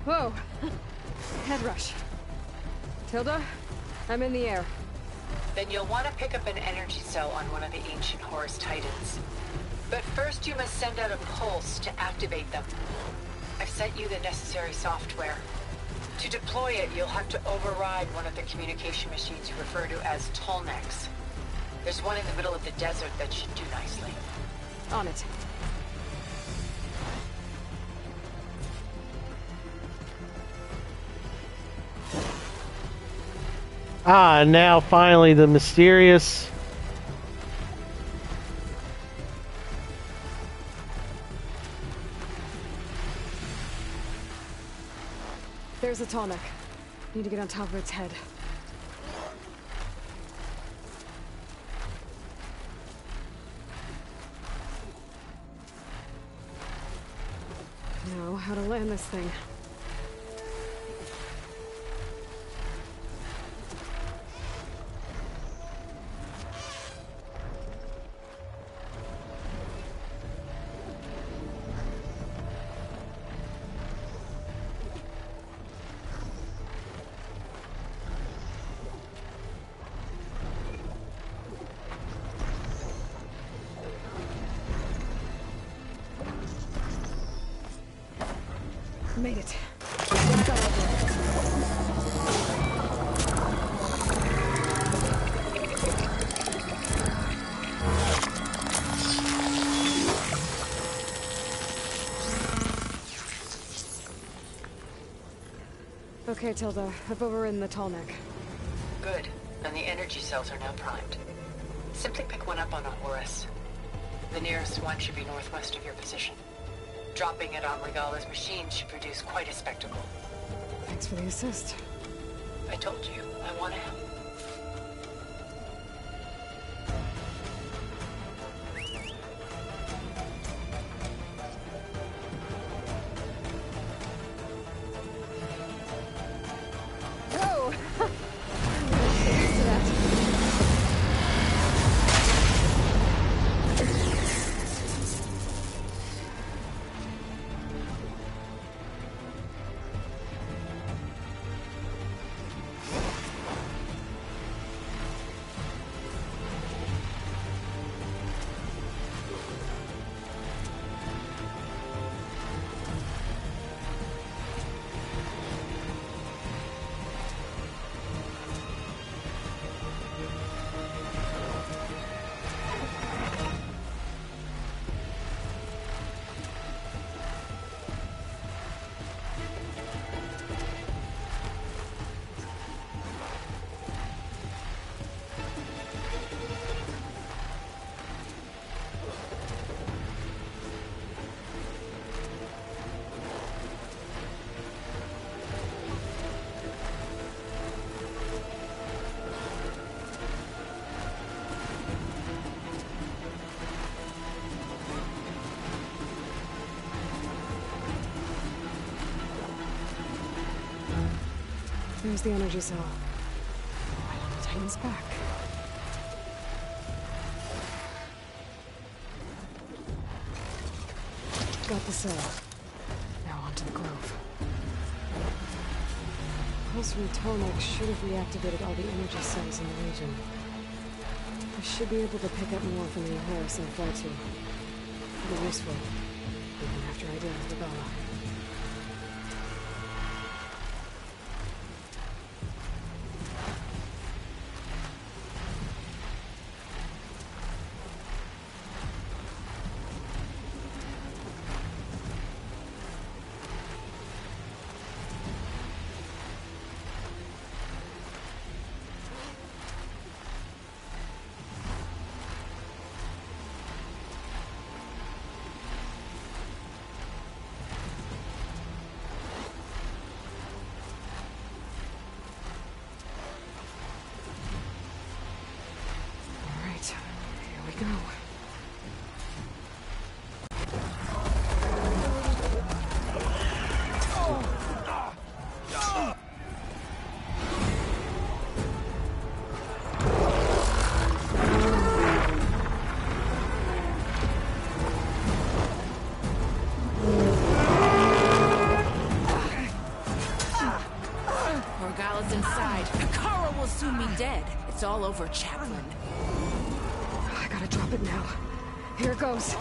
Whoa! Head rush. Tilda, I'm in the air. Then you'll want to pick up an energy cell on one of the ancient Horus Titans. But first you must send out a pulse to activate them. I've sent you the necessary software. To deploy it, you'll have to override one of the communication machines you refer to as Tolnecs. There's one in the middle of the desert that should do nicely. On it. Ah, now finally the mysterious There's the tall neck. Need to get on top of its head. Now, how to land this thing. Made it. Okay, Tilda. I've overridden the tall neck. Good. And the energy cells are now primed. Simply pick one up on a Horus. The nearest one should be northwest of your position. Dropping it on Regala's machine should produce quite a spectacle. Thanks for the assist. I told you, I want to help. Whoa! I'm used to that. There's the energy cell. Titan's back. Got the cell. Now onto the grove. Pulse from Tomek should have reactivated all the energy cells in the region. I should be able to pick up more from the Horus and fly to. It'll be useful, even after I deal with Regala. Go. Regala's inside. Kara will soon be dead. It's all over, Chaplain. I gotta drop it now. Here it goes.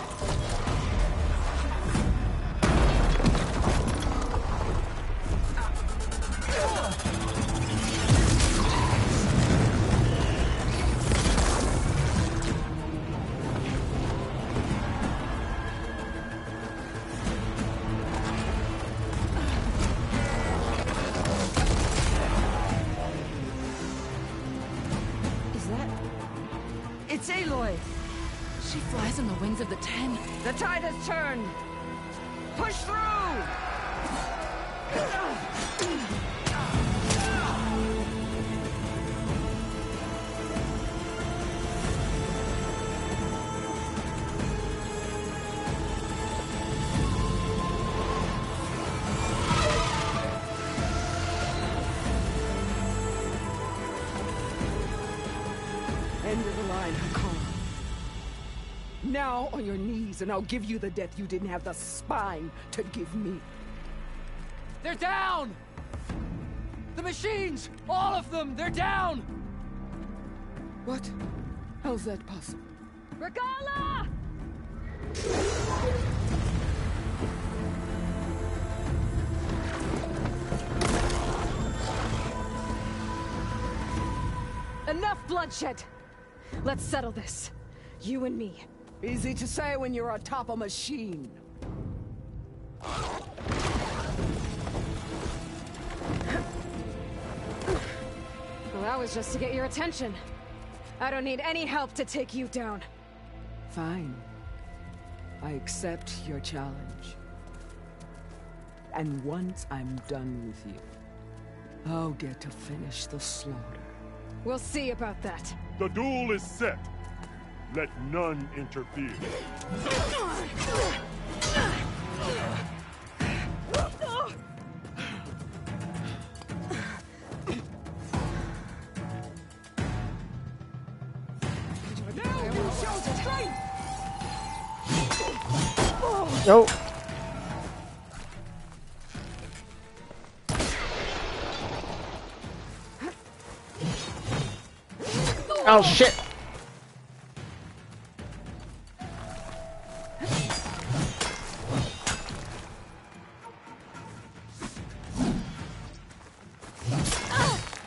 It's Aloy! She flies on the wings of the Ten. The tide has turned! Push through! End of the line, Hakon. Now on your knees, and I'll give you the death you didn't have the spine to give me. They're down! The machines! All of them! They're down! What? How's that possible? Regala! Enough bloodshed! Let's settle this. You and me. Easy to say when you're atop a machine. Well, that was just to get your attention. I don't need any help to take you down. Fine. I accept your challenge. And once I'm done with you, I'll get to finish the slaughter. We'll see about that. The duel is set. Let none interfere. Nope. Oh shit.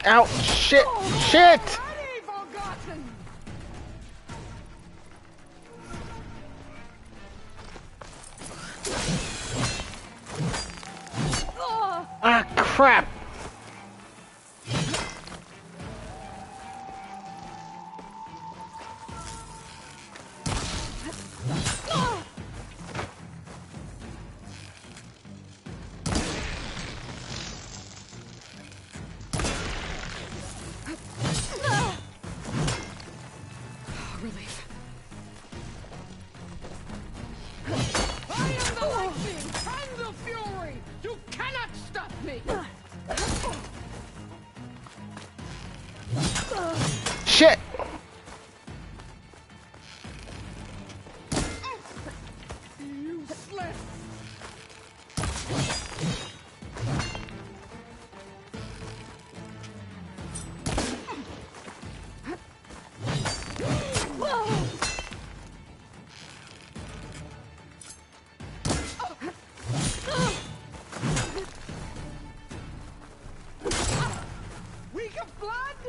Ow, shit, shit! Ah, crap! Relief. I am the lightning and the fury! You cannot stop me! Shit! Useless! Weak of blood?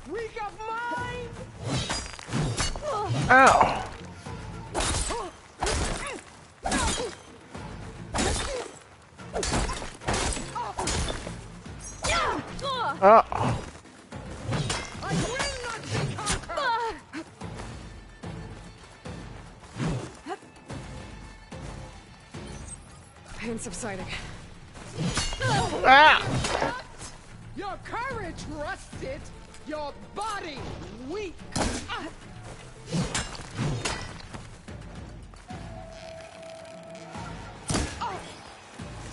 Weak of mind? Ow! Oh. I will not be conquered! Pain subsiding. Ah! Your courage rusted, your body weak.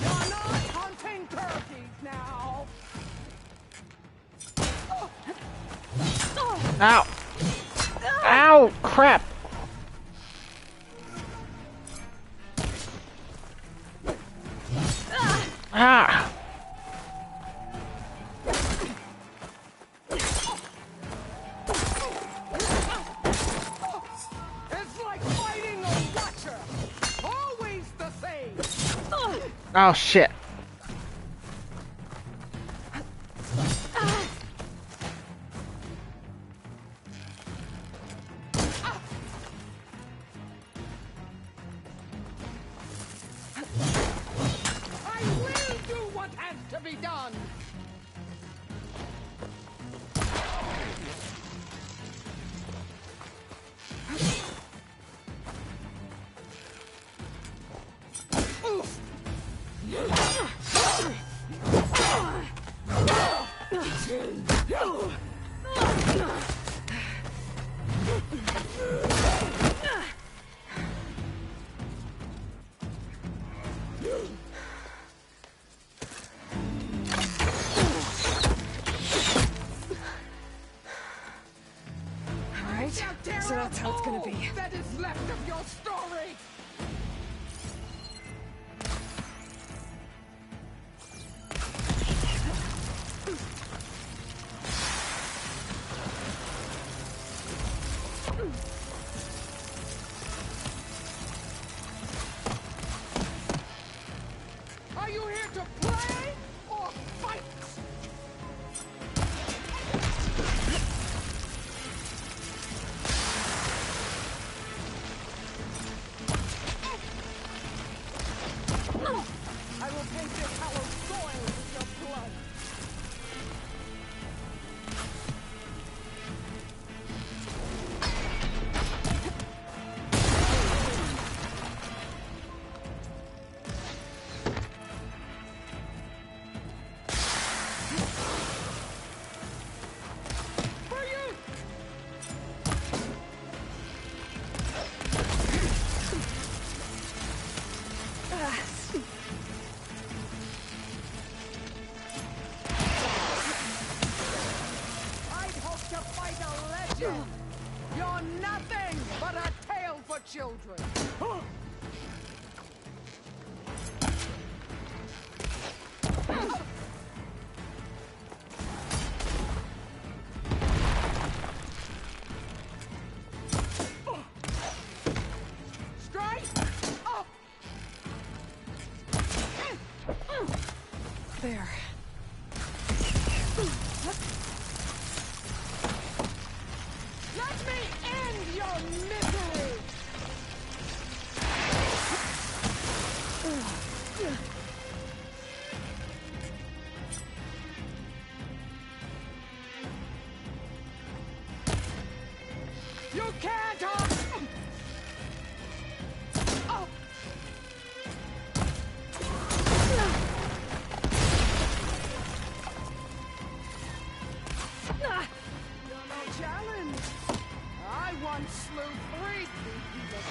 You're not hunting turkeys now. Ow! Ow! Crap! Ah! It's like fighting a watcher. Always the same. Oh shit! I will do what has to be done. So that's how it's gonna be. That is left of your story. Are you here to play or fight? I will paint this hallowed soil with your blood. For you! I'd hope to fight a legend. You're nothing but a tale for children. Strike! Up! There. Let me end your misery! You can't Oh. You're no challenge. I once slew 3 people.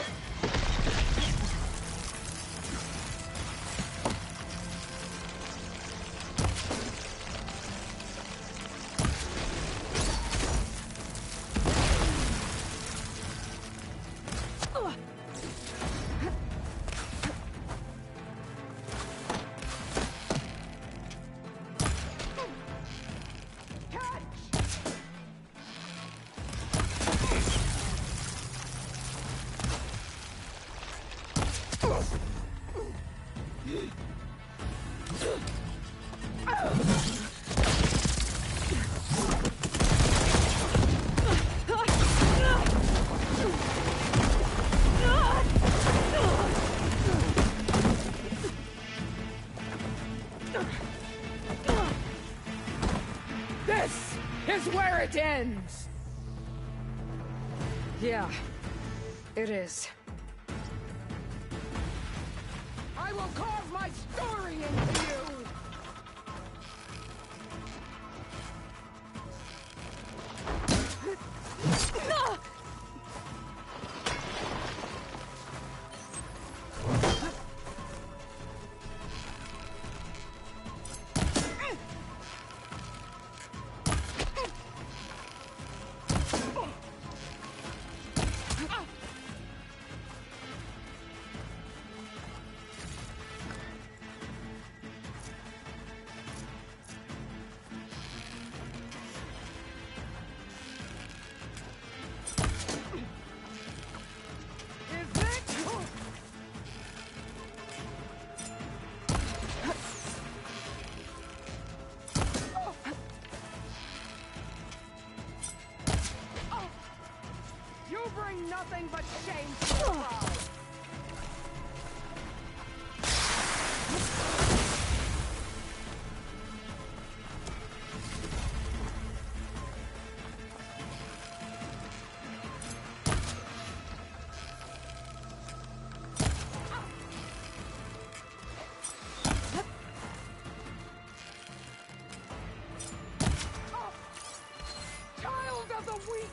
This is where it ends! Yeah, it is. I will carve my story into you! You bring nothing but shame to the crowd. Child of the weak!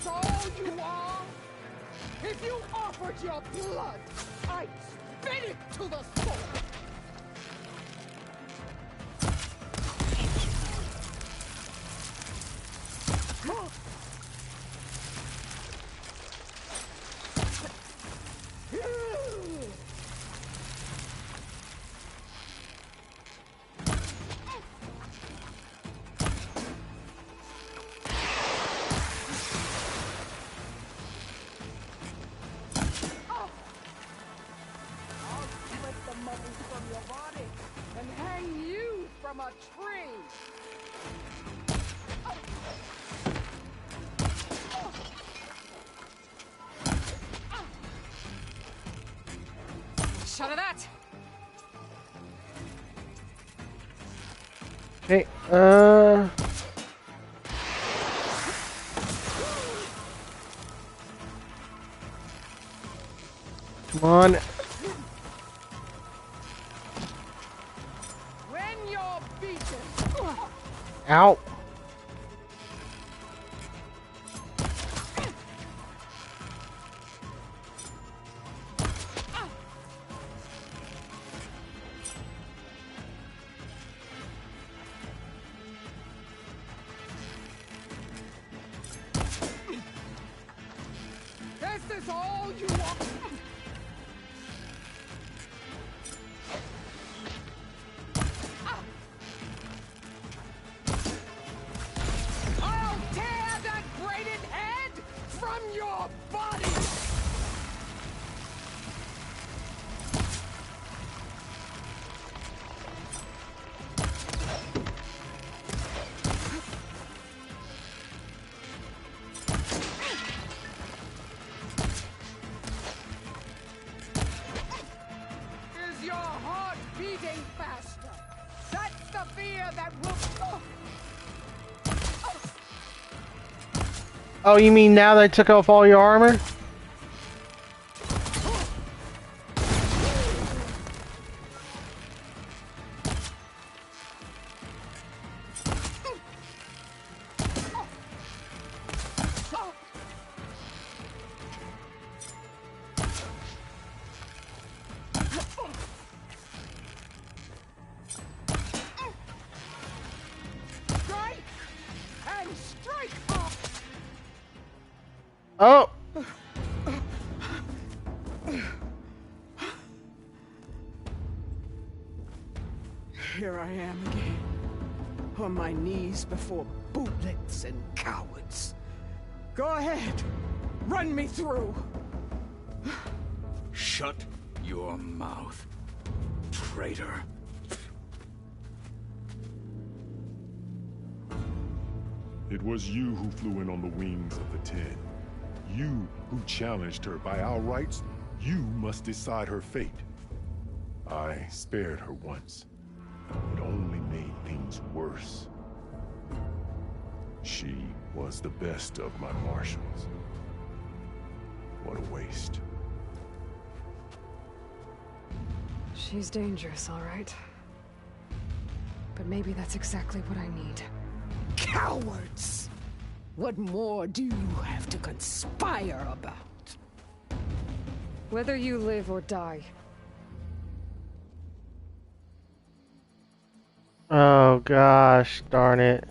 this all you are? If you offered your blood, I'd spit it to the sword. Shut of that! Hey, come on. When you're beaten. Ow. Is this all you want? I'll tear that braided head from your body! Is your heart beating faster? That's the fear that will... Oh, you mean now that I took off all your armor? Strike! And strike hard! Oh! Here I am again, on my knees before bootlets and cowards. Go ahead, run me through. Shut your mouth, traitor. It was you who flew in on the wings of the 10. You who challenged her by our rights. You must decide her fate. I spared her once. It only made things worse. She was the best of my marshals. What a waste. She's dangerous, all right. But maybe that's exactly what I need. Cowards! What more do you have to conspire about? Whether you live or die. Oh gosh, darn it.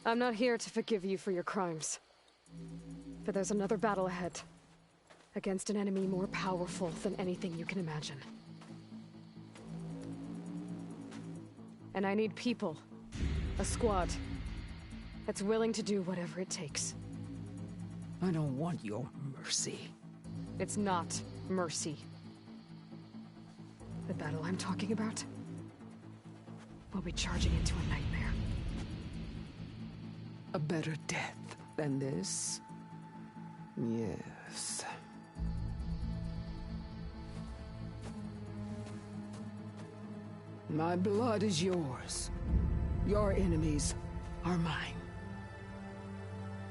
I'm not here to forgive you for your crimes. But there's another battle ahead. Against an enemy more powerful than anything you can imagine. And I need people. A squad. That's willing to do whatever it takes. I don't want your mercy. It's not mercy. The battle I'm talking about? We'll be charging into a nightmare. A better death than this? Yes. My blood is yours. Your enemies are mine.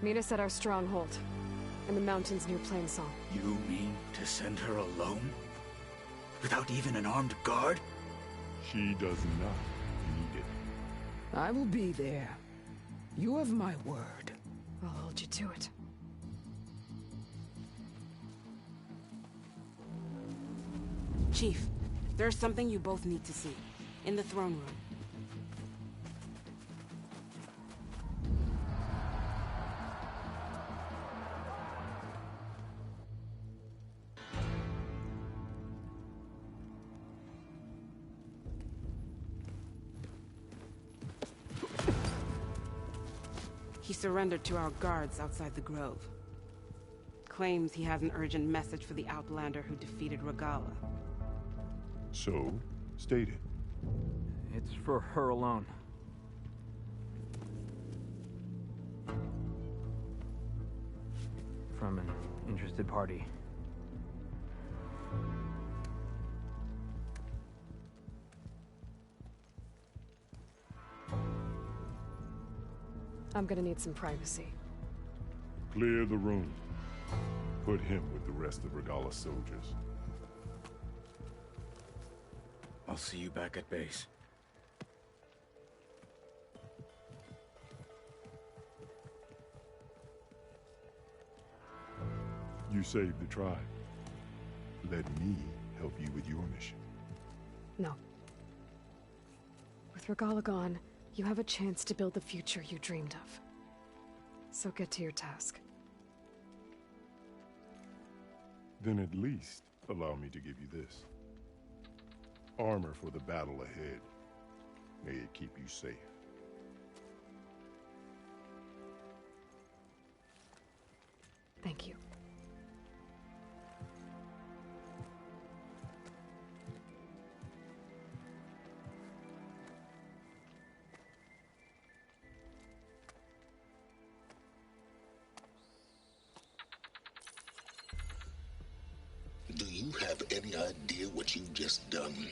Meet us at our stronghold, in the mountains near Plainsong. You mean to send her alone? Without even an armed guard? She does not need it. I will be there. You have my word. I'll hold you to it. Chief, there's something you both need to see. In the throne room. He surrendered to our guards outside the grove. Claims he has an urgent message for the Outlander who defeated Regala. So, state it. It's for her alone. From an interested party. I'm gonna need some privacy. Clear the room. Put him with the rest of Regala's soldiers. I'll see you back at base. You saved the tribe. Let me help you with your mission. No. With Regala gone, you have a chance to build the future you dreamed of. So get to your task. Then at least allow me to give you this. Armor for the battle ahead. May it keep you safe. Thank you. Do you have any idea what you've just done?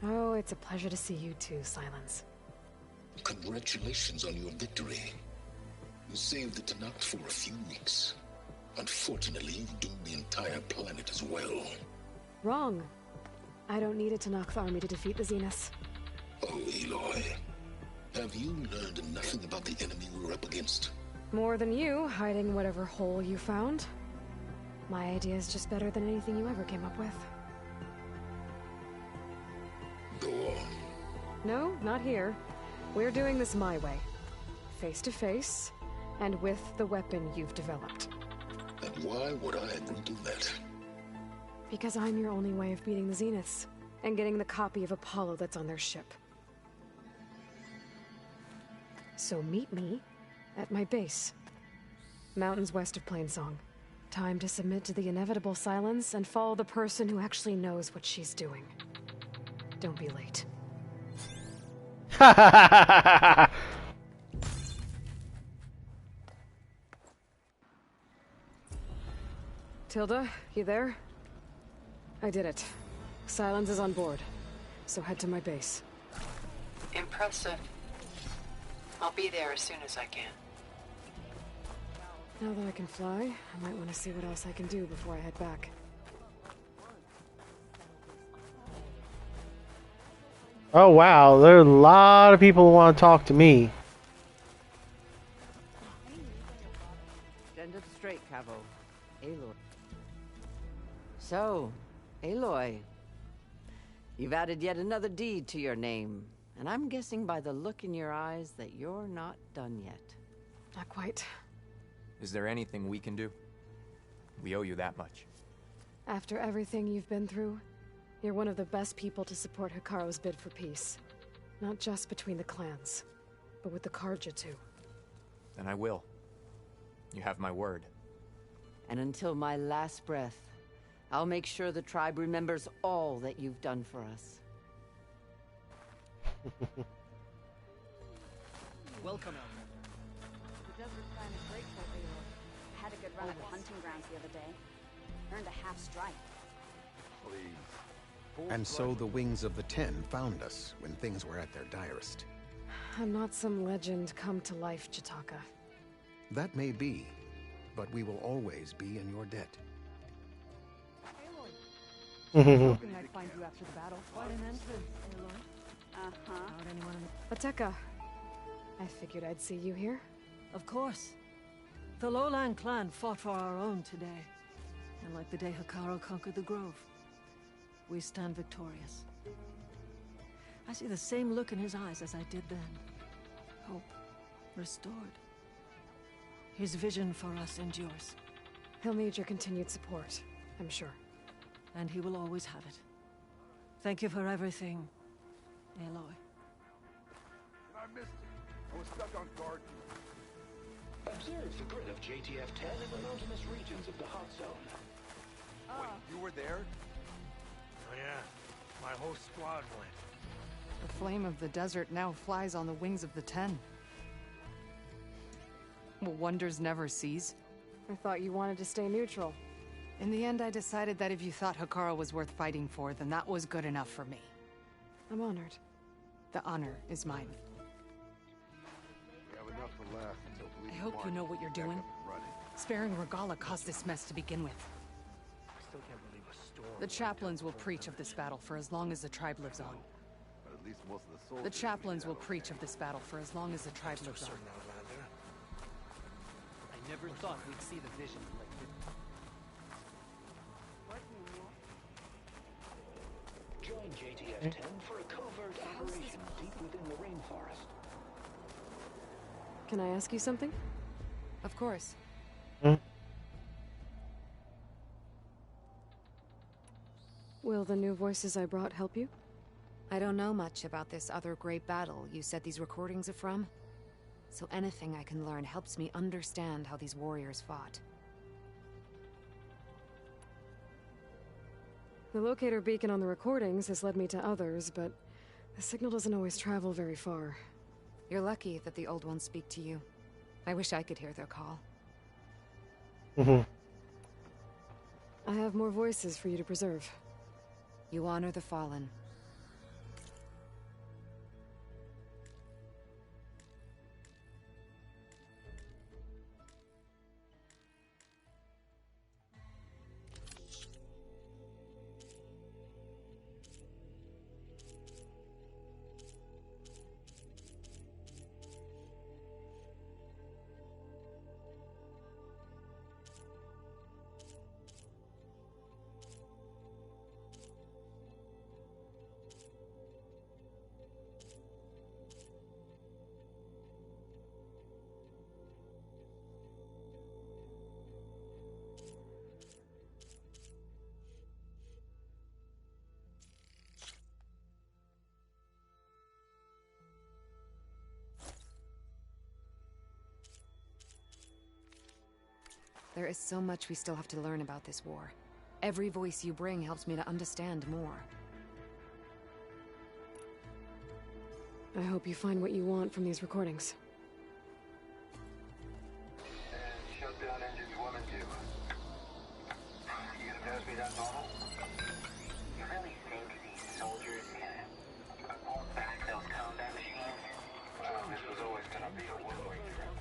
Oh, it's a pleasure to see you too, Silence. Congratulations on your victory. You saved the Tanakh for a few weeks. Unfortunately, you've doomed the entire planet as well. Wrong. I don't need a Tanakh army to defeat the Zeniths. Oh, Aloy. Have you learned nothing about the enemy we're up against? More than you, hiding whatever hole you found. My idea is just better than anything you ever came up with. Go on. No, not here. We're doing this my way. Face to face, and with the weapon you've developed. And why would I agree to that? Because I'm your only way of beating the Zeniths, and getting the copy of Apollo that's on their ship. So meet me at my base. Mountains west of Plainsong. Time to submit to the inevitable silence and follow the person who actually knows what she's doing. Don't be late. Tilda, you there? I did it. Silence is on board, so head to my base. Impressive. I'll be there as soon as I can. Now that I can fly, I might want to see what else I can do before I head back. Oh wow, there are a lot of people who want to talk to me. Stand up straight, Cavo. Aloy. So, Aloy, you've added yet another deed to your name, and I'm guessing by the look in your eyes that you're not done yet. Not quite. Is there anything we can do? We owe you that much. After everything you've been through, You're one of the best people to support Hikaru's bid for peace. Not just between the clans, but with the Carja too. And I will. You have my word. And until my last breath, I'll make sure the tribe remembers all that you've done for us. Welcome. The desert clan is grateful for you. I had a good run at the hunting grounds the other day. Earned a half stripe. Please. And so the Wings of the Ten found us when things were at their direst. I'm not some legend come to life, Chitaka. That may be, but we will always be in your debt. Hoping I'd find you after the battle. Quite an entrance, Aloy. Uh-huh. Anyone Ateka, I figured I'd see you here. Of course. The Lowland clan fought for our own today. And like the day Hikaru conquered the Grove, we stand victorious. I see the same look in his eyes as I did then. Hope restored. His vision for us endures. He'll need your continued support, I'm sure. And he will always have it. Thank you for everything, Aloy. I missed it. I was stuck on guard. Observe the grid of JTF-10 in the mountainous regions of the hot zone. Wait, you were there? Oh yeah, my whole squad went. The flame of the desert now flies on the wings of the Ten. Will wonders never cease? I thought you wanted to stay neutral. In the end, I decided that if you thought Hikaru was worth fighting for, then that was good enough for me. I'm honored. The honor is mine. We have enough to last until I hope you know what you're doing. Sparing Regala caused this mess to begin with. I still can't believe a storm. The chaplains will preach of this battle for as long as the tribe lives on. But at least most of the soldiers. The chaplains will preach of this battle for as long as the tribe lives on. I never thought we'd see the vision like this. Join JTF-10 for a covert operation deep within the rainforest. Can I ask you something? Of course. Will the new voices I brought help you? I don't know much about this other great battle you said these recordings are from. So anything I can learn helps me understand how these warriors fought. The locator beacon on the recordings has led me to others, but the signal doesn't always travel very far. You're lucky that the old ones speak to you. I wish I could hear their call. I have more voices for you to preserve. You honor the fallen. There is so much we still have to learn about this war. Every voice you bring helps me to understand more. I hope you find what you want from these recordings. Shut down engines 1 and 2. You gonna pass me that bottle? You really think these soldiers can hold back those combat machines? Well, this was always gonna be a one-way trip.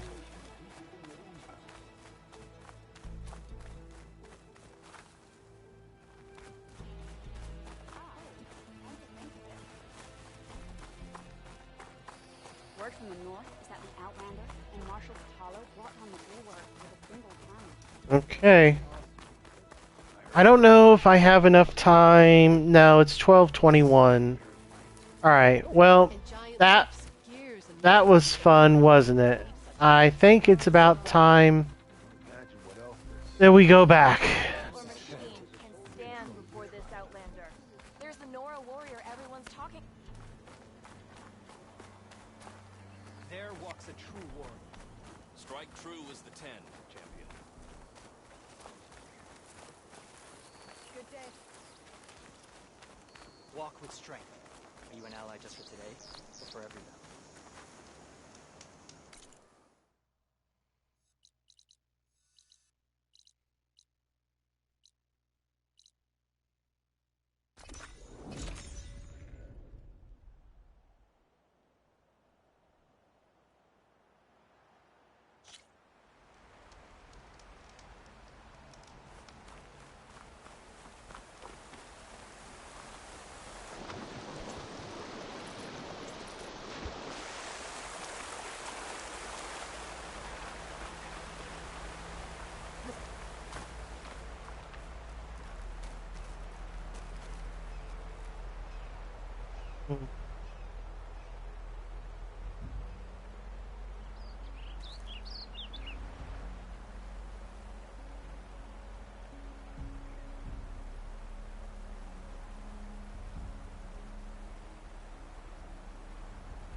Word from the north is that the Outlander and Marshal Patalo brought on the bulwark with a single time. Okay. I don't know if I have enough time. No, it's 12:21. Alright, well, that was fun, wasn't it? I think it's about time that we go back. Stand before this Outlander. There's true as the 10, champion. Good day. Walk with strength. Are you an ally just for today, or for every battle?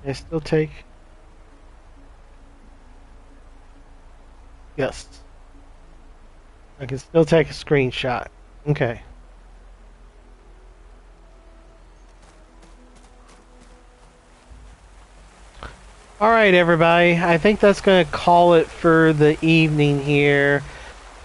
I still take. Yes. I can still take a screenshot. Okay. Alright, everybody. I think that's going to call it for the evening here.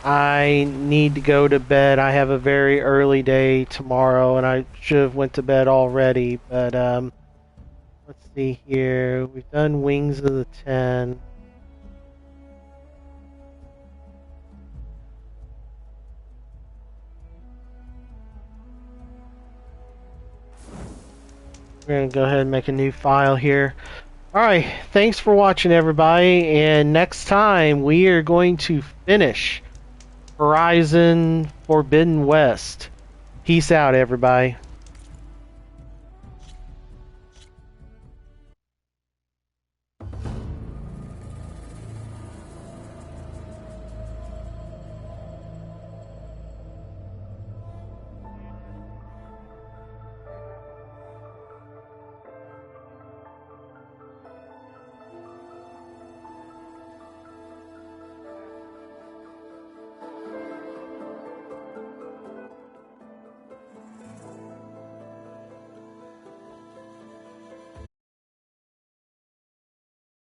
I need to go to bed. I have a very early day tomorrow, and I should have went to bed already. But, let's see here. We've done Wings of the 10. We're going to go ahead and make a new file here. Alright, thanks for watching, everybody, and next time we are going to finish Horizon Forbidden West. Peace out, everybody.